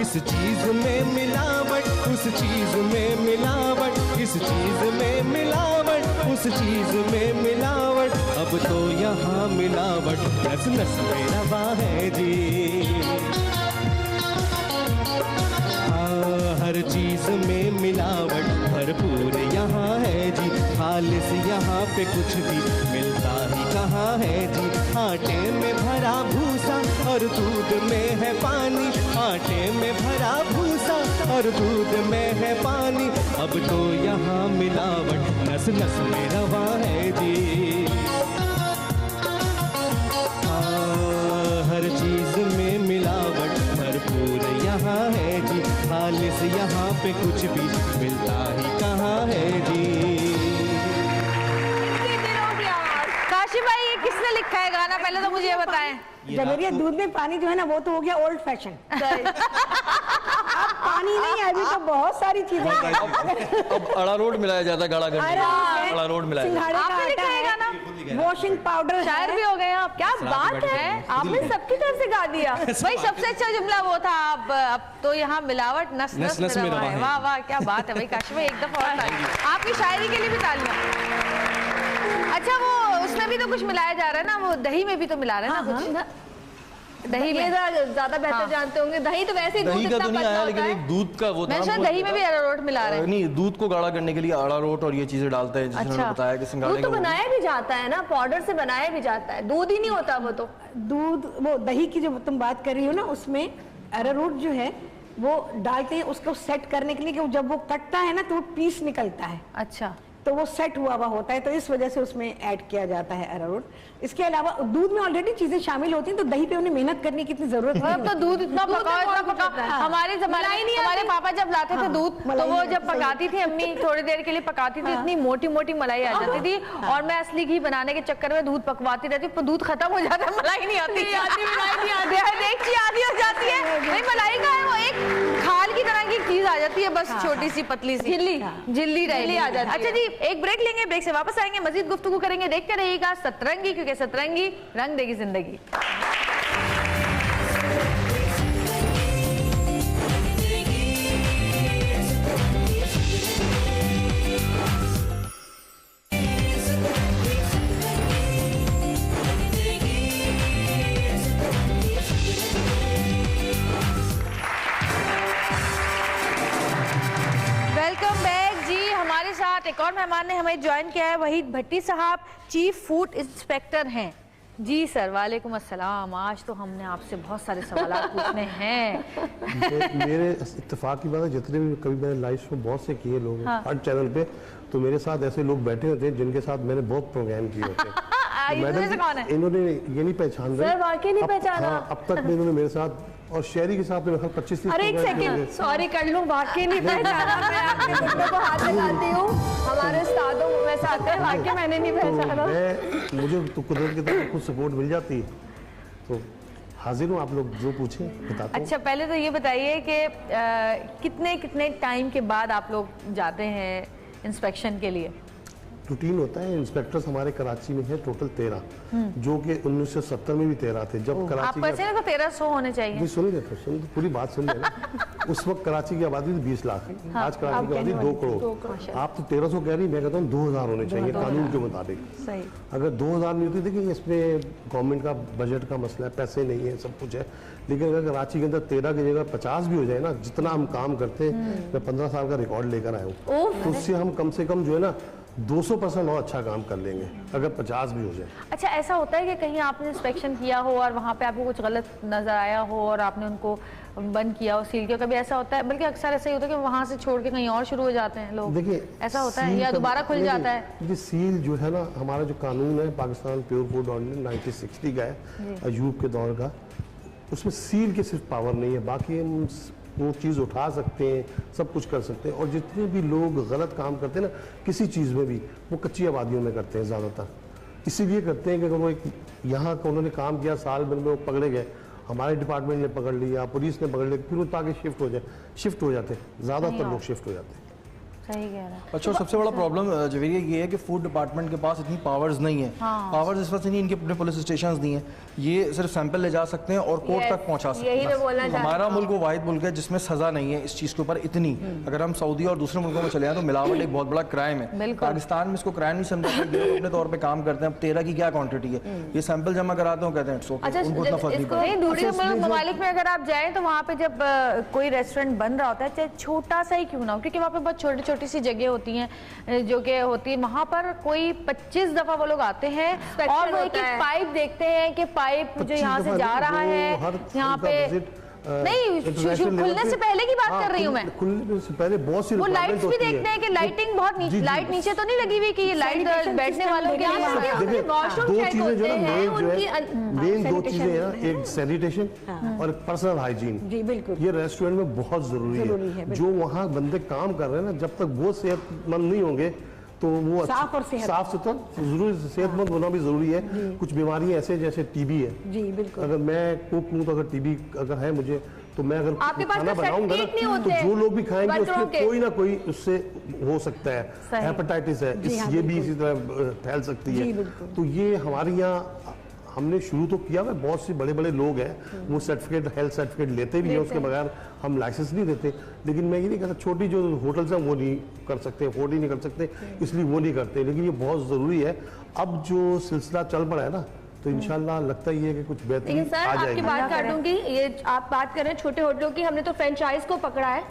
इस चीज में मिलावट, उस चीज में मिलावट, इस चीज में मिलावट, उस चीज में मिलावट, अब तो यहाँ मिलावट नस नस में रवा है जी। हाँ हर चीज में मिलावट भरपूर यहाँ है जी, खालिस यहाँ पे कुछ भी मिलता ही कहाँ है जी। आटे में भरा भूसा और दूध में है पानी, आटे में भरा भूसा और दूध में है पानी, अब तो यहाँ मिलावट नस नस में रवा है जी। हर चीज में मिलावट भरपूर यहाँ है जी, खालिस यहाँ पे कुछ भी मिलता ही कहाँ है जी। काशिफ भाई ये किसने लिखा है गाना, पहले तो मुझे ये बताएं। जवेरिया दूध में पानी जो है ना वो तो हो गया ओल्ड फैशन। पानी नहीं है अभी तो बहुत सारी चीजें। अब अरारोट मिलाया जाता है गाढ़ा करने के लिए, अरारोट मिलाया जाता है। आपने लिखा है गाना, वॉशिंग पाउडर, शायर भी हो गए आप, क्या बात है, आपने सबकी तरफ से गा दिया। भाई सबसे अच्छा जुमला वो था, अब तो यहाँ मिलावट नस नस में रवा है। वाह वाह क्या बात है भाई काशिफ भाई, एक दफा और तालियां आपकी शायरी के लिए भी तालियां। अच्छा वो उसमें भी तो कुछ मिलाया जा रहा है ना, वो दही में भी तो मिला रहे हैं ना कुछ, दही में ज्यादा बेहतर जानते होंगे। दही तो वैसे ही दही का तो नहीं आया, लेकिन एक दूध का वो था। मैं शायद दही में भी अरारोट मिला रहे हैं। नहीं, दूध को गाढ़ा करने के लिए अरारोट और ये चीजें डालते हैं, जिसने उन्होंने बताया कि सिंगाड़े दूध तो बनाया भी जाता है ना, पाउडर से बनाया भी जाता है, दूध ही नहीं होता वो तो। दूध वो दही की जो तुम बात कर रही हो ना, उसमें अरारोट जो है वो डालते हैं उसको सेट करने के लिए, कि जब वो कटता है ना तो वो पीस निकलता है। अच्छा तो वो सेट हुआ हुआ होता है, तो इस वजह से उसमें ऐड किया जाता है अरारोट। इसके अलावा दूध में ऑलरेडी चीजें शामिल होती हैं, तो दही पे उन्हें मेहनत करने की इतनी जरूरत नहीं अब तो दूध इतना पका हमारे हमारे पापा जब लाते थे दूध, तो वो जब पकाती थी अम्मी, थोड़ी देर के लिए पकाती थी, इतनी मोटी मोटी मलाई आ जाती थी, और मैं असली घी बनाने के चक्कर में दूध पकवाती रहती हूँ, दूध खत्म हो जाता है, मलाई नहीं आती, देखिए आधी हो जाती है, नहीं मलाई का है वो एक खाल की तरह की चीज आ जाती है, बस छोटी सी पतली सी झिल्ली आ जाती है। अच्छा जी, एक ब्रेक लेंगे, ब्रेक से वापस आएंगे, मजीद गुफ्तगू करेंगे, देखते रहिएगा सतरंगी, क्योंकि सतरंगी रंग देगी जिंदगी। वेलकम बैक जी। हमारे साथ एक और मेहमान ने हमें ज्वाइन किया है, वहीद भट्टी साहब, चीफ फूड इंस्पेक्टर हैं। जी सर, वालेकुम अस्सलाम। आज तो हमने आपसे बहुत सारे सवाल पूछने हैं। मेरे इत्तेफाक की बात है, जितने भी कभी मैंने लाइव शो बहुत से किए लोग हर चैनल पे, तो मेरे साथ ऐसे लोग बैठे होते हैं जिनके साथ मैंने बहुत प्रोग्राम किए होते हैं। मैडम कौन है? इन्होंने ये नहीं पहचान रहे, वाकई नहीं पहचाना। अब तक में इन्होंने मेरे साथ और शहरी के साथ 25-30। अरे एक सेकंड, सॉरी कर लूं, वाकई नहीं पहचाना। मैं आपके घुटनों को हाथ लगाती हूँ, हमारे उस्तादों में से आते हैं, वाकई मैंने नहीं पहचाना। मुझे तो कुदरत की तरफ कुछ सपोर्ट मिल जाती है, तो हाजिर हूँ, आप लोग जो पूछें बताता हूँ। अच्छा, पहले तो ये बताइए कि कितने टाइम के बाद आप लोग जाते हैं इंस्पेक्शन के लिए? रूटीन होता है। इंस्पेक्टर्स हमारे कराची में है टोटल 13, जो कि 1970 में भी 13 थे। जब कराची आप पैसे ना तो 1300 होने चाहिए। सुनिए पूरी बात सुन लेना। उस वक्त कराची की आबादी थी 20 लाख, आज कराची की आबादी 2 करोड़। आप तो 1300 कह रही, मैं कहता हूँ 2000 होने चाहिए कानून के मुताबिक। सही। अगर 2000 नहीं होती, देखिए इसमें गवर्नमेंट का बजट का मसला है, पैसे नहीं है, सब कुछ है, लेकिन अगर कराची के अंदर 13 की जगह 50 भी हो जाए ना, जितना हम काम करते हैं, मैं 15 साल का रिकॉर्ड लेकर आया हूँ, तो उससे हम कम से कम जो है ना 200% और अच्छा काम कर लेंगे, अगर 50 भी हो जाए। अच्छा, ऐसा होता है कि कहीं आपने इंस्पेक्शन किया हो और वहाँ पे आपको कुछ गलत नजर आया हो और आपने उनको बंद किया हो, सील किया, कभी ऐसा होता है? बल्कि अक्सर ऐसा ही होता है कि वहाँ से छोड़ के कहीं और शुरू हो जाते हैं लोग। देखिए, ऐसा होता है या दोबारा खुल जाता है? ये सील जो है ना, हमारा जो कानून है पाकिस्तान प्योर फूड ऑर्डिनेंस 1960 का है, अयूब के दौर का, उसमें सील की सिर्फ पावर नहीं है, बाकी हम वो चीज़ उठा सकते हैं, सब कुछ कर सकते हैं। और जितने भी लोग गलत काम करते हैं ना किसी चीज़ में भी, वो कच्ची आबादियों में करते हैं ज़्यादातर। इसीलिए करते हैं कि अगर वो एक यहाँ का उन्होंने काम किया, साल भर में वो पकड़े गए, हमारे डिपार्टमेंट ने पकड़ लिया, पुलिस ने पकड़ लिया, फिर वो ताकि शिफ्ट हो जाते, ज़्यादातर लोग शिफ्ट हो जाते हैं। सही कह रहा है। अच्छा, सबसे बड़ा प्रॉब्लम जवेरिया ये है कि फूड डिपार्टमेंट के पास इतनी पावर्स नहीं है। पावर्स इस वजह से नहीं, इनके अपने पुलिस स्टेशंस नहीं है, ये सिर्फ सैंपल ले जा सकते हैं और कोर्ट तक पहुंचा सकते हैं। हमारा मुल्क वो वाहिद मुल्क है जिसमें सजा नहीं है इस चीज़ के ऊपर इतनी। अगर हम सऊदी और दूसरे मुल्कों में चले जाए तो मिलावट एक बहुत बड़ा क्राइम है। पाकिस्तान में इसको क्राइम नहीं समझा, अपने तौर पर काम करते हैं। अब 13 की क्या क्वान्टिटी है, ये सैंपल जमा कराते हो, कहते हैं उनको इतना फर्क नहीं पड़ता। दूसरे ममालिक में अगर आप जाएँ तो वहाँ पे जब कोई रेस्टोरेंट बन रहा होता है, चाहे छोटा सा ही क्यों ना हो, क्योंकि वहाँ पे बहुत छोटी छोटी सी जगह होती हैं जो कि होती है, वहां पर कोई 25 दफा वो लोग आते हैं और वो एक पाइप देखते हैं कि पाइप जो यहाँ से जा रहा है, यहाँ पे नहीं, खुलने से पहले की बात कर रही हूँ मैं। खुलने से पहले बहुत सी वो लाइट्स भी देखते हैं कि लाइटिंग बहुत नीचे, लाइट नीचे तो नहीं लगी हुई कि ये लाइट बैठने वालों के लिए। दो चीजें जो है मेन दो चीजें हैं, एक सैनिटेशन और एक पर्सनल हाइजीन। जी बिल्कुल, ये रेस्टोरेंट में बहुत जरूरी है। जो वहाँ बंदे काम कर रहे हैं ना, जब तक वो सेहतमंद नहीं होंगे तो वो साफ सुथरा जरूरी, सेहतमंद होना भी जरूरी है। कुछ बीमारियां ऐसे जैसे टीबी है। जी बिल्कुल, अगर मैं कुक हूँ तो अगर टीबी अगर है मुझे, तो मैं अगर खाना बनाऊंगा ना, तो जो लोग भी खाएंगे उसमें कोई ना कोई उससे हो सकता है। हेपेटाइटिस है, ये भी इसी तरह फैल सकती है। तो ये हमारे यहाँ हमने शुरू तो किया है, बहुत से बड़े बड़े लोग हैं वो सर्टिफिकेट, हेल्थ सर्टिफिकेट लेते भी हैं, उसके बगैर हम लाइसेंस नहीं देते। लेकिन मैं ये नहीं कहता छोटी जो होटल्स हैं वो नहीं कर सकते, अफोर्ड ही नहीं कर सकते, इसलिए वो नहीं करते। लेकिन ये बहुत ज़रूरी है। अब जो सिलसिला चल पड़ा है ना, तो इंशाल्लाह लगता ही है कि कुछ बेहतरी आ जाएगी। आपकी बात काटूंगी, ये आप बात कर रहे हैं छोटे होटलों की, हमने तो फ्रेंचाइज को पकड़ा है,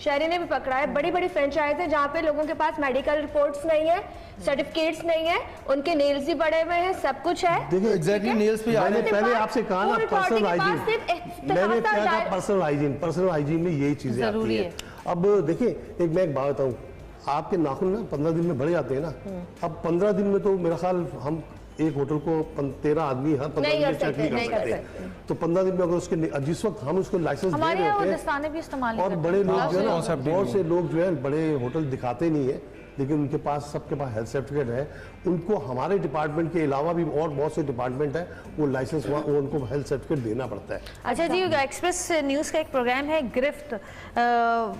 शहरी ने भी पकड़ा है। बड़ी बड़ी फ्रेंचाइज है जहाँ पे लोगों के पास मेडिकल रिपोर्ट्स नहीं है, सर्टिफिकेट्स नहीं है, उनके नेल्स भी बड़े हुए हैं, सब कुछ है। देखिए एग्जैक्टली नेल्स पे मैंने पहले आपसे कहा ना पर्सनल हाइजीन, मैंने क्या कहा पर्सनल हाइजीन में यही चीजें आती है। अब देखिए मैं एक बात बताऊँ, आपके नाखून ना 15 दिन में बढ़ जाते हैं ना। अब 15 दिन में तो मेरा ख्याल हम एक होटल को 13 आदमी हर 15 दिन में चेक नहीं कर सकते। तो 15 दिन में अगर उसके जिस वक्त हम उसको लाइसेंस दे रहे होते हैं, और बड़े लोग जो है ना, बहुत से लोग जो है बड़े होटल दिखाते नहीं है, लेकिन उनके पास सबके पास हेल्थ सर्टिफिकेट है। उनको हमारे डिपार्टमेंट के अलावा भी और बहुत से डिपार्टमेंट है, वो लाइसेंस वो उनको हेल्थ सर्टिफिकेट देना पड़ता है। अच्छा जी, एक्सप्रेस न्यूज़ का एक प्रोग्राम है गिरफ्त,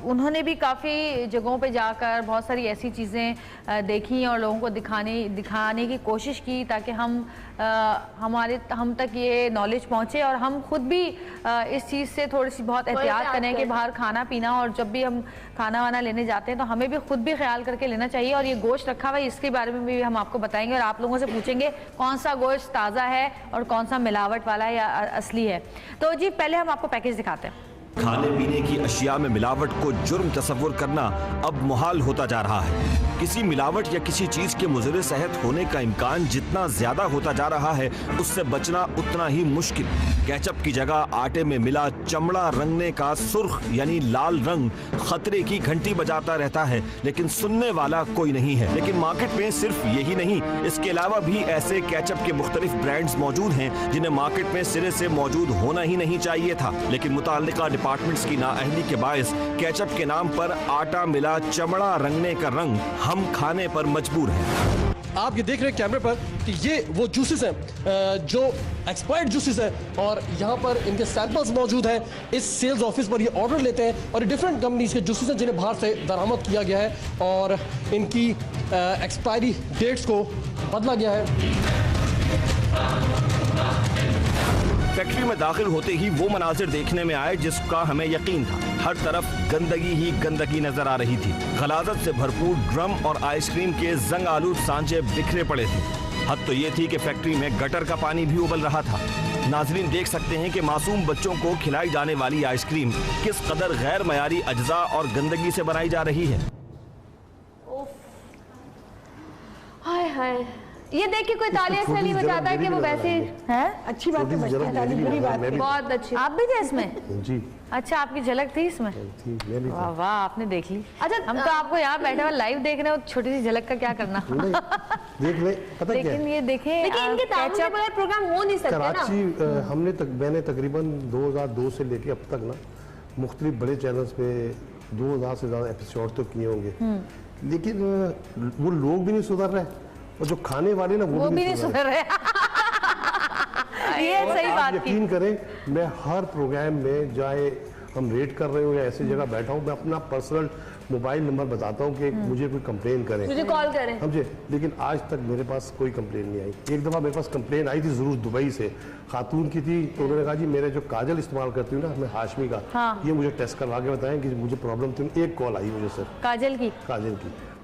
उन्होंने भी काफ़ी जगहों पे जाकर बहुत सारी ऐसी चीज़ें देखी और लोगों को दिखाने की कोशिश की ताकि हम तक ये नॉलेज पहुँचे और हम खुद भी इस चीज़ से थोड़ी सी बहुत एहतियात करें कि बाहर खाना पीना, और जब भी हम खाना वाना लेने जाते हैं तो हमें भी खुद भी ख्याल करके लेना चाहिए। और ये गोश्त रखा हुआ है, इसके बारे में भी हम आपको बताएंगे और आप लोगों से पूछेंगे कौन सा गोश्त ताज़ा है और कौन सा मिलावट वाला है या असली है। तो जी पहले हम आपको पैकेज दिखाते हैं। खाने पीने की अशिया में मिलावट को जुर्म तस्वुर करना अब मुहाल होता जा रहा है। किसी मिलावट या किसी चीज के मुज़र सेहत होने का इम्कान जितना ज्यादा होता जा रहा है, उससे बचना उतना ही मुश्किल। केचप की जगह आटे में मिला चमड़ा रंगने का सुर्ख यानी लाल रंग खतरे की घंटी बजाता रहता है, लेकिन सुनने वाला कोई नहीं है। लेकिन मार्केट में सिर्फ यही नहीं, इसके अलावा भी ऐसे केचप के मुख्तलिफ ब्रांड्स मौजूद हैं जिन्हें मार्केट में सिरे से मौजूद होना ही नहीं चाहिए था, लेकिन मुताल्लिका डिपार्टमेंट्स की नाअहली के बायस केचप के नाम पर आटा मिला चमड़ा रंगने का रंग हम खाने पर मजबूर हैं। आप ये देख रहे हैं कैमरे पर कि ये वो जूसेस हैं जो एक्सपायर्ड जूसेस हैं, और यहाँ पर इनके सैंपल्स मौजूद हैं। इस सेल्स ऑफिस पर ये ऑर्डर लेते हैं और डिफरेंट कंपनीज के जूसेस हैं जिन्हें बाहर से दरामद किया गया है और इनकी एक्सपायरी डेट्स को बदला गया है। फैक्ट्री में दाखिल होते ही वो मनाजिर देखने में आए जिसका हमें यकीन था। हर तरफ गंदगी ही गंदगी नजर आ रही थी। गलाजत से भरपूर ड्रम और आइसक्रीम के जंग आलूद सांचे बिखरे पड़े थे। हद तो ये थी कि फैक्ट्री में गटर का पानी भी उबल रहा था। नाजरीन देख सकते हैं कि मासूम बच्चों को खिलाई जाने वाली आइसक्रीम किस कदर गैर मयारी अज्जा और गंदगी से बनाई जा रही है। हाय हाय, ये देख के कोई तालियां इसलिए नहीं बजाता है कि वो वैसे है। अच्छी बात है, बुरी बात है, बहुत अच्छी। आप भी थे इसमें जी? अच्छा, आपकी झलक थी इसमें? वाह वाह, आपने देख ली। अच्छा, हम तो आपको यहाँ बैठे हुए लाइव देख रहे हो, छोटी सी झलक का क्या करना। देख ले, पता क्या लेकिन ये देखें, इनके प्रोग्राम हो नहीं सकते ना। कराची मैंने तकरीबन 2002 से लेके अब तक ना मुख्तलिफ बड़े चैनल्स पे 2000 से ज्यादा एपिसोड तो किए होंगे, लेकिन वो लोग भी नहीं सुधर रहे और जो खाने वाले ना वो भी नहीं सुधर रहे। ये सही बात की। यकीन करें, मैं हर प्रोग्राम में चाहे हम रेट कर रहे हो या ऐसी जगह बैठा हूँ, मैं अपना पर्सनल मोबाइल नंबर बताता हूँ कि मुझे कोई कंप्लेन करें, मुझे कॉल करें, समझे। लेकिन आज तक मेरे पास कोई कंप्लेन नहीं आई। एक दफ़ा मेरे पास कंप्लेन आई थी जरूर, दुबई से खातून की थी, तो उन्होंने कहा जी मेरे जो काजल इस्तेमाल करती हूँ ना मैं हाशमी का, ये मुझे टेस्ट करवा के बताएं कि मुझे प्रॉब्लम थी। एक कॉल आई मुझे सर काजल की,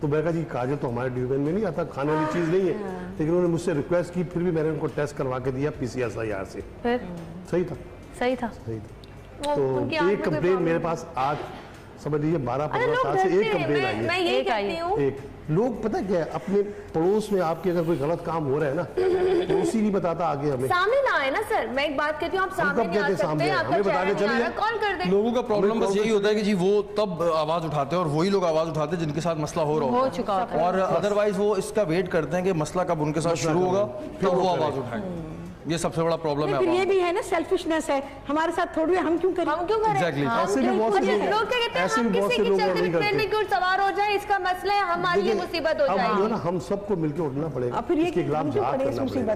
तो मैंने कहा जी काजल तो हमारे डिवीजन में नहीं आता, खाने वाली चीज़ नहीं है, लेकिन उन्होंने मुझसे रिक्वेस्ट की, फिर भी मैंने उनको टेस्ट करवा के दिया PCR से। सही था। तो एक कंप्लेन मेरे पास आज समझ लीजिए 12-15 साल से एक कंप्लेन आई है। मैं यही कहती हूँ, एक लोग पता क्या है, अपने पड़ोस में आपके अगर कोई गलत काम हो रहा है ना, पड़ोसी नहीं बताता आगे हमें, सामने ना आए ना सर। मैं एक बात कहती हूँ, आप सामने नहीं आ सकते, हमें बता के चलिए, कॉल कर दें। लोगों का प्रॉब्लम बस यही होता है कि जी वो तब आवाज उठाते हैं और वही लोग आवाज उठाते हैं जिनके साथ मसला हो रहा चुका होता है, और अदरवाइज वो इसका वेट करते हैं कि मसला कब उनके साथ शुरू होगा फिर वो आवाज उठाएंगे। ये सबसे बड़ा प्रॉब्लम है। फिर ये भी है ना, सेल्फिशनेस है हमारे साथ थोड़ी, हम क्यों करें। Exactly. ऐसे भी बहुत से लोग क्या कहते हैं, हम किसी की चलते ट्रेन में क्यों सवार हो जाए, इसका मसला है, हमारी लिए मुसीबत हो जाएगी। जो ना हम सबको मिलकर उठना पड़ेगा, फिर इसके खिलाफ जहाद करना पड़ेगा।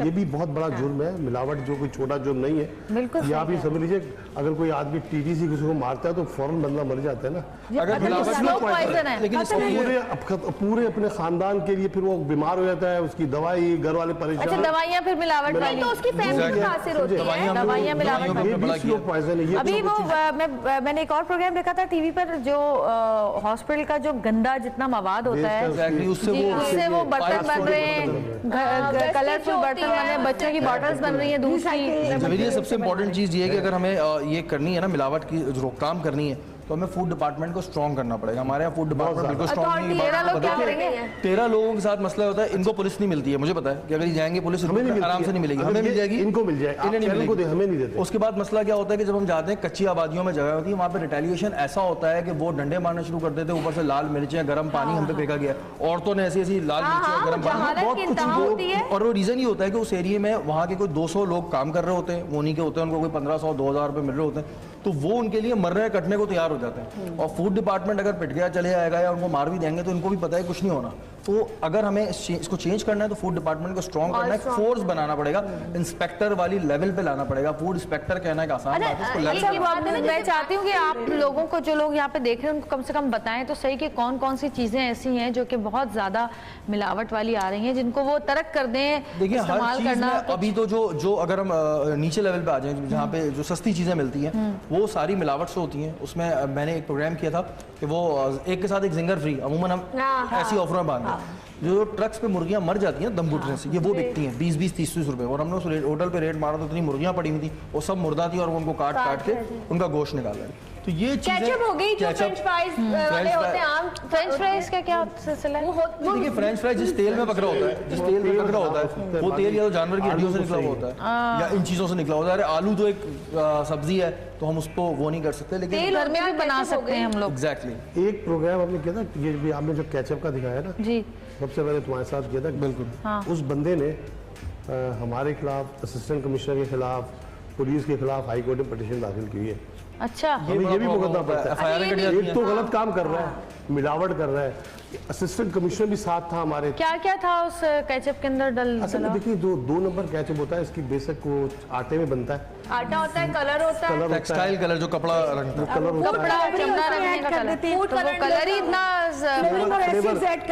ये भी बहुत बड़ा जुर्म है, मिलावट जो कोई छोटा जुर्म नहीं है। बिल्कुल। ये आप ही समझ लीजिए, अगर कोई आदमी TTC किसी को मारता है तो फौरन बंदा मर जाता है ना। अगर पूरे अपने खानदान के लिए फिर वो बीमार हो जाता है, उसकी दवाई, घर वाले परेशान। अच्छा, दवाइयाँ फिर मिलावट वाली, तो उसकी मुतासिर होती है, दवाइयाँ मिलावट। अभी वो मैंने एक और प्रोग्राम देखा था टीवी पर, जो हॉस्पिटल का जो गंदा जितना मवाद होता है उससे वो बर्तन बन रहे हैं, कलरफुल बर्तन बन रहे हैं, बच्चों की बॉटल्स बन रही हैं दूध की। मेरी सबसे इम्पोर्टेंट चीज़ ये है कि अगर हमें ये करनी है ना, मिलावट की रोकथाम करनी है, तो हमें फूड डिपार्टमेंट को स्ट्रॉन्ग करना पड़ेगा। हमारे यहाँ फूड डिपार्टमेंट बिल्कुल स्ट्रॉन्ग नहीं है। 13 लोगों के साथ मसला होता है, इनको पुलिस नहीं मिलती है। मुझे पता है कि अगर जाएंगे पुलिस आराम से नहीं मिलेगी, हमें मिल जाएगी, इनको मिल जाएगी, इन्हें नहीं मिलेगी, हमें नहीं देते। उसके बाद मसला क्या होता है कि जब हम जाते हैं कच्ची आबादियों में जगह होती है, वहाँ पे रिटेलिएशन ऐसा होता है कि वो डंडे मारना शुरू कर देते हैं, ऊपर से लाल मिर्चें गर्म पानी हम पे फेंका गया, औरतों ने ऐसी लाल मिर्ची और गर्म पानी, बहुत कुछ। और वो रीजन ये होता है कि उस एरिया में वहाँ के कोई 200 लोग काम कर रहे होते हैं, वो नहीं के होते हैं, उनको कोई 1500-2000 रुपए मिल रहे होते हैं, तो वो उनके लिए मरने कटने को तैयार हो जाते हैं। और फूड डिपार्टमेंट अगर पिट गया चले आएगा या उनको मार भी देंगे तो इनको भी पता है कुछ नहीं होना। तो अगर हमें इसको चेंज करना है तो फूड डिपार्टमेंट को स्ट्रॉन्ग करना है, फोर्स बनाना पड़ेगा, इंस्पेक्टर वाली लेवल पे लाना पड़ेगा। फूड इंस्पेक्टर कहना एक आसान बात है, मैं चाहती हूँ कि आप लोगों को, जो लोग यहाँ पे देख रहे हैं, उनको कम से कम बताएं तो सही कि कौन कौन सी चीजें ऐसी हैं जो कि बहुत ज्यादा मिलावट वाली आ रही हैं, जिनको वो तर्क कर दें। देखिए हर चीज में अभी तो जो अगर हम नीचे लेवल पे आ जाएं, जहाँ पे जो सस्ती चीजें मिलती हैं वो सारी मिलावट से होती हैं। उसमें मैंने एक प्रोग्राम किया था कि वो एक के साथ एक जिंगर फ्री, अमूमन हम ऐसी ऑफर बांधते हैं। जो ट्रक्स पे मुर्गियां मर जाती हैं दम घुटने से, ये वो बिकती हैं 20-30 रुपए, और हमने उस होटल पे रेट मारा तो इतनी मुर्गियां पड़ी हुई थी, वो सब मुर्दा थी और उनको काट के उनका गोश्त निकाल रहे हैं। तो ये केचप हो गई, जो फ्रेंच फ्राइज वाले होते हैं आम। फ्रेंच फ्राइज का क्या सिलसिला है? देखिए फ्रेंच फ्राइज जिस तेल में पकड़ा होता है, जिस तेल में पकड़ा होता है वो तेल या तो जानवर की हड्डियों से निकला हुआ होता है या इन चीजों से निकला होता है। अरे आलू तो एक सब्जी है तो हम उसको वो नहीं कर सकते, लेकिन घर में भी बना सकते हैं हम लोग। एग्जैक्टली। एक प्रोग्राम आपने किया था, ये भी आपने जो केचप का दिखाया ना जी, सबसे पहले तुम्हारे साथ किया था। बिल्कुल। उस बंदे ने हमारे खिलाफ, असिस्टेंट कमिश्नर के खिलाफ, पुलिस के खिलाफ हाई कोर्ट में पिटीशन दाखिल की है। अच्छा, ये भी मुकदमा पड़ता है। एक तो गलत काम कर रहा है, मिलावट कर रहा है, असिस्टेंट कमिश्नर भी साथ था हमारे। क्या क्या था उस केचप के अंदर असल में देखिए, जो 2 नंबर केचप होता है, इसकी बेसिक वो आटे में बनता है, आटा होता है, कलर होता है, टेक्सटाइल कलर जो कपड़ा रंगता है, कलर होता है, चमड़ा रंगने का कलर ही इतना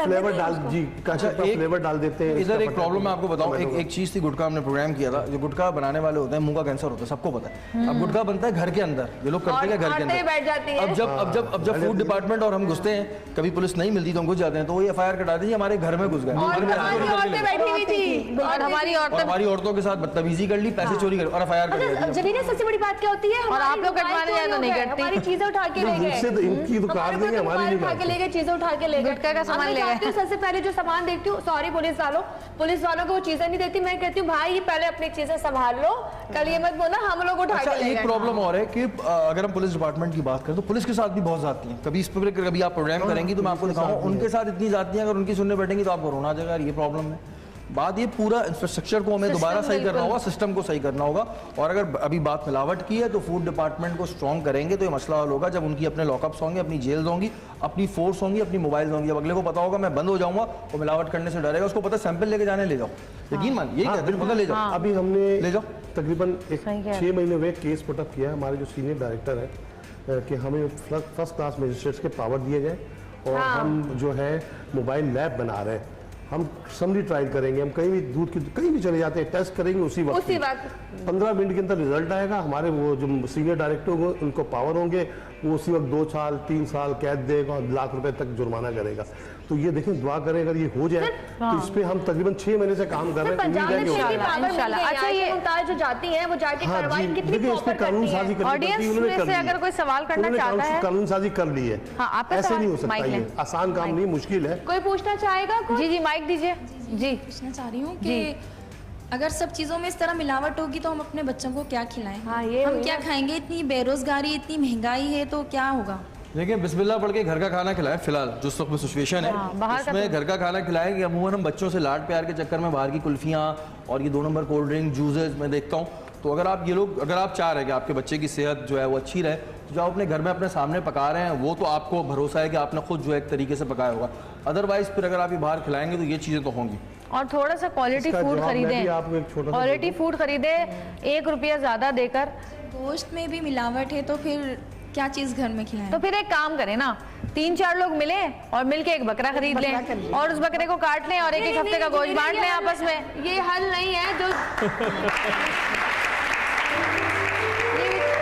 फ्लेवर डाल जी फ्लेवर डाल देते हैं। इधर एक प्रॉब्लम मैं आपको बताऊं, एक चीज थी, गुटखा हमने प्रोग्राम किया था। जो गुटखा बनाने वाले होते हैं, मुंह का कैंसर होता है, सबको पता है। अब गुटखा बनता है घर के अंदर, ये लोग करते हैं घर के अंदर, बैठ जाती है। अब जब फूड डिपार्टमेंट और हम घुसते हैं, कभी पुलिस नहीं मिलती तो हम घुस जाते हैं, तो वो एफआईआर कटा दी हमारे घर में घुस गए, और हमारी औरतों के साथ बदतमीजी कर ली, पैसे चोरी कर और एफआईआर कर दी। जमीन सबसे बड़ी बात क्या होती है, और आप लोग कटवाने जाए तो नहीं करती, हमारी चीजें उठा के ले गए, इनकी तो कार देंगे, हमारी नहीं उठा के ले गए, चीजें उठा के ले गए। गुटखा का सामान ले गए। सबसे पहले जो सामान देखती हूँ, सॉरी पुलिस वालों को वो चीजें नहीं देती, मैं कहती हूँ भाई ये पहले अपनी चीजें संभाल लो, कल ये मत बोलना हम लोग उठा के ले गए। एक प्रॉब्लम और है कि अगर हम पुलिस डिपार्टमेंट की बात करें तो पुलिस के साथ भी बहुत जाती हैं। कभी इस पर कभी आप प्रोग्राम करेंगी तो मैं आपको दिखाऊंगा, उनके साथ इतनी जाती हैं, अगर उनकी सुनने बैठेंगी तो आपको रोना आ जाएगा, ये प्रॉब्लम है। बात ये पूरा इंफ्रास्ट्रक्चर को हमें दोबारा सही करना होगा, सिस्टम को सही करना होगा। और अगर अभी बात मिलावट की है तो फूड डिपार्टमेंट को स्ट्रॉन्ग करेंगे तो ये मसला हल होगा। जब उनकी अपने लॉकअप्स होंगे, अपनी जेल्स होंगी, अपनी फोर्स होंगी, अपनी मोबाइल होंगी, अब अगले को पता होगा मैं बंद हो जाऊंगा, वो मिलावट करने से डरेगा, उसको पता सैंपल लेके जाने ले जाओ, यकीन मान यही कहते हैं, ले जाओ। अभी हमने ले जाओ तकरीबन 6 महीने हुए केस पुटअप किया। हमारे जो सीनियर डायरेक्टर है कि हमें फर्स्ट क्लास मजिस्ट्रेट्स के पावर दिए जाए और हम जो है मोबाइल लैब बना रहे हैं। हम समरी ट्रायल करेंगे, हम कहीं भी दूध की कहीं भी चले जाते हैं, टेस्ट करेंगे उसी वक्त 15 मिनट के अंदर रिजल्ट आएगा। हमारे वो जो सीनियर डायरेक्टर होंगे उनको पावर होंगे, वो उसी वक्त 2 साल 3 साल कैद देगा और लाख रुपए तक जुर्माना करेगा। तो ये देखें, दुआ करें अगर ये हो जाए तो इस पे हम तकरीबन 6 महीने से काम कर रहे हैं। अच्छा, ये जो जाती है वो जाके कार्रवाई कितनी प्रॉपर कानून साजी करनी, अगर कोई सवाल करना चाहता है, कानून साजी कर ली है। ऐसे नहीं हो सकता, ये आसान काम नहीं, मुश्किल है। कोई पूछना चाहेगा? जी माइक दीजिए। जी पूछना चाह रही हूँ कि अगर सब चीजों में इस तरह मिलावट होगी तो हम अपने बच्चों को क्या खिलाएं? हम क्या खाएंगे? इतनी बेरोजगारी, इतनी महंगाई है तो क्या होगा? देखिए, बिस्मिल्लाह पढ़ के घर का खाना खिलाएं। फिलहाल जो वक्त में सिचुएशन है उसमें घर का खाना खिलाएं कि अमूमन हम बच्चों से लाड प्यार के चक्कर में बाहर की कुल्फियाँ और ये 2 नंबर कोल्ड ड्रिंक, जूसेस मैं देखता हूँ। तो अगर आप चाह रहे हैं कि आपके बच्चे की सेहत जो है वो अच्छी रहे, तो जो आप अपने घर में अपने सामने पका रहे हैं वो तो आपको भरोसा है कि आपने खुद जो है एक तरीके से पकाया होगा। अदरवाइज फिर अगर आप ये बाहर खिलाएंगे तो ये चीज़ें तो होंगी। और थोड़ा सा क्वालिटी फूड खरीदें, क्वालिटी फूड खरीदें 1 रुपया ज़्यादा देकर। गोश्त में भी मिलावट है तो फिर क्या चीज़ घर में खिलाएं? तो फिर एक काम करें ना, 3-4 लोग मिले और मिलके एक बकरा खरीद लें और उस बकरे को काट लें और एक हफ्ते का गोश्त बांट लें आपस में। ये हल नहीं है। जो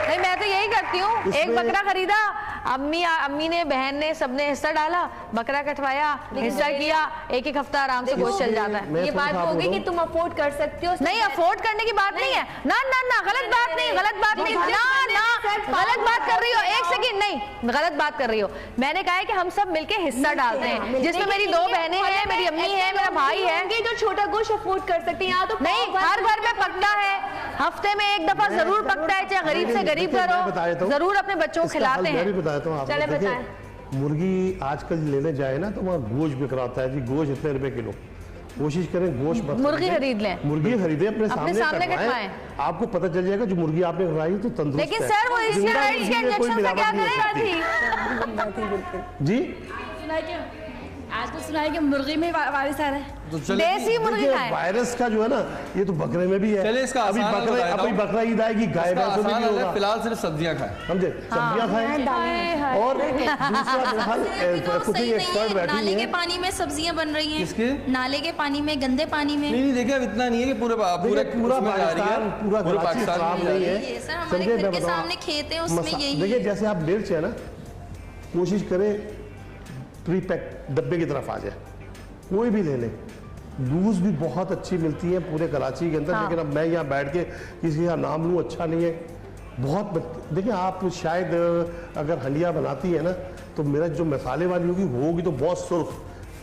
नहीं, मैं तो यही करती हूँ, एक बकरा खरीदा, अम्मी ने, बहन ने, सबने हिस्सा डाला, बकरा कटवाया, हिस्सा किया, एक हफ्ता आराम से गोश्त चल जाता है। ये बात होगी कि तुम अफोर्ड कर सकते हो। नहीं, अफोर्ड करने की बात नहीं है ना, ना ना, गलत बात नहीं, गलत बात नहीं, ना ना, गलत बात कर रही हो, एक सेकंड, नहीं गलत बात कर रही हो। मैंने कहा है कि हम सब मिलके हिस्सा डालते हैं, जिसमें मेरी 2 बहनें हैं, मेरी अम्मी है, मेरा भाई है, जो छोटा गोश्त अफोर्ड कर सकते हैं। यहाँ तो नहीं, हर घर में पकता है, हफ्ते में एक दफा जरूर पकता है, चाहे गरीब से गरीब घर हो, जरूर अपने बच्चों को खिलाते हैं। मैं भी बताता हूँ आपको, देखिए मुर्गी आजकल लेने जाए ना तो वहाँ गोश्त बिक रहा होता है जी, गोश्त इतने रुपए किलो। कोशिश करें गोश्त मुर्गी खरीद लें, मुर्गी खरीदे, अपने सामने कटवाएं, आपको पता चल जाएगा जो मुर्गी आपने खिलाई तो तंदुरुस्त है। लेकिन सर वो स्टेरॉइड्स के इंजेक्शन से क्या करेगा जी? आज तो सुना है कि मुर्गी में वायरस आ रहा है, तो देसी मुर्गी खाएं। वायरस का जो है ना, ये तो बकरे में भी है। चलिए इसका अभी बकरा ईद आएगी, गाय भैंसों में भी होगा। फिलहाल सिर्फ सब्जियां खाएं, समझे? सब्जियां खाएं। और दूसरा कुकिंग एक्सपर्ट बैठी है, नाले के पानी में सब्जियां बन रही हैं। किसके? नाले के पानी में, गंदे पानी में। नहीं देखिए, अब इतना नहीं है कि पूरा पाकिस्तान, पूरा पाकिस्तान खराब नहीं है। सर हमारे घर के सामने खेत है, उसमें यही देखिए, जैसे आप मिर्च है ना, कोशिश करें प्री पैक डब्बे की तरफ आ जाए, कोई भी ले लें। लूज भी बहुत अच्छी मिलती है पूरे कराची के अंदर। हाँ। लेकिन अब मैं यहाँ बैठ के किसी का नाम लूँ अच्छा नहीं है, बहुत। देखिए आप शायद अगर हंडिया बनाती है ना, तो मेरा जो मसाले वाली होगी तो बहुत सुर्ख,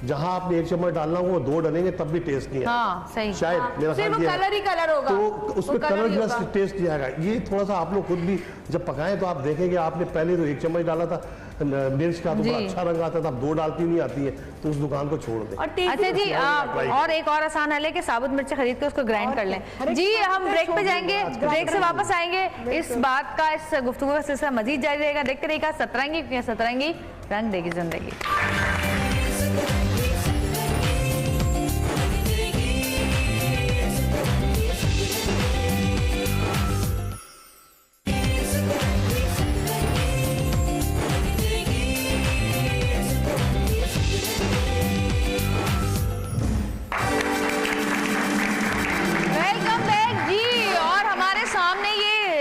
जहाँ आपने 1 चम्मच डालना होगा 2 डालेंगे तब भी टेस्ट नहीं आएगा। हाँ, सही। शायद मेरा सिर्फ कलर ही कलर होगा, तो उसमें कलर की वजह से टेस्ट नहीं आएगा। ये थोड़ा सा आप लोग खुद भी जब पकाएं तो आप देखेंगे, आपने पहले तो 1 चम्मच डाला था मिर्च का, तो बड़ा अच्छा रंग आता था, 2 डालती नहीं आती है, तो उस दुकान को छोड़ दें। अच्छा जी, और एक और आसान हल है कि साबुत मिर्ची खरीद के उसको ग्राइंड कर लें। जी हम ब्रेक पे जाएंगे, ब्रेक से वापस आएंगे, इस बात का, इस गुफ्तगू का सिलसिला मजीद जारी रहेगा। देखते रहिएगा सतरंगी, क्योंकि सतरंगी रंग देगी जिंदगी।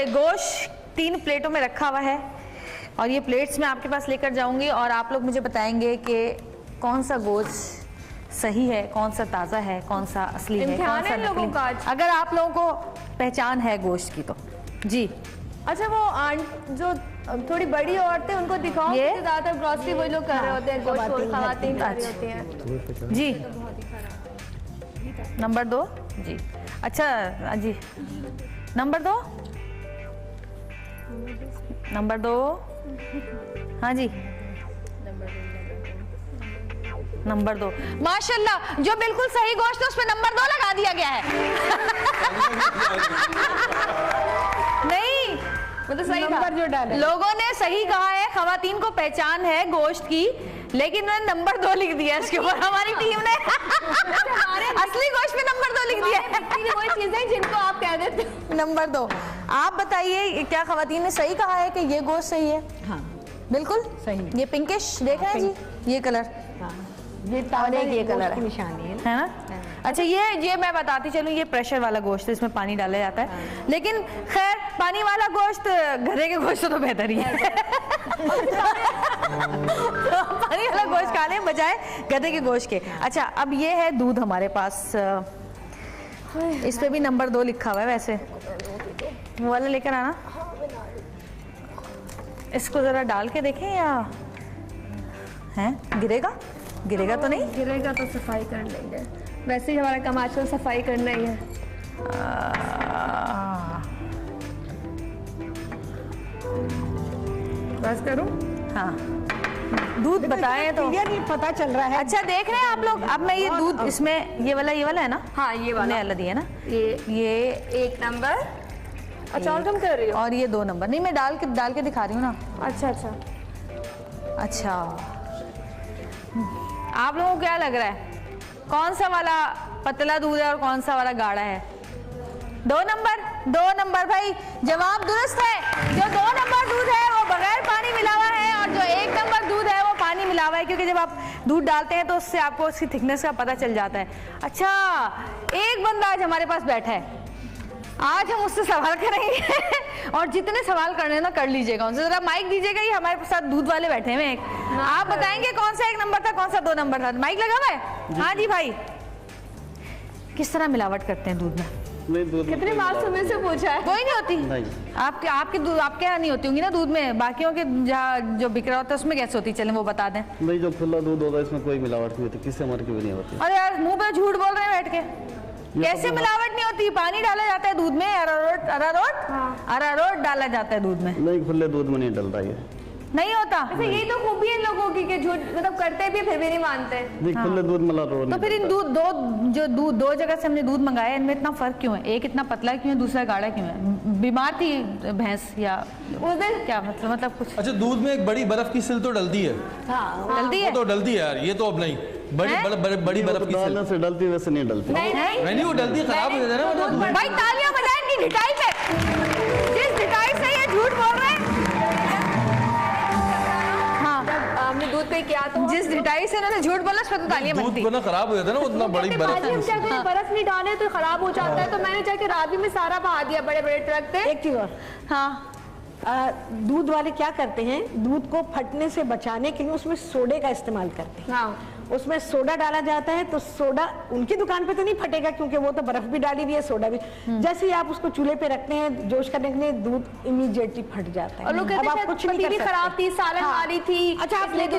गोश्त 3 प्लेटों में रखा हुआ है और ये प्लेट्स मैं आपके पास लेकर जाऊंगी और आप लोग मुझे बताएंगे कि कौन सा गोश्त सही है, कौन सा ताज़ा है, कौन सा असली है, कौन सा नकली। अगर आप लोगों को पहचान है गोश्त की तो जी। अच्छा, वो जो थोड़ी बड़ी औरतें उनको दिखाओ, ये ज्यादातर ग्रोसरी वही लोग कर रहे होते हैं, गोश्त खवातीन कर रही होती हैं जी। नंबर 2 जी। अच्छा जी, नंबर 2 हाँ जी, नंबर 2 माशाल्लाह, जो बिल्कुल सही गोश्त है उस पे नंबर 2 लगा दिया गया है। नहीं मतलब सही नंबर जो डाले, लोगों ने सही कहा है, खवातीन को पहचान है गोश्त की, लेकिन उन्होंने नंबर 2 लिख दिया इसके ऊपर। हमारी टीम ने असली गोश्त में नंबर 2 लिख दिया है। वही चीजें जिनको आप कह देते हो नंबर 2। आप बताइए, क्या खवातीन ने सही कहा है कि ये गोश्त सही है? हाँ बिल्कुल सही। ये पिंकिश देख रहे हैं जी, ये कलर, ये कलर की निशानी है ना? अच्छा, ये मैं बताती चलूँ, ये प्रेशर वाला गोश्त है, इसमें पानी डाला जाता है। लेकिन खैर, पानी वाला गोश्त घरे के गोश्त तो बेहतर ही है। पानी वाला गोश्त खा लें बजाय गधे के गोश्त के। अच्छा, अब ये है दूध हमारे पास, इस पे भी नंबर 2 लिखा हुआ है। वैसे वो वाला लेकर आना, इसको जरा डाल के देखें या है गिरेगा तो नहीं? गिरेगा तो सफाई कर लेंगे, वैसे ही हमारा काम आजकल सफाई करना ही है। बस करूं? हाँ, दूध बताएं तो पता चल रहा है। अच्छा, देख रहे हैं आप लोग? अब मैं ये दूध, इसमें ये वाला है ना? हाँ, ये वाला दिया ना, ये 1 नंबर। अच्छा, और तुम कर रही हो? और ये 2 नंबर। नहीं, मैं डाल के दिखा रही हूँ ना। अच्छा, आप लोगों को क्या लग रहा है कौन सा वाला पतला दूध है और कौन सा वाला गाढ़ा है? 2 नंबर भाई, जवाब दुरुस्त है। जो 2 नंबर दूध है वो बगैर पानी मिला हुआ है, और जो 1 नंबर दूध है वो पानी मिला हुआ है, क्योंकि जब आप दूध डालते हैं तो उससे आपको उसकी थिकनेस का पता चल जाता है। अच्छा, एक बंदा आज हमारे पास बैठा है, आज हम उससे सवाल करेंगे और जितने सवाल करने ना कर लीजिएगा उनसे। जरा माइक दीजिएगा, ये हमारे साथ दूध वाले बैठे हुए हैं। आप बताएंगे कौन सा 1 नंबर था, कौन सा 2 नंबर था? माइक लगा हुआ है? हाँ जी भाई, किस तरह मिलावट करते हैं दूध में? कितने मार्क्स में से पूछा है? कोई नहीं होती नहीं। आपके दूध आपके यहाँ नहीं होती होंगी ना दूध में, बाकियों के जहाँ जो बिक रहा होता है उसमें कैसे होती? चलें वो बता दें। नहीं, जो खुला दूध होता है इसमें कोई मिलावट नहीं होती, किसी उम्र की भी नहीं होती। अरे यार मुंह पे झूठ बोल रहे हैं बैठ के, कैसे मिलावट नहीं होती? पानी डाला जाता है दूध में, अरारोट डाला जाता है दूध में। नहीं, खुले दूध में नहीं डलता ये, नहीं होता। वैसे यही तो खूबी है लोगों की कि झूठ मतलब करते भी फिर भी नहीं मानते। नहीं, खुले दूध में अरारोट। तो फिर इन दो जगह से हमने दूध मंगाया, इनमें इतना फर्क क्यों है? एक इतना पतला क्यों है, दूसरा गाढ़ा क्यों है? बीमार थी भैंस या उस दिन क्या मतलब कुछ? अच्छा, दूध में एक बड़ी बर्फ की सिल तो डलती है। डलती है, तो डलती है यार, ये तो अब नहीं। बड़ी बर्फ की सिल से डलती, वैसे नहीं डलती। नहीं, वो डलती है, खराब हो जाता है ना। भाई तालियां बजाएं इनकी ढिठाई पे, जिस ढिठाई से ये झूठ बोल रहे हैं। हमने दूध पे किया तो जिस ढिठाई से इन्होंने झूठ बोला, उस पर तो तालियां बनती। दूध बना खराब हो जाता है ना, उतना बड़ी बर्फ। बर्फ नहीं डाले तो खराब हो जाता है, तो मैंने जाके राबी में सारा बहा दिया बड़े बड़े ट्रक पे। एक चीज और, हाँ, दूध वाले क्या करते हैं, दूध को फटने से बचाने के लिए उसमें सोडे का इस्तेमाल करते हैं। हाँ, उसमें सोडा डाला जाता है, तो सोडा उनकी दुकान पे तो नहीं फटेगा क्योंकि वो तो बर्फ भी डाली हुई है, सोडा भी। जैसे ही आप उसको चूल्हे पे रखते हैं जोश करने के लिए, दूध इमीडिएटली फट जाता है। और लोग कहते हैं कुछ नहीं खराब थी, सालन हारी थी। अच्छा, आप लेके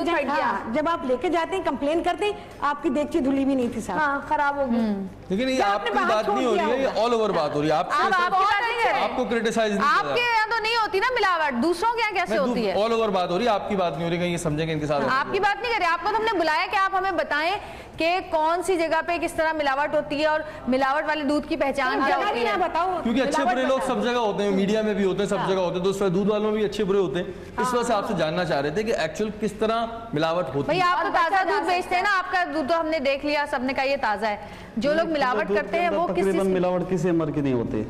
जब आप लेके जाते हैं, कंप्लेन करते हैं, आपकी देगची धुली भी नहीं थी साहब। हाँ, खराब हो गई। लेकिन ये आपकी बात नहीं हो रही है, ये ऑल ओवर बात हो रही है। आपको क्रिटिसाइज आपके यहाँ तो नहीं होती ना मिलावट, दूसरों के यहाँ कैसे होती है? ऑल ओवर बात हो रही है, आपकी बात नहीं हो रही, कहीं ये समझेंगे इनके साथ। आपकी बात नहीं कर रहे, आपको तो हमने बुलाया कि आप हमें बताएं कि कौन सी जगह पे किस तरह मिलावट होती है और मिलावट वाले दूध की पहचान क्या होती है। बताओ, क्योंकि अच्छे बुरे लोग सब जगह होते हैं, मीडिया में भी होते हैं, सब जगह होते हैं, तो उसमें दूध वालों में भी अच्छे बुरे होते हैं। इस वजह से आपसे जानना चाह रहे थे कि एक्चुअल किस तरह मिलावट होती है। भाई आप तो ताजा दूध बेचते हैं ना, आपका दूध तो हमने देख लिया, सबने कहा ये ताजा है। जो लोग मिलावट करते हैं वो तकरीबन मिलावट किसी उम्र की नहीं होती।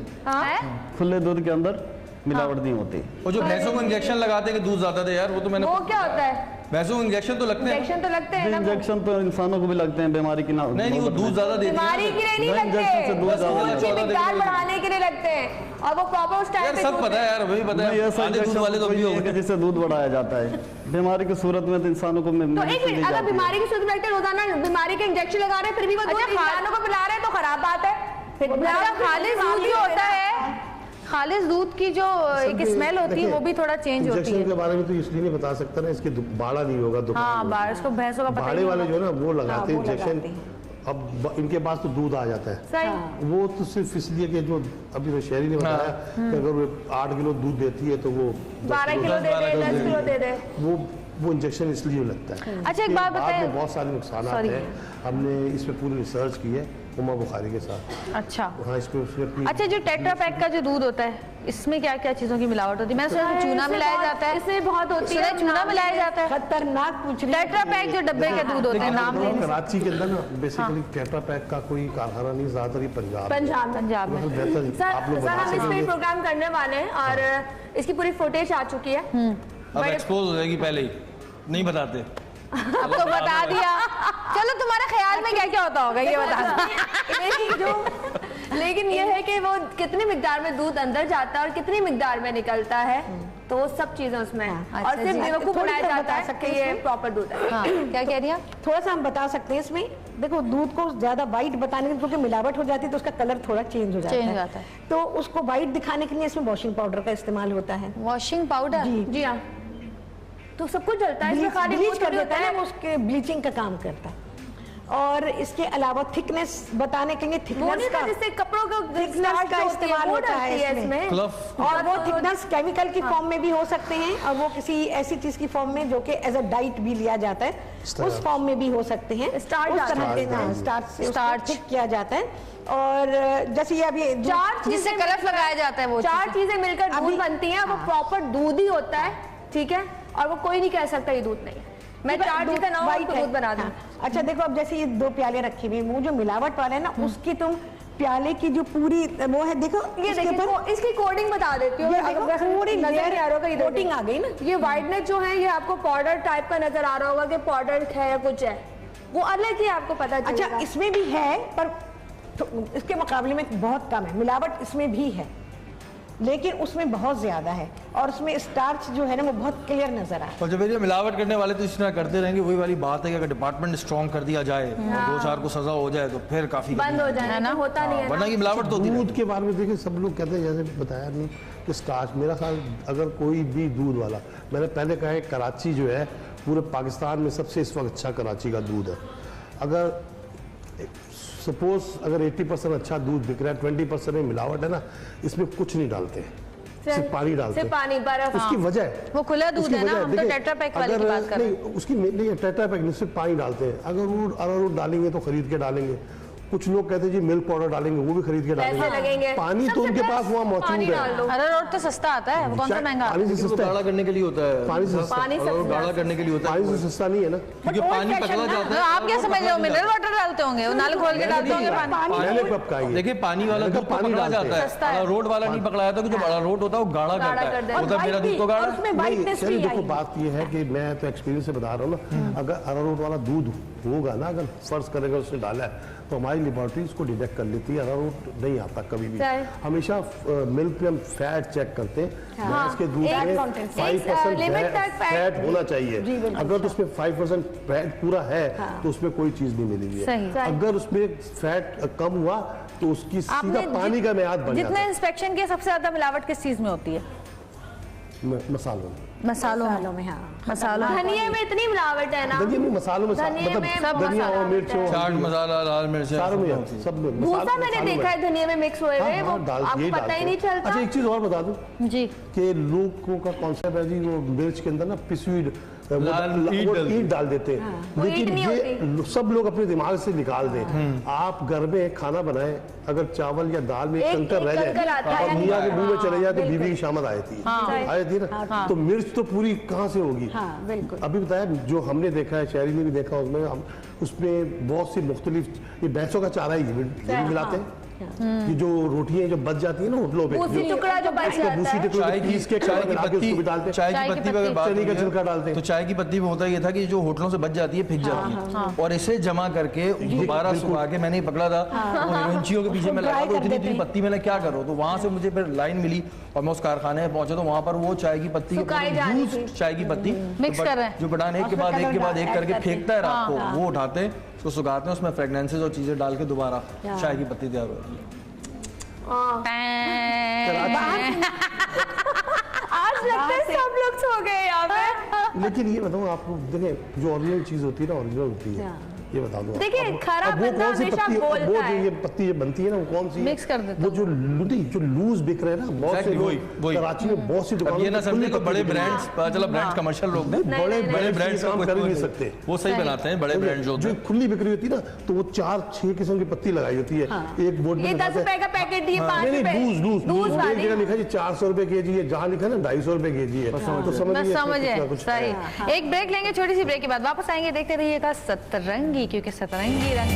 खुले दूध के अंदर मिलावट नहीं होती। और जो भैंसों को इंजेक्शन लगाते हैं कि दूध ज्यादा दे यार, वो तो मैंने, वो क्या होता है? भैंसों को इंजेक्शन तो लगते हैं। इंजेक्शन तो लगते हैं ना, इंजेक्शन तो इंसानों को भी लगते हैं बीमारी की। नहीं, वो दूध ज्यादा देती है। बीमारी के लिए नहीं लगते, दूध की मिकदार बढ़ाने के लिए लगते हैं, और वो प्रॉपर उस टाइम पे सब पता है यार, वही पता है। ऐसा दूध वाले तो भी जिससे दूध बढ़ाया जाता है बीमारी की सूरत में, तो इंसानों को। तो एक मिनट, अगर बीमारी की सूरत में लगते रोजाना बीमारी के इंजेक्शन लगा रहे हैं, फिर भी वो इंसानों को पिला रहे हैं, तो खराब बात है। खालिस दूध जो होता है, खालिस दूध की जो एक स्मेल होती है वो भी थोड़ा चेंज होती है। इंजेक्शन के बारे में तो इसलिए नहीं बता सकता ना, इसके बाड़ा नहीं होगा। हाँ, बाड़, इसको भैंसों का पता बाड़े वाले जो है ना, वो लगाते हैं इंजेक्शन। अब इनके पास तो दूध आ जाता है। सही। वो तो सिर्फ इसलिए कि जो अभी तो शहरी ने बताया कि अगर वो 8 किलो दूध देती है तो वो 12 किलो दे दे, 10 किलो दे दे। वो इंजेक्शन इसलिए लगता है। अच्छा, एक बात बताइए, बहुत सारे नुकसान हैं। हमने इस पे पूरी रिसर्च की है उमा बुखारी के साथ। अच्छा, हाँ, इस पे अच्छा, जो टेट्रा पैक का जो दूध होता है, इसमें क्या क्या चीजों की मिलावट होती है? मैंने सुना चूना मिलाया जाता है, इसमें बहुत होती है, चूना मिलाया जाता है। खतरनाक पूछ रही है। टेट्रा पैक जो डब्बे के दूध होते हैं, नाम नहीं। कराची के अंदर ना बेसिकली टेट्रा पैक का कोई कारखाना नहीं, ज्यादातर ही पंजाब में। सर, हम इस पे प्रोग्राम करने वाले हैं और इसकी पूरी फुटेज आ चुकी है। अब एक्सपोज हो जाएगी, पहले ही नहीं बताते। अब तो बता दिया। चलो, तुम्हारे ख्याल में क्या क्या होता होगा ये बता। लेकिन ये है कि वो कितनी मिकदार में दूध अंदर जाता है और कितनी मिकदार में निकलता है, तो वो सब चीजें उसमें है। और सिर्फ बेवकूफ बनाया जाता है कि ये प्रॉपर दूध है। क्या कह रही है? थोड़ा सा हम बता सकते हैं इसमें। देखो, दूध को ज्यादा वाइट बताने के लिए, क्योंकि मिलावट हो जाती है तो उसका कलर थोड़ा चेंज हो जाता है। तो उसको वाइट दिखाने के लिए इसमें वॉशिंग पाउडर का इस्तेमाल होता है। Washing powder? जी हाँ, तो सब कुछ डलता है इसमें, खाली ब्लीच कर देता है, उसके ब्लीचिंग का काम करता है। और इसके अलावा थिकनेस बताने के लिए थिकनेस का, जिससे कपड़ों का थिकनेस का इस्तेमाल होता है इसमें। और वो थिकनेस केमिकल की फॉर्म में भी हो सकते हैं, और वो किसी ऐसी चीज की फॉर्म में जो कि एज अ डाइट भी लिया जाता है, उस फॉर्म में भी हो सकते हैं। स्टार्च थिक किया जाता है। और जैसे ये अभी जिससे कलर लगाया जाता है, वो 4 चीजें मिलकर दूध बनती हैं। वो प्रॉपर दूध ही होता है, ठीक है, और वो कोई नहीं कह सकता ये दूध नहीं है। मैं 4 चीजें ना दूध बना दूं। अच्छा, देखो, अब जैसे ये 2 प्याले रखे हुए, वो जो मिलावट वाला है ना, उसकी तुम प्याले की जो पूरी वो है, देखो ये देखो, इसकी कोडिंग बता देती हूँ। पूरी कोटिंग आ गई ना। ये वाइटनेस जो है, ये आपको पाउडर टाइप का नजर आ रहा होगा कि पाउडर है या कुछ है, वो अलग ही आपको पता चलेगा। अच्छा, इसमें भी है, पर इसके मुकाबले में बहुत कम है मिलावट, इसमें भी है। लेकिन उसमें बहुत ज्यादा है और उसमें स्टार्च जो है ना वो बहुत क्लियर नजर आ रहा है। और जब ये मिलावट करने वाले तो इस तरह करते रहेंगे, वही वाली बात है कि अगर डिपार्टमेंट स्ट्रॉन्ग कर दिया जाए, 2-4 को सजा हो जाए तो फिर काफी बंद हो जाए ना, होता नहीं है, वरना की मिलावट तो दूध के बारे में देखिए सब लोग कहते हैं, जैसे बताया नहीं कि स्टार्च, मेरा ख्याल अगर कोई भी दूध वाला, मैंने पहले कहा है कराची जो है पूरे पाकिस्तान में सबसे इस वक्त अच्छा कराची का दूध है। अगर सपोज अगर 80% अच्छा दूध बिक रहा है, 20% में मिलावट है ना, इसमें कुछ नहीं डालते, सिर्फ पानी डालते हैं, पानी बर्फ। उसकी वजह है वो खुला दूध है ना, हम तो टेट्रा पैक वाले की बात कर रहे हैं। नहीं, उसकी नहीं, टेट्रा पैक नहीं, सिर्फ पानी डालते हैं। अगर वो अरारोट डालेंगे तो खरीद के डालेंगे, कुछ लोग कहते हैं जी मिल्क पाउडर डालेंगे, वो भी खरीद के डालेंगे। पानी तो उनके पास वहाँ मौजूद है। अरारोट तो सस्ता आता है, कौन सा महंगा? पानी से सस्ता गाढ़ा करने के लिए होता है, पानी से गाढ़ा करने के लिए होता है, पानी से सस्ता नहीं है ना, क्योंकि पानी पकड़ा जाता है। आप क्या समझ रहे हो, मिनरल वाटर डालते होंगे, नल खोल के डालते होंगे पानी। मैंने कब कहा ये? देखिए पानी वाला दूध पकड़ा जाता है, अरारोट वाला नहीं पकड़ा जाता, जो अरारोट होता है वो गाढ़ा करता है, मतलब मेरा दूध तो गाढ़ा। चलिए देखो बात ये है कि मैं तो एक्सपीरियंस से बता रहा हूँ ना, अगर अरारोट वाला दूध होगा ना, अगर फर्ज करेगा उसने डाला है तो हमारी लेबोरेटरी उसको डिटेक्ट कर लेती है, अरारोट नहीं आता कभी भी। हमेशा मिल्क पे हम फैट चेक करते हैं, भैंस के दूध में 5% फैट होना चाहिए, अगर तो उसमें 5% फैट पूरा है तो उसमें कोई चीज नहीं मिलेगी। अगर उसमें फैट कम हुआ तो उसकी सीधा पानी का म्याद बन जाता है। जितने इंस्पेक्शन के सबसे ज्यादा मिलावट किस चीज में होती है? मसालों में। हाँ, मसालों धनिया में इतनी मिलावट है ना, धनिया में मसालों में मतलब धनिया और मिर्च हो, चाट मसाला, लाल मिर्च, सारों में सब में भूसा मैंने देखा है धनिया में मिक्स हुए हुए, वो आपको पता ही नहीं चलता। अच्छा एक चीज और बता दूं जी कि लोगों का कॉन्सेप्ट है जी वो मिर्च के अंदर ना पिसी ईट डाल देते हैं, लेकिन ये सब लोग अपने दिमाग से निकाल दें। आप घर में खाना बनाए, अगर चावल या दाल में कंकर रह जाए और मियां के मुंह में चले जाए तो बीवी की शामत आई थी ना, तो मिर्च तो पूरी कहाँ से होगी। अभी बताया जो हमने देखा है, शहरी ने भी देखा, उसमें बहुत सी मुख्तलिफ, ये भैंसों का चारा ही मिलाते हैं, ये जो रोटियां जो बच जाती है ना होटलों पे, टुकड़ा जो बच जाता है, चाय की पत्ती अगर बात करें तो चाय की पत्ती में होता ये था कि जो होटलों से बच जाती है फिक जाती है, और इसे जमा करके दोबारा सुखा के, मैंने पकड़ा था हीरोइनचियों के पीछे में लगा दो, इतनी पत्ती मैंने क्या करो, तो वहां से मुझे फिर लाइन मिली और मैं उस कारखाने में पहुंचा, तो वहां पर वो चाय की पत्ती, चाय की पत्ती मिक्स कर रहे हैं, जो बटान एक के बाद एक करके फेंकता है रात को, वो उठाते हैं, उसको सुखाते हैं, उसमें फ्रेगनेंसेस और चीजें डाल के दोबारा चाय की पत्ती तैयार होती है। आज लगता है सब लोग सो गए यहाँ पे। लेकिन ये बताऊँ आपको, देखें जो ओरिजिनल चीज होती है ना, ओरिजिनल होती है, ये बता दो। देखिए खराब बंदा हमेशा बोलता है, ये पत्ती ये बनती है ना, वो कौन सी मिक्स कर देते वो जो लूज बिक रहे हैं ना, बहुत से लोग कराची में बहुत सी दुकानों ये ना समझे कि बड़े ब्रांड्स, चलो ब्रांड्स कमर्शियल लोग बड़े ब्रांड्स काम कर नहीं सकते, वो सही बनाते हैं, बड़े ब्रांड जो खुली बिक्री होती है ना, तो वो 4-6 किस्म की पत्ती लगाई होती है एक बोर्ड में। 10 रुपए का पैकेट दिए, 5 रुपए लूज जगह लिखा है 400 रुपए केजी है, जहाँ लिखा है ना 250 रुपए केजी है, तो समझिए सही। एक ब्रेक लेंगे, छोटी सी ब्रेक के बाद वापस आएंगे, देखते रहिएगा सतरंगी, क्योंकि सतरंगी रंग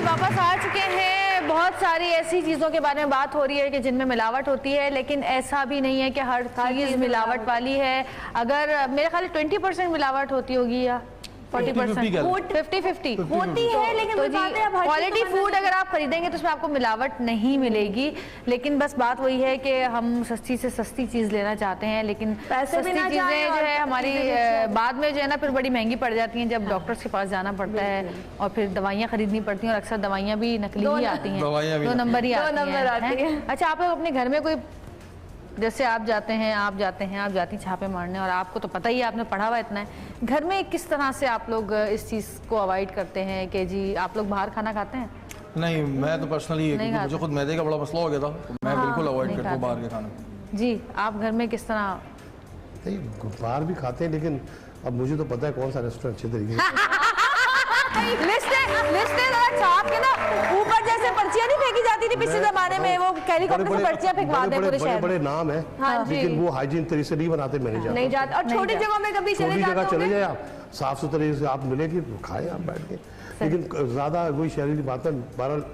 वापस आ चुके हैं। बहुत सारी ऐसी चीज़ों के बारे में बात हो रही है कि जिनमें मिलावट होती है, लेकिन ऐसा भी नहीं है कि हर चीज़ मिलावट वाली है। अगर मेरे ख्याल 20% मिलावट होती होगी या 40%, 50-50 होती है, लेकिन क्वालिटी फूड अगर आप खरीदेंगे तो उसमें आपको मिलावट नहीं मिलेगी। लेकिन बस बात वही है कि हम सस्ती से सस्ती चीज़ लेना चाहते हैं, लेकिन सस्ती चीज़ें जो है हमारी बाद में जो है ना फिर बड़ी महंगी पड़ जाती हैं, जब डॉक्टर्स के पास जाना पड़ता है और फिर दवाइयाँ खरीदनी पड़ती हैं, और अक्सर दवाइयाँ भी नकली ही आती हैं, 2 नंबर ही आती हैं। अच्छा, आप लोग अपने घर में कोई, जैसे आप जाती हैं छापे मारने, और आपको तो पता ही है, आपने पढ़ा हुआ इतना है, घर में किस तरह से आप लोग इस चीज़ को अवॉइड करते हैं कि जी आप लोग बाहर खाना खाते हैं? नहीं, मैं तो पर्सनली मुझे खुद मैदे का बड़ा मसला हो गया था, मैं बिल्कुल अवॉइड करता हूँ बाहर के खाने। जी, आप घर में किस तरह? नहीं, बाहर भी खाते हैं, लेकिन अब मुझे तो पता है कौन सा रेस्टोरेंट अच्छे तरीके से लिस्टें छाप के ना ऊपर जैसे पर्चियां नहीं फेंकी जाती थी पिछले जमाने में, वो हेलीकॉप्टर से पर्चियां फेंकवा दे पूरे शहर। बड़े नाम है, लेकिन वो हाइजीन तरीके से नहीं बनाते, नहीं जाते। और छोटी जगहों में कभी चले जाते, आप साफ सुथरे से आप मिलेगी, खाए आप बैठ के। लेकिन ज्यादा कोई शहरी बात है, बहरहाल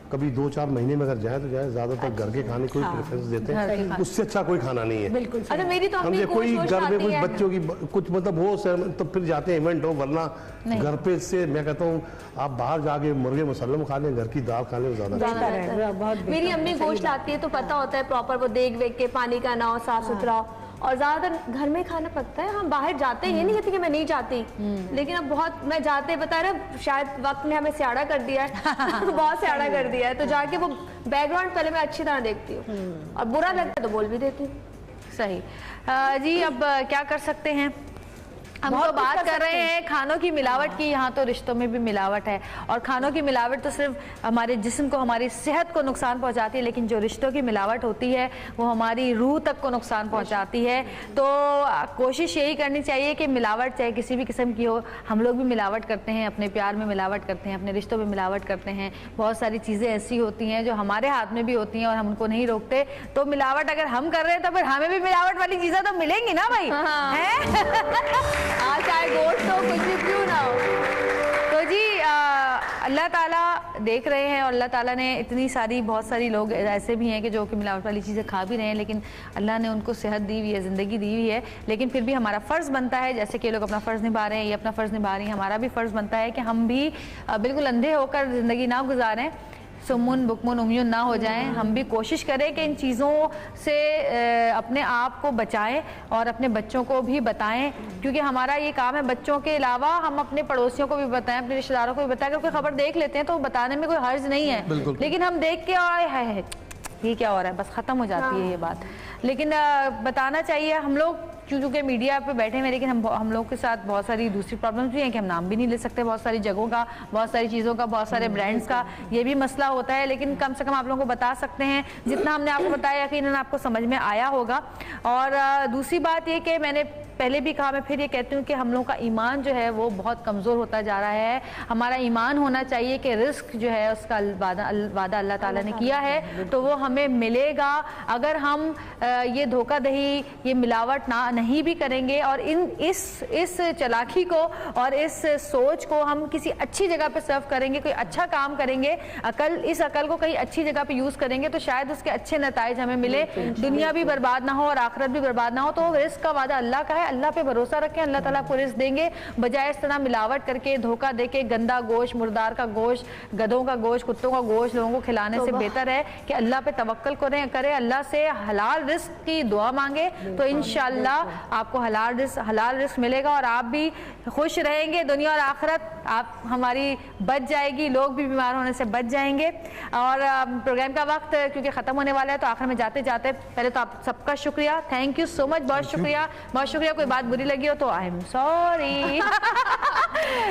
कभी 2-4 महीने में अगर जाए तो जाए, ज्यादातर घर के खाने को प्रेफरेंस देते हैं, उससे अच्छा कोई खाना नहीं है। बिल्कुल। अच्छा मेरी तो समझे, कोई घर में कुछ बच्चों की कुछ मतलब हो तो फिर जाते हैं इवेंट हो, वरना घर पे से मैं कहता हूँ आप बाहर जाके मुर्गे मुसल्लम खा लें, घर की दाल खा लें, ज्यादा। मेरी अम्मी गोश्त लाती है तो पता होता है प्रॉपर, वो देख वेख के पानी का ना हो, साफ सुथरा, और ज्यादातर घर में खाना पकता है। हम बाहर जाते हैं, ये नहीं कहती कि मैं नहीं जाती, लेकिन अब बहुत मैं जाते बता रहे, शायद वक्त ने हमें स्याड़ा कर दिया है बहुत स्याड़ा कर दिया है, तो जाके वो बैकग्राउंड पहले मैं अच्छी तरह देखती हूँ, और बुरा लगता है तो बोल भी देती हूँ। सही जी, अब क्या कर सकते हैं, हम तो बात कर रहे हैं खानों की मिलावट की, यहाँ तो रिश्तों में भी मिलावट है, और खानों की मिलावट तो सिर्फ हमारे जिस्म को, हमारी सेहत को नुकसान पहुँचाती है, लेकिन जो रिश्तों की मिलावट होती है वो हमारी रूह तक को नुकसान पहुँचाती है। तो कोशिश यही करनी चाहिए कि मिलावट चाहे किसी भी किस्म की हो, हम लोग भी मिलावट करते हैं, अपने प्यार में मिलावट करते हैं, अपने रिश्तों में मिलावट करते हैं, बहुत सारी चीज़ें ऐसी होती हैं जो हमारे हाथ में भी होती हैं और हम उनको नहीं रोकते। तो मिलावट अगर हम कर रहे हैं तो फिर हमें भी मिलावट वाली चीज़ें तो मिलेंगी ना भाई, है चाहे गोश्त हो, कुछ भी क्यों ना हो। तो जी अल्लाह ताला देख रहे हैं, और अल्लाह ताला ने इतनी सारी, बहुत सारी लोग ऐसे भी हैं कि जो कि मिलावट वाली चीज़ें खा भी रहे हैं, लेकिन अल्लाह ने उनको सेहत दी हुई है, ज़िंदगी दी हुई है, लेकिन फिर भी हमारा फ़र्ज़ बनता है, जैसे कि लोग अपना फ़र्ज़ निभा रहे हैं, ये अपना फ़र्ज़ निभा रही हैं, हमारा भी फ़र्ज़ बनता है कि हम भी बिल्कुल अंधे होकर ज़िंदगी ना गुजारें, सुमुन बुकमुन उम्यून ना हो जाएं। हम भी कोशिश करें कि इन चीज़ों से अपने आप को बचाएं और अपने बच्चों को भी बताएं, क्योंकि हमारा ये काम है, बच्चों के अलावा हम अपने पड़ोसियों को भी बताएं, अपने रिश्तेदारों को भी बताएं। अगर कोई खबर देख लेते हैं तो बताने में कोई हर्ज नहीं है, लेकिन हम देख के आए है ये क्या हो रहा है, बस ख़त्म हो जाती है ये बात। लेकिन बताना चाहिए। हम लोग क्योंकि मीडिया पे बैठे हैं, लेकिन हम लोग के साथ बहुत सारी दूसरी प्रॉब्लम्स भी हैं कि हम नाम भी नहीं ले सकते बहुत सारी जगहों का, बहुत सारी चीज़ों का, बहुत सारे ब्रांड्स का, ये भी मसला होता है। लेकिन कम से कम आप लोगों को बता सकते हैं, जितना हमने आपको बताया यकीनन आपको समझ में आया होगा। और दूसरी बात ये कि मैंने पहले भी कहा, मैं फिर ये कहती हूँ कि हम लोगों का ईमान जो है वो बहुत कमज़ोर होता जा रहा है। हमारा ईमान होना चाहिए कि रिस्क जो है उसका वादा अल्लाह ताला ने किया है तो वो हमें मिलेगा। अगर हम ये धोखाधड़ी, ये मिलावट नहीं भी करेंगे और इस चालाकी को और इस सोच को हम किसी अच्छी जगह पे सर्व करेंगे, कोई अच्छा काम करेंगे, इस अकल को कहीं अच्छी जगह पे यूज़ करेंगे तो शायद उसके अच्छे नताइज हमें मिले, दुनिया भी बर्बाद ना हो और आखिरत भी बर्बाद ना हो। तो रिस्क का वादा अल्लाह का है, अल्लाह पे भरोसा रखें, अल्लाह ताला आपको रिस्क देंगे। बजाय इस तरह मिलावट करके, धोखा देके, गंदा गोश्त, मुर्दार का गोश्त, गधों का गोश्त, कुत्तों का गोश्त लोगों को खिलाने से बेहतर है कि अल्लाह पे तवक्कल करें, अल्लाह से हलाल रिस्क की दुआ मांगे, तो इंशाअल्लाह आपको हलाल रिस्क मिलेगा और आप भी खुश रहेंगे, दुनिया और आखिरत आप हमारी बच जाएगी, लोग भी बीमार होने से बच जाएंगे। और प्रोग्राम का वक्त क्योंकि ख़त्म होने वाला है तो आखिर में जाते जाते पहले तो आप सबका शुक्रिया, थैंक यू सो मच, बहुत शुक्रिया, बहुत शुक्रिया। कोई बात बुरी लगी हो तो आई एम सॉरी।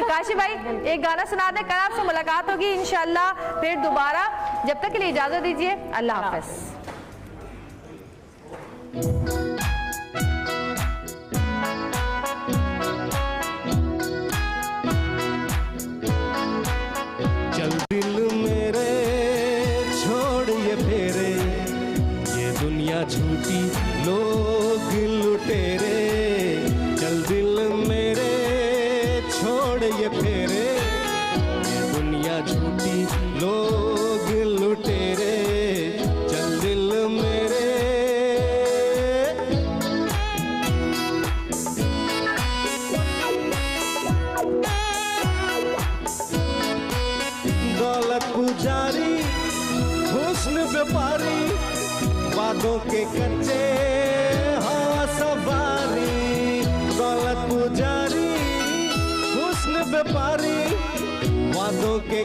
काशी भाई एक गाना सुना दे, कल आपसे मुलाकात होगी इंशाल्लाह फिर दोबारा। जब तक के लिए इजाजत दीजिए, अल्लाह हाफ़िज़। चल दिल मेरे छोड़ ये फेरे, ये दुनिया झूठी लोग लुटेरे। चल दिल मेरे छोड़ ये फेरे, ये दुनिया झूठी लोग लुटेरे। चल दिल मेरे दौलत पुजारी, हुस्न व्यापारी, वादों के कच्चे हवा सवारी। दौलत पुजारी, हुस्न व्यापारी, वादों के